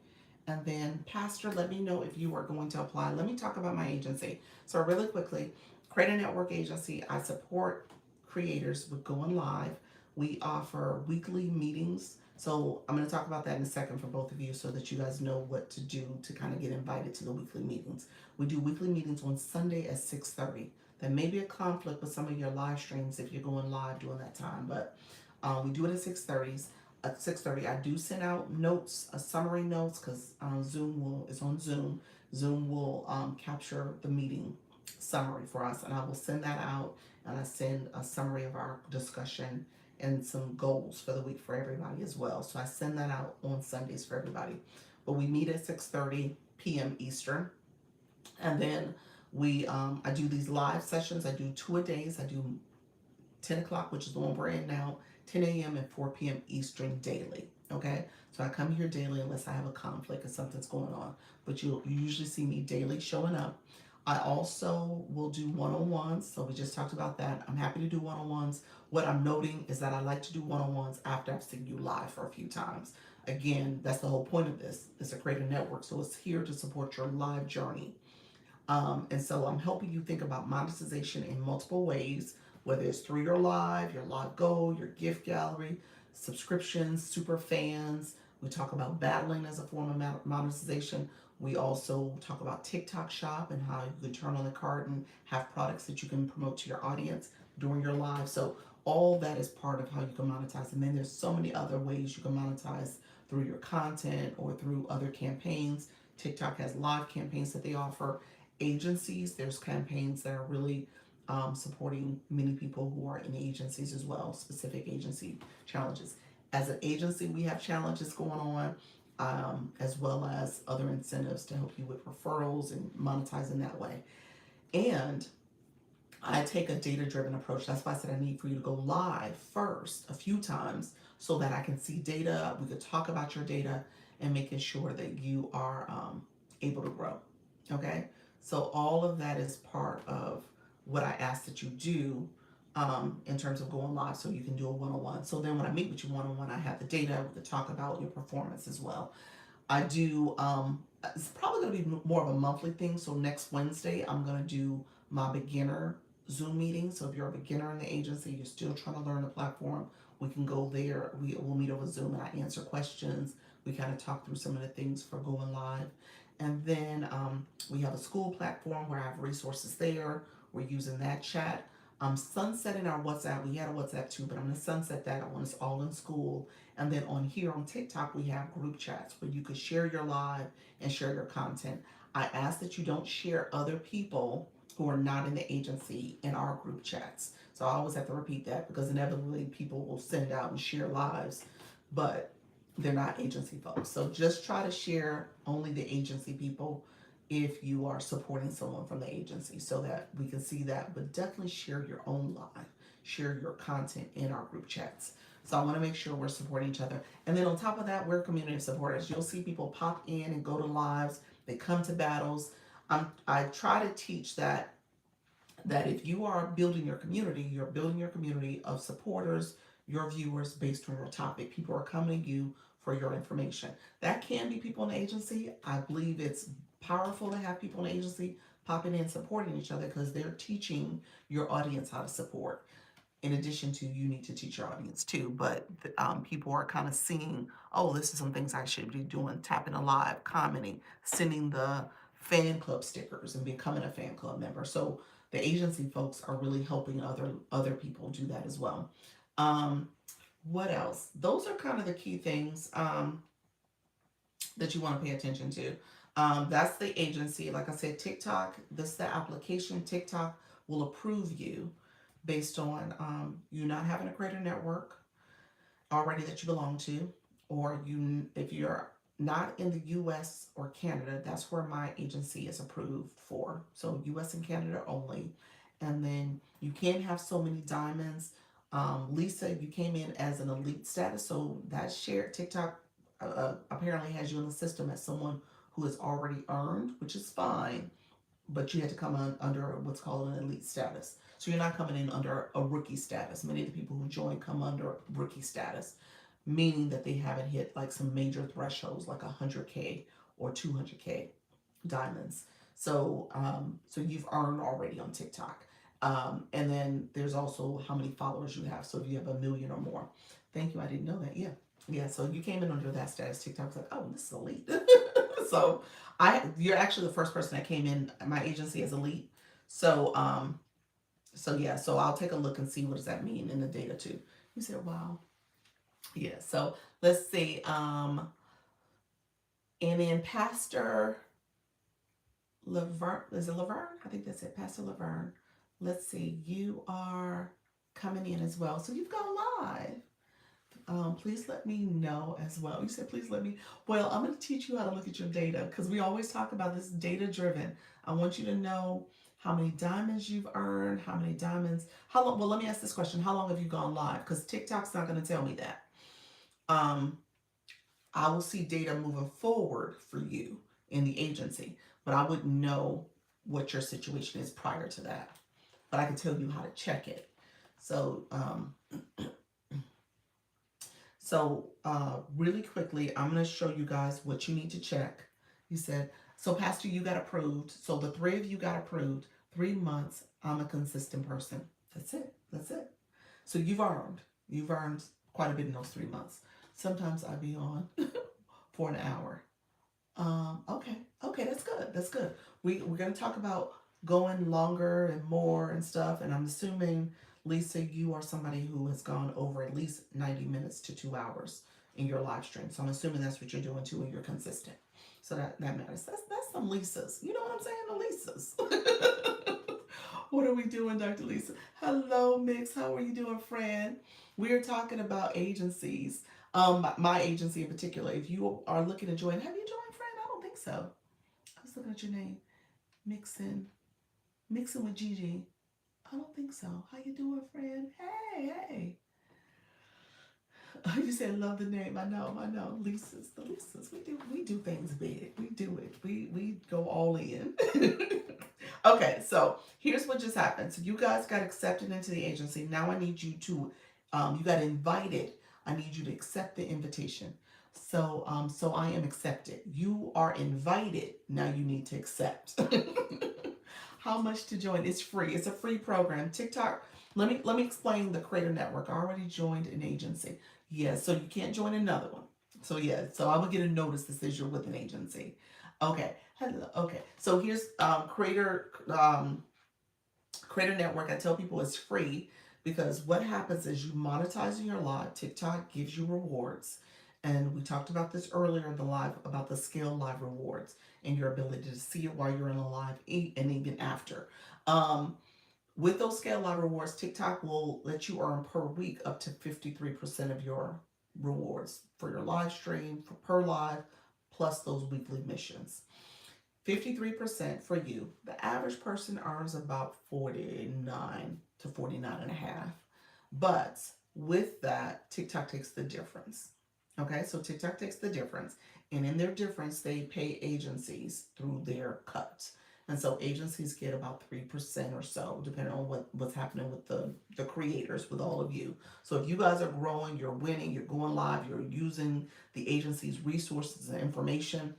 And then, Pastor, let me know if you are going to apply. Let me talk about my agency. So, really quickly, Creator Network Agency, I support creators with going live. We offer weekly meetings. So, I'm going to talk about that in a second for both of you so that you guys know what to do to kind of get invited to the weekly meetings. We do weekly meetings on Sunday at 6:30. There may be a conflict with some of your live streams if you're going live during that time, but we do it at 6:30. At 6:30, I do send out notes, summary notes, because it's on Zoom. Zoom will capture the meeting summary for us, and I will send that out, and I send a summary of our discussion and some goals for the week for everybody as well. So I send that out on Sundays for everybody. But we meet at 6:30 p.m. Eastern, and then I do these live sessions. I do two a days. I do 10 o'clock, which is the one we're in now, 10 a.m. and 4 p.m. Eastern daily. Okay, so I come here daily unless I have a conflict or something's going on. But you usually see me daily showing up. I also will do one-on-ones. So we just talked about that. I'm happy to do one-on-ones. What I'm noting is that I like to do one-on-ones after I've seen you live for a few times. Again, that's the whole point of this. It's a creative network, so it's here to support your live journey. And so I'm helping you think about monetization in multiple ways, whether it's through your live goal, your gift gallery, subscriptions, super fans. We talk about battling as a form of monetization. We also talk about TikTok Shop and how you can turn on the cart and have products that you can promote to your audience during your live. So all that is part of how you can monetize. And then there's so many other ways you can monetize through your content or through other campaigns. TikTok has live campaigns that they offer. Agencies, there's campaigns that are really supporting many people who are in agencies as well, specific agency challenges. As an agency, we have challenges going on, as well as other incentives to help you with referrals and monetizing that way. And I take a data driven approach. That's why I said I need for you to go live first a few times so that I can see data. We could talk about your data and making sure that you are able to grow. Okay. So all of that is part of what I ask that you do in terms of going live so you can do a one-on-one. So then when I meet with you one-on-one, I have the data. We could talk about your performance as well. I do, it's probably going to be more of a monthly thing. So next Wednesday, I'm going to do my beginner Zoom meeting. So if you're a beginner in the agency, you're still trying to learn the platform, we can go there. We'll meet over Zoom and I answer questions. We kind of talk through some of the things for going live. And then we have a school platform where I have resources there. We're using that chat. I'm sunsetting our WhatsApp. We had a WhatsApp too, but I'm going to sunset that. I want us all in school. And then on here on TikTok, we have group chats where you could share your live and share your content. I ask that you don't share other people who are not in the agency in our group chats. So I always have to repeat that because inevitably people will send out and share lives, but they're not agency folks. So just try to share only the agency people if you are supporting someone from the agency so that we can see that. But definitely share your own live, share your content in our group chats. So I want to make sure we're supporting each other. And then on top of that, we're community supporters. You'll see people pop in and go to lives. They come to battles. I try to teach that if you are building your community, you're building your community of supporters, your viewers based on your topic. People are coming to you for your information. That can be people in the agency. I believe it's powerful to have people in the agency popping in supporting each other because they're teaching your audience how to support. In addition to, you need to teach your audience too, but people are kind of seeing, oh, this is some things I should be doing, tapping a live, commenting, sending the fan club stickers and becoming a fan club member. So the agency folks are really helping other people do that as well. um, what else? Those are kind of the key things that you want to pay attention to. That's the agency. Like I said, TikTok, this is the application. TikTok will approve you based on you not having a creator network already that you belong to, or you if you're not in the US or Canada, that's where my agency is approved for. So US and Canada only. And then you can't have so many diamonds. Lisa, you came in as an elite status, so that shared TikTok apparently has you in the system as someone who has already earned, which is fine, but you had to come on under what's called an elite status. So you're not coming in under a rookie status. Many of the people who join come under rookie status, meaning that they haven't hit like some major thresholds like 100K or 200K diamonds. So you've earned already on TikTok. And then there's also how many followers you have. So if you have 1 million or more. Thank you. I didn't know that. Yeah. Yeah. So you came in under that status. TikTok was like, oh, this is elite. So you're actually the first person that came in my agency as elite. So yeah, so I'll take a look and see what does that mean in the data too. You said, wow. Yeah, so let's see. And then Pastor Laverne, is it Laverne? I think that's it, Pastor Laverne. Let's see, you are coming in as well. So you've gone live. Please let me know as well. You said, please let me. Well, I'm going to teach you how to look at your data because we always talk about this data driven. I want you to know how many diamonds you've earned, how many diamonds, how long. Well, let me ask this question. How long have you gone live? Because TikTok's not going to tell me that. Um, I will see data moving forward for you in the agency, but I wouldn't know what your situation is prior to that. But I can tell you how to check it. So, really quickly, I'm going to show you guys what you need to check. You said, so Pastor, you got approved. So the three of you got approved. 3 months. I'm a consistent person. That's it. That's it. So you've earned quite a bit in those 3 months. Sometimes I be on for an hour. Okay, okay, that's good. That's good. We're gonna talk about going longer and more and stuff. And I'm assuming, Lisa, you are somebody who has gone over at least 90 minutes to 2 hours in your live stream. So I'm assuming that's what you're doing too, and you're consistent. So that matters. That's some Lisas. You know what I'm saying? The Lisas. What are we doing, Dr. Lisa? Hello, Mix. How are you doing, friend? We're talking about agencies. My agency in particular. If you are looking to join, have you joined, friend? I don't think so. I was looking at your name, mixing with Gigi. I don't think so. How you doing, friend? Hey, hey. You said love the name. I know, I know. Lisa's the Lisa's. We do things big. We do it. We go all in. Okay, so here's what just happened. So you guys got accepted into the agency. Now I need you to, you got invited. I need you to accept the invitation. So I am accepted. You are invited. Now you need to accept. How much to join? It's free. It's a free program. TikTok. Let me explain the Creator Network. I already joined an agency. Yes, so you can't join another one. So yeah, so I will get a notice that says you're with an agency. Okay. Hello. Okay. So here's Creator Network. I tell people it's free because what happens is you monetize in your live. TikTok gives you rewards. And we talked about this earlier in the live about the scale live rewards and your ability to see it while you're in a live and even after. Um, with those scale live rewards, TikTok will let you earn per week up to 53% of your rewards for your live stream, for per live, plus those weekly missions. 53% for you. The average person earns about 49 to 49 and a half. But with that, TikTok takes the difference. Okay, so TikTok takes the difference. And in their difference, they pay agencies through their cut. And so agencies get about 3% or so, depending on what's happening with the creators, with all of you. So if you guys are growing, you're winning, you're going live, you're using the agency's resources and information,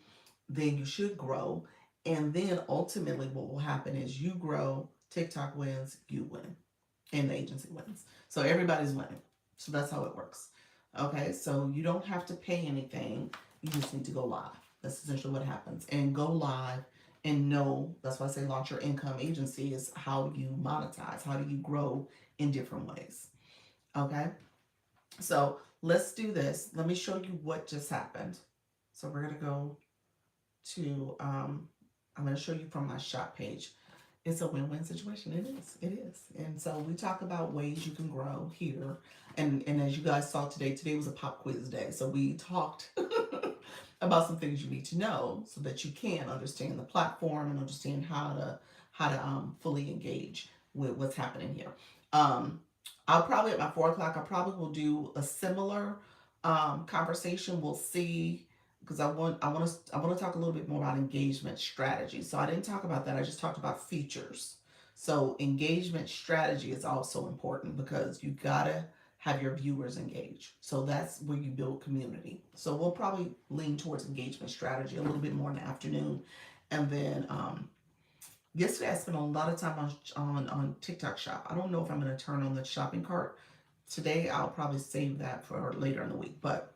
then you should grow. And then ultimately, what will happen is you grow, TikTok wins, you win, and the agency wins. So everybody's winning. So that's how it works. Okay, so you don't have to pay anything, you just need to go live. That's essentially what happens. And go live and know that's why I say launch your income agency is how you monetize, how do you grow in different ways. Okay, so let's do this. Let me show you what just happened. So we're gonna go to I'm going to show you from my shop page. It's a win-win situation. It is. It is. And so we talk about ways you can grow here. And as you guys saw today was a pop quiz day. So we talked about some things you need to know so that you can understand the platform and understand how to fully engage with what's happening here. Um, I'll probably at my 4 o'clock. I probably will do a similar conversation. We'll see because I want to talk a little bit more about engagement strategy. So I didn't talk about that. I just talked about features. So engagement strategy is also important because you gotta have your viewers engage. So that's where you build community. So we'll probably lean towards engagement strategy a little bit more in the afternoon, and then yesterday I spent a lot of time on TikTok Shop. I don't know if I'm gonna turn on the shopping cart today. I'll probably save that for later in the week, but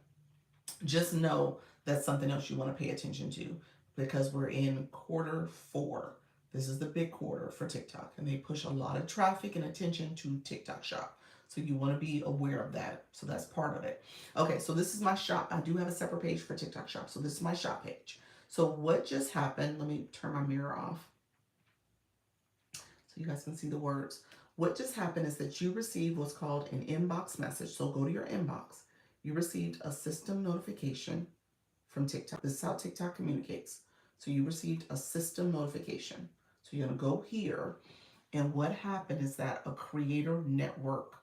just know that's something else you want to pay attention to because we're in quarter 4. This is the big quarter for TikTok, and they push a lot of traffic and attention to TikTok Shop. So you want to be aware of that. So that's part of it. Okay, so this is my shop. I do have a separate page for TikTok Shop. So this is my shop page. So what just happened? Let me turn my mirror off so you guys can see the words. What just happened is that you received what's called an inbox message. So go to your inbox. You received a system notification from TikTok. This is how TikTok communicates. So you received a system notification. So you're going to go here. And what happened is that a creator network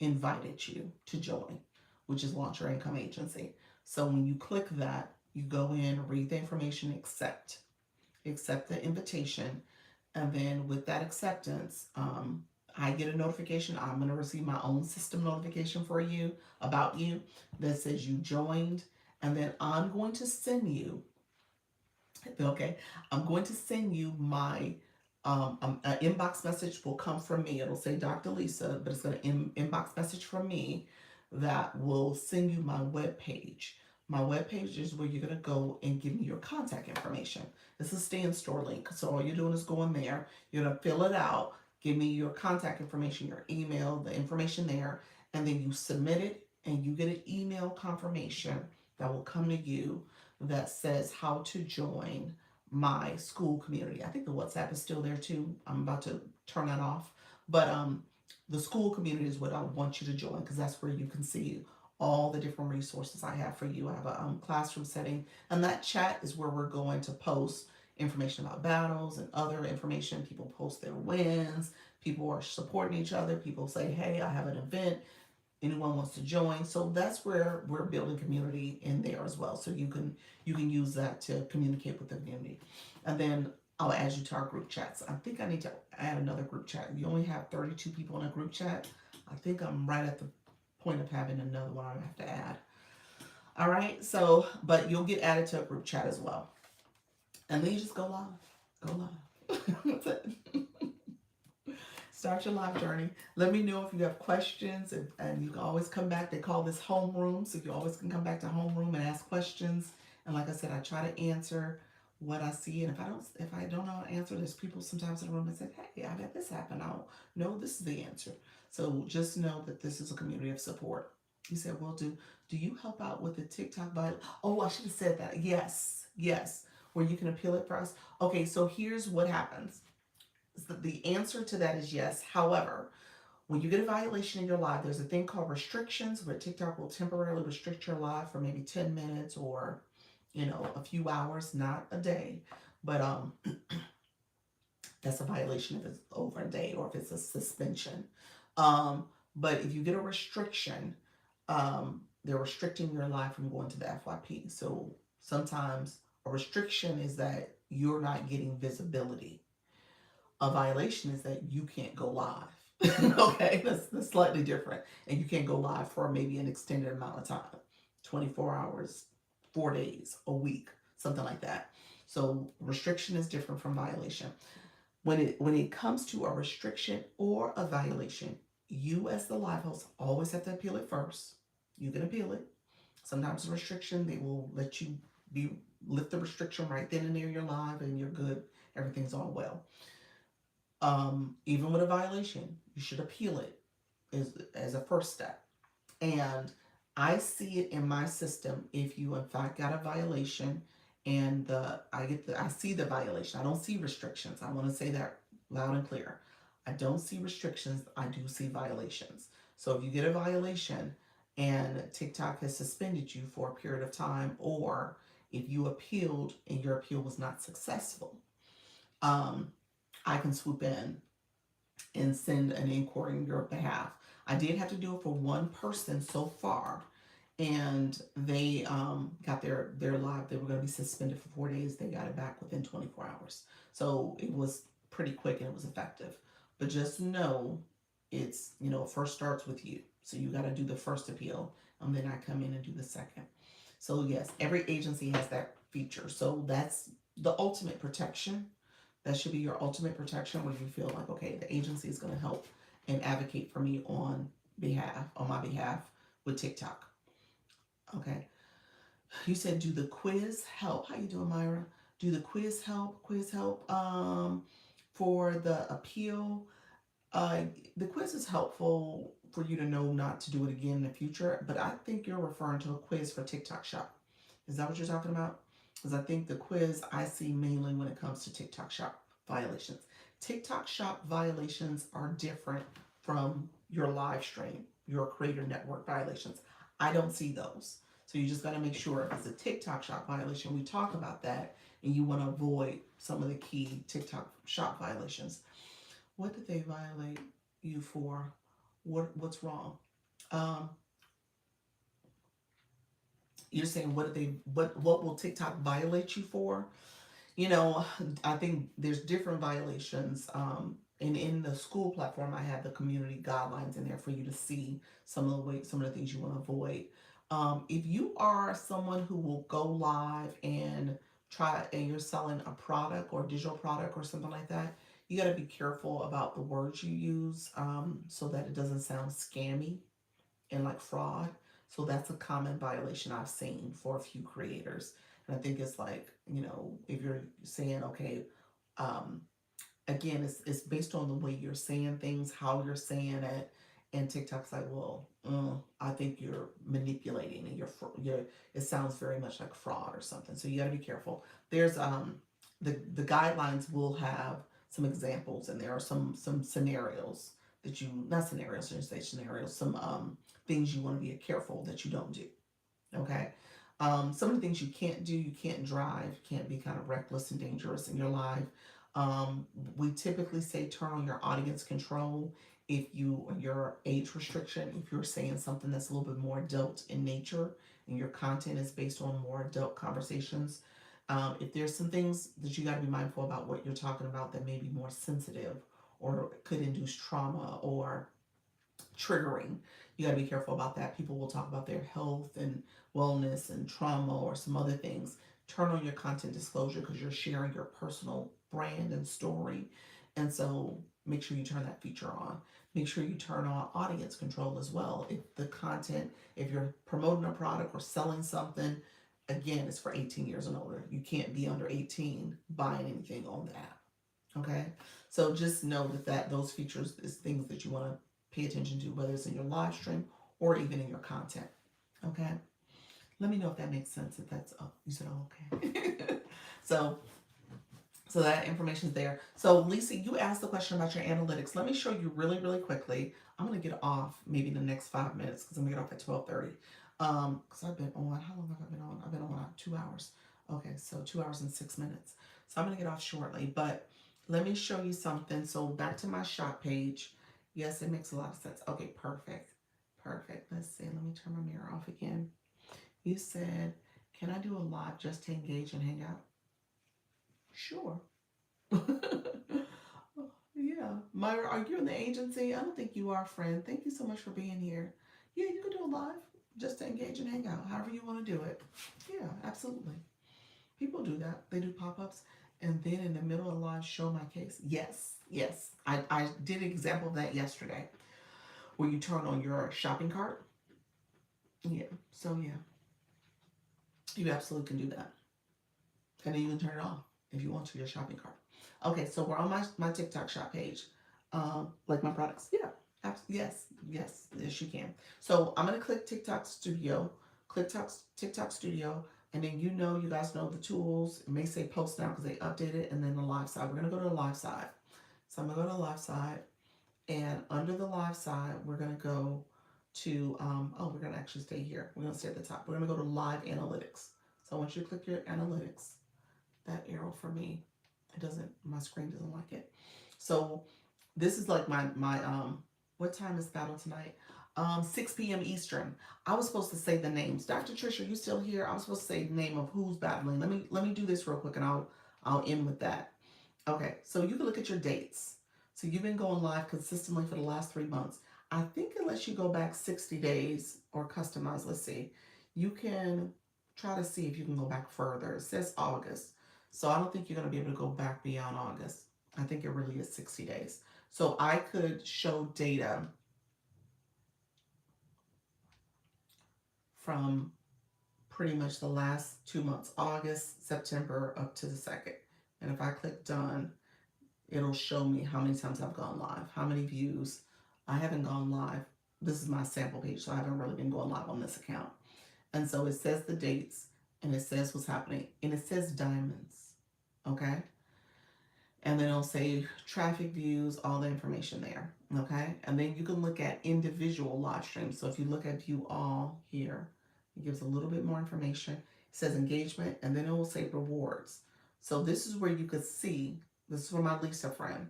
invited you to join, which is Launch Your Income Agency. So when you click that, you go in, read the information, accept the invitation, and then with that acceptance, I get a notification. I'm going to receive my own system notification for you about you that says you joined, and then I'm going to send you. Okay, I'm going to send you my an inbox message will come from me. It'll say Dr. Lisa, but it's going to inbox message from me that will send you my web page. My web page is where you're going to go and give me your contact information. It's a stand store link. So all you're doing is going there. You're going to fill it out, give me your contact information, your email, the information there, and then you submit it and you get an email confirmation that will come to you that says how to join my school community. I think the WhatsApp is still there too. I'm about to turn that off. But the school community is what I want you to join because that's where you can see all the different resources I have for you. I have a classroom setting, and that chat is where we're going to post information about battles and other information. People post their wins. People are supporting each other. People say, hey, I have an event, anyone wants to join. So that's where we're building community in there as well. So you can use that to communicate with the community. And then I'll add you to our group chats. I think I need to add another group chat. You only have 32 people in a group chat. I think I'm right at the point of having another one I have to add. All right. So, but you'll get added to a group chat as well. And then you just go live. Go live. That's it. Start your live journey. Let me know if you have questions, and you can always come back. They call this homeroom, so you always can come back to homeroom and ask questions. And like I said, I try to answer what I see. And if I don't know how to answer, there's people sometimes in the room that say, "Hey, I had this happen. I don't know this is the answer." So just know that this is a community of support. He said, "Well, do you help out with the TikTok violence?" Oh, I should have said that. Yes, yes. Where you can appeal it for us. Okay, so here's what happens. The answer to that is yes. However, when you get a violation in your live, there's a thing called restrictions where TikTok will temporarily restrict your live for maybe 10 minutes or, a few hours, not a day. But that's a violation if it's over a day or if it's a suspension. But if you get a restriction, they're restricting your live from going to the FYP. So sometimes a restriction is that you're not getting visibility. A violation is that you can't go live. Okay, that's slightly different. And you can't go live for maybe an extended amount of time, 24 hours, 4 days, a week, something like that. So restriction is different from violation. When it comes to a restriction or a violation, you as the live host always have to appeal it first. You can appeal it. Sometimes a restriction, they will let you lift the restriction right then and there. You're live and you're good. Everything's all well. Even with a violation, you should appeal it as a first step. And I see it in my system if you in fact got a violation and I see the violation. I don't see restrictions. I want to say that loud and clear. I don't see restrictions. I do see violations. So if you get a violation and TikTok has suspended you for a period of time, or if you appealed and your appeal was not successful, I can swoop in and send an inquiry on your behalf. I did have to do it for one person so far, and they got their live. They were going to be suspended for 4 days. They got it back within 24 hours, so it was pretty quick and it was effective. But just know, it's first starts with you, so you got to do the first appeal, and then I come in and do the second. So yes, every agency has that feature. So that's the ultimate protection. That should be your ultimate protection where you feel like, okay, the agency is going to help and advocate for me on my behalf with TikTok. Okay. You said, do the quiz help? How you doing, Myra? Do the quiz help? For the appeal. Uh, the quiz is helpful for you to know not to do it again in the future, but I think you're referring to a quiz for TikTok Shop. Is that what you're talking about? Because I think the quiz I see mainly when it comes to TikTok Shop. violations. TikTok shop violations are different from your live stream, your creator network violations. I don't see those. So you just got to make sure if it's a TikTok shop violation, we talk about that, and you want to avoid some of the key TikTok shop violations. What did they violate you for? What's wrong? Um, you're saying what will TikTok violate you for? You know, I think there's different violations. And in the school platform, I have the community guidelines in there for you to see some of the things you want to avoid. If you are someone who will go live and you're selling a product or digital product or something like that, you got to be careful about the words you use, so that it doesn't sound scammy and like fraud. So that's a common violation I've seen for a few creators. And I think it's like, if you're saying, okay, um, again, it's based on the way you're saying things, how you're saying it. And TikTok's like, well, I think you're manipulating and you're, it sounds very much like fraud or something. So you got to be careful. There's, the guidelines will have some examples and there are some scenarios that you, not scenarios, I should say scenarios, some, things you want to be careful that you don't do. Okay. Some of the things you can't do, you can't drive, can't be kind of reckless and dangerous in your life. We typically say turn on your audience control if your age restriction, if you're saying something that's a little bit more adult in nature and your content is based on more adult conversations. If there's some things that you got to be mindful about what you're talking about that may be more sensitive or could induce trauma or triggering. You got to be careful about that. People will talk about their health and wellness and trauma or some other things. Turn on your content disclosure because you're sharing your personal brand and story. And so make sure you turn that feature on. Make sure you turn on audience control as well. If the content, if you're promoting a product or selling something, again, it's for 18 years and older. You can't be under 18 buying anything on the app. Okay, so just know that those features is things that you want to pay attention to, whether it's in your live stream or even in your content. Okay, let me know if that makes sense. If that's, oh, you said, oh, okay. so so that information is there. So Lisa, you asked the question about your analytics. Let me show you really, really quickly. I'm gonna get off maybe in the next 5 minutes because I'm gonna get off at 12:30. Because I've been on. How long have I been on? I've been on 2 hours. Okay, so 2 hours and 6 minutes. So I'm gonna get off shortly, but let me show you something. So back to my shop page. Yes, it makes a lot of sense. Okay, perfect, perfect. Let's see. Let me turn my mirror off again. You said, can I do a live just to engage and hang out? Sure. Yeah. Myra, are you in the agency? I don't think you are, friend. Thank you so much for being here. Yeah, you can do a live just to engage and hang out, however you want to do it. Yeah, absolutely. People do that. They do pop ups and then in the middle of live show my case. Yes, yes. I did an example of that yesterday where you turn on your shopping cart. Yeah. So, yeah, you absolutely can do that. And then you can turn it off if you want to your shopping cart. Okay, so we're on my TikTok shop page. Like my products. Yeah. Yes, yes, yes, you can. So I'm gonna click TikTok Studio, TikTok Studio, and then you guys know the tools. It may say post now because they updated, and then the live side. We're gonna go to the live side. So I'm gonna go to the live side, and under the live side, we're gonna go to we're gonna actually stay here. We're gonna stay at the top. We're gonna go to live analytics. So I want you to click your analytics. That arrow for me, it doesn't, my screen doesn't like it. So this is like my what time is battle tonight? 6 p.m. Eastern. I was supposed to say the names. Dr. Trish, are you still here? I was supposed to say the name of who's battling. Let me do this real quick and I'll end with that. Okay, so you can look at your dates. So you've been going live consistently for the last 3 months. I think unless you go back 60 days or customize, let's see, you can try to see if you can go back further. It says August. So I don't think you're going to be able to go back beyond August. I think it really is 60 days. So I could show data from pretty much the last 2 months, August, September, up to the 2nd. And if I click done, it'll show me how many times I've gone live, how many views. I haven't gone live. This is my sample page, so I haven't really been going live on this account. And so it says the dates and it says what's happening and it says diamonds. Okay. And and then it'll say traffic views, all the information there. Okay, and then you can look at individual live streams. So if you look at view all here, it gives a little bit more information. It says engagement, and then it will say rewards. So this is where you could see, this is for my Lisa friend.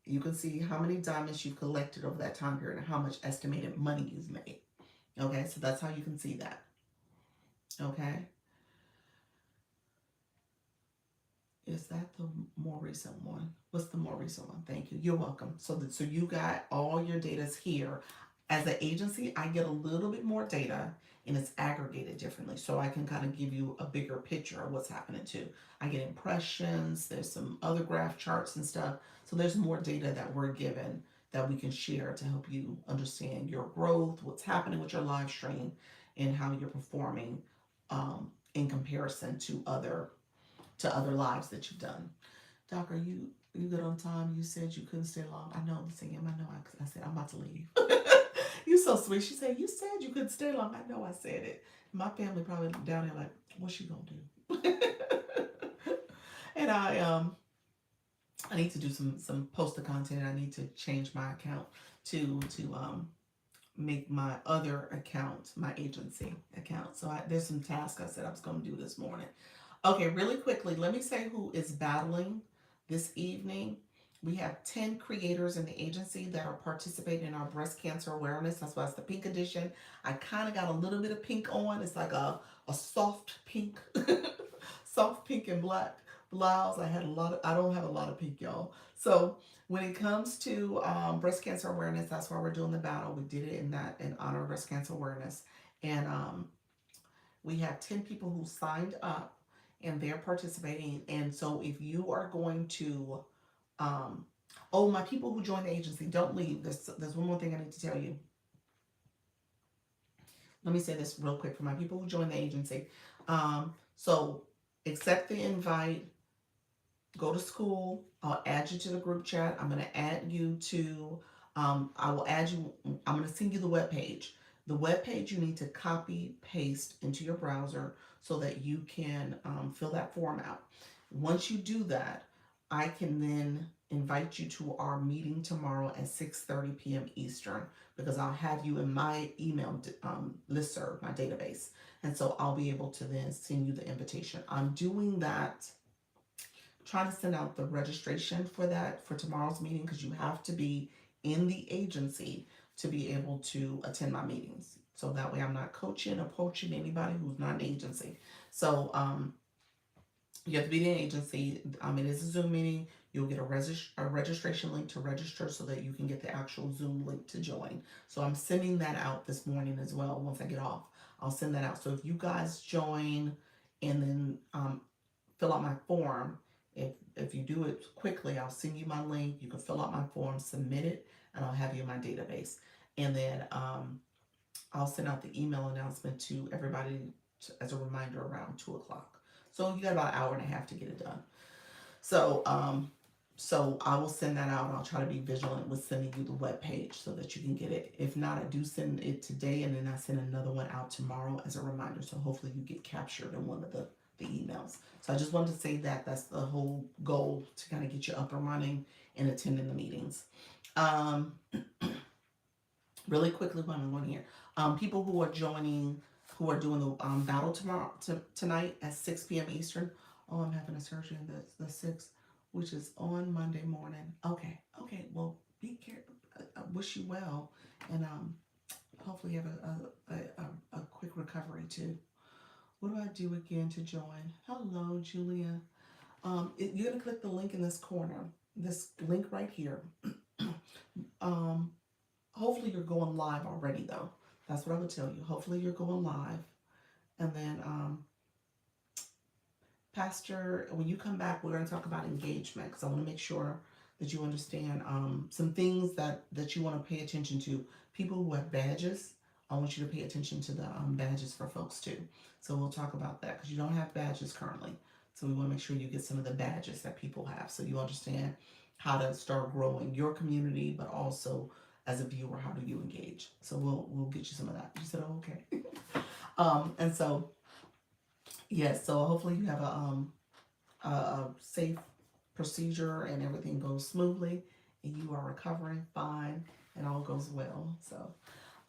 You can see how many diamonds you've collected over that time period and how much estimated money you've made. Okay, so that's how you can see that. Okay, is that the more recent one? What's the more recent one? Thank you. You're welcome. So you got all your data's here. As an agency, I get a little bit more data and it's aggregated differently. So I can kind of give you a bigger picture of what's happening too. I get impressions, there's some other graph charts and stuff. So there's more data that we're given that we can share to help you understand your growth, what's happening with your live stream, and how you're performing in comparison to other lives that you've done. Doc, are you good on time? You said you couldn't stay long. I know, Sam. I know. I said I'm about to leave. You so sweet. She said you said you couldn't stay long. I know I said it. My family probably down there like, what's she gonna do? And I need to do some poster content. I need to change my account to make my other account my agency account. So there's some tasks I said I was gonna do this morning. Okay, really quickly, let me say who is battling this evening. We have 10 creators in the agency that are participating in our breast cancer awareness. That's why it's the pink edition. I kind of got a little bit of pink on. It's like a soft pink, soft pink and black blouse. I don't have a lot of pink, y'all. So when it comes to breast cancer awareness, that's why we're doing the battle. We did it in honor of breast cancer awareness. And we have 10 people who signed up and they're participating. And so if you are going to, um, oh, my people who join the agency, don't leave. There's one more thing I need to tell you. Let me say this real quick for my people who join the agency. So accept the invite, go to school. I'll add you to the group chat. I'm going to add you to, I will add you, I'm going to send you the web page. The web page you need to copy, paste into your browser so that you can fill that form out. Once you do that, I can then invite you to our meeting tomorrow at 6:30 p.m. Eastern because I'll have you in my email listserv, my database. And so I'll be able to then send you the invitation. I'm doing that, trying to send out the registration for that for tomorrow's meeting because you have to be in the agency to be able to attend my meetings. So that way I'm not coaching or poaching anybody who's not an agency. So you have to be in an agency. It is a Zoom meeting. You'll get a registration link to register so that you can get the actual Zoom link to join. So I'm sending that out this morning as well. Once I get off, I'll send that out. So if you guys join and then fill out my form, if you do it quickly, I'll send you my link. You can fill out my form, submit it, and I'll have you in my database. And then I'll send out the email announcement to everybody as a reminder around 2 o'clock. So you got about an hour and a half to get it done. So I will send that out. I'll try to be vigilant with sending you the web page so that you can get it. If not, I do send it today, and then I send another one out tomorrow as a reminder. So hopefully you get captured in one of the emails. So I just wanted to say that that's the whole goal, to kind of get you up and running and attending the meetings. Really quickly, what I'm going here. People who are joining, who are doing the battle tonight at 6 p.m. Eastern. Oh, I'm having a surgery on the 6th, which is on Monday morning. Okay. Well, be careful. I wish you well, and hopefully you have a quick recovery too. What do I do again to join? Hello, Julia. You're gonna click the link in this corner. This link right here. Hopefully you're going live already though. That's what I would tell you. Hopefully you're going live. And then Pastor, when you come back, we're going to talk about engagement because I want to make sure that you understand some things that you want to pay attention to. People who have badges, I want you to pay attention to the badges for folks too. So we'll talk about that because you don't have badges currently. So we want to make sure you get some of the badges that people have so you understand how to start growing your community, but also as a viewer, how do you engage? So we'll get you some of that. You said, oh, okay. And so, yes, so hopefully you have a safe procedure and everything goes smoothly and you are recovering fine and all goes well. So,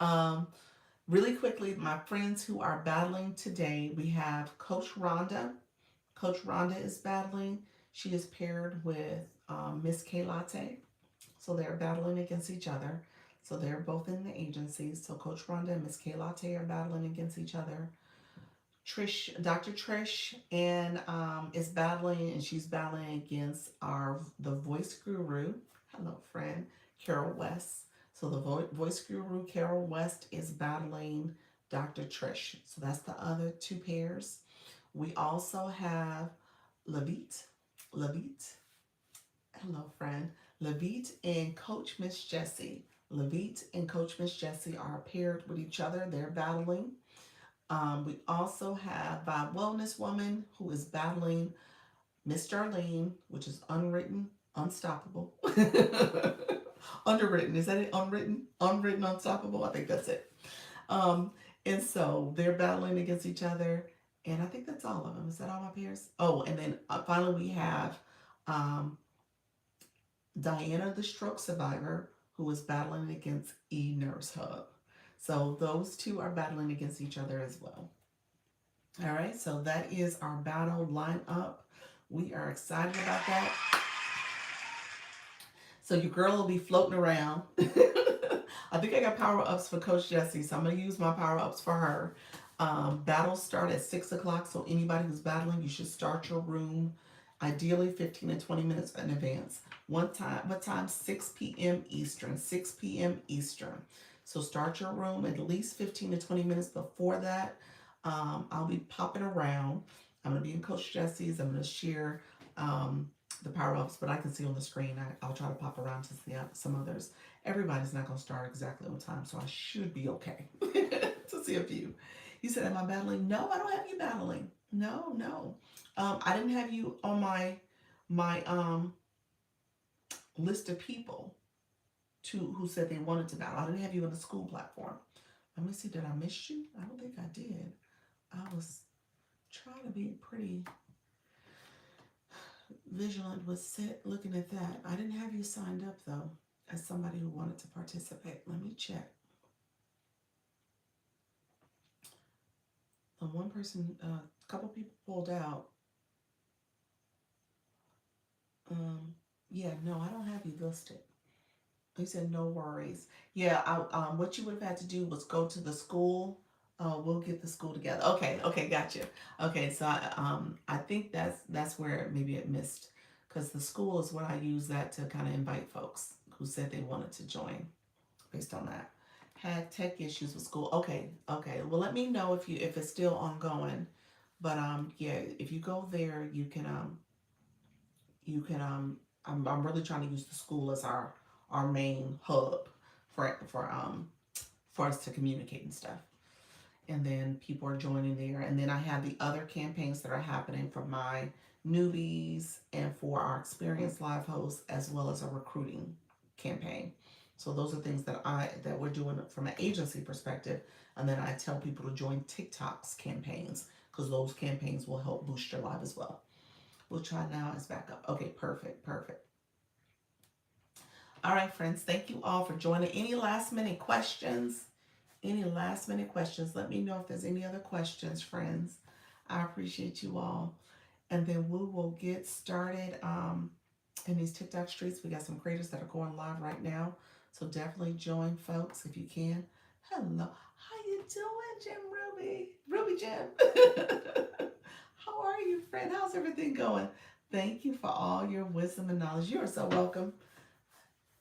um, really quickly, my friends who are battling today, we have Coach Rhonda. Coach Rhonda is battling. She is paired with Miss K Latte. So they're battling against each other. So they're both in the agencies. So Coach Rhonda and Miss K Latte are battling against each other. Dr. Trish, and is battling, and she's battling against the voice guru. Hello, friend, Carol West. So the voice guru, Carol West, is battling Dr. Trish. So that's the other two pairs. We also have Levit. Levit. Hello, friend. Levit and Coach Miss Jessie. Levit and Coach Miss Jessie are paired with each other. They're battling. We also have Vibe Wellness Woman who is battling Miss Darlene, which is unwritten, unstoppable. Underwritten, is that it? Unwritten, unwritten, unstoppable. I think that's it. Um, and so they're battling against each other, and I think that's all of them. Is that all my peers? Oh, and then finally we have um, Diana, the stroke survivor, who is battling against E Nurse Hub. So those two are battling against each other as well. All right, so that is our battle lineup. We are excited about that. So your girl will be floating around. I think I got power ups for Coach Jessie, so I'm gonna use my power ups for her. Battles start at 6 o'clock, so anybody who's battling, you should start your room ideally 15 to 20 minutes in advance. What time? 6 p.m. Eastern. 6 p.m. Eastern. So start your room at least 15 to 20 minutes before that. I'll be popping around. I'm gonna be in Coach Jesse's. I'm gonna share the power ups, but I can see on the screen. I'll try to pop around to see some others. Everybody's not going to start exactly on time, so I should be okay to see a few. You said, am I battling? No, I don't have you battling. No, no. I didn't have you on my list of people who said they wanted to battle. I didn't have you on the school platform. Let me see, did I miss you? I don't think I did. I was trying to be pretty vigilant with looking at that. I didn't have you signed up though as somebody who wanted to participate. Let me check. The one person, a couple people pulled out. Yeah, no, I don't have you listed. He said no worries. Yeah, what you would have had to do was go to the school. We'll get the school together. Okay, okay, gotcha. Okay, so I think that's where maybe it missed, because the school is what I use that to kind of invite folks who said they wanted to join based on that. Had tech issues with school. Okay, okay. Well, let me know if it's still ongoing. But yeah, if you go there, I'm really trying to use the school as our main hub for us to communicate and stuff. And then people are joining there. And then I have the other campaigns that are happening for my newbies and for our experienced live hosts, as well as a recruiting campaign. So those are things that we're doing from an agency perspective. And then I tell people to join TikTok's campaigns, because those campaigns will help boost your live as well. We'll try now. It's back up. Okay, perfect, perfect. All right, friends. Thank you all for joining. Any last minute questions? Any last minute questions? Let me know if there's any other questions, friends. I appreciate you all. And then we will get started in these TikTok streets. We got some creators that are going live right now. So definitely join, folks, if you can. Hello. How you doing, Jim Ruby? Ruby Jim. How are you, friend? How's everything going? Thank you for all your wisdom and knowledge. You are so welcome.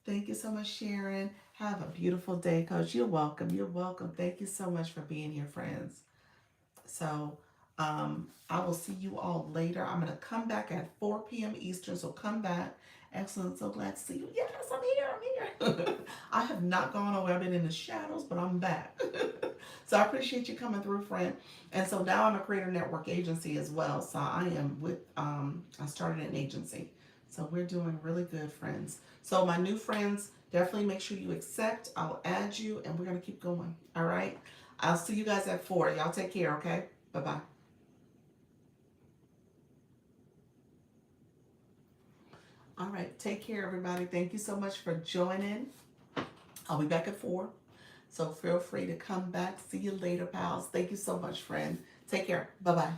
Thank you so much, Sharon. Have a beautiful day, Coach. You're welcome. You're welcome. Thank you so much for being here, friends. So I will see you all later. I'm going to come back at 4 p.m. Eastern, so come back. Excellent. So glad to see you. Yes, I'm here. I have not gone away. I've been in the shadows, but I'm back. So I appreciate you coming through, friend. And so now I'm a creator network agency as well. So I am I started an agency. So we're doing really good, friends. So my new friends, definitely make sure you accept. I'll add you, and we're going to keep going. All right? I'll see you guys at 4. Y'all take care, okay? Bye-bye. All right. Take care, everybody. Thank you so much for joining. I'll be back at 4. So feel free to come back. See you later, pals. Thank you so much, friend. Take care. Bye bye.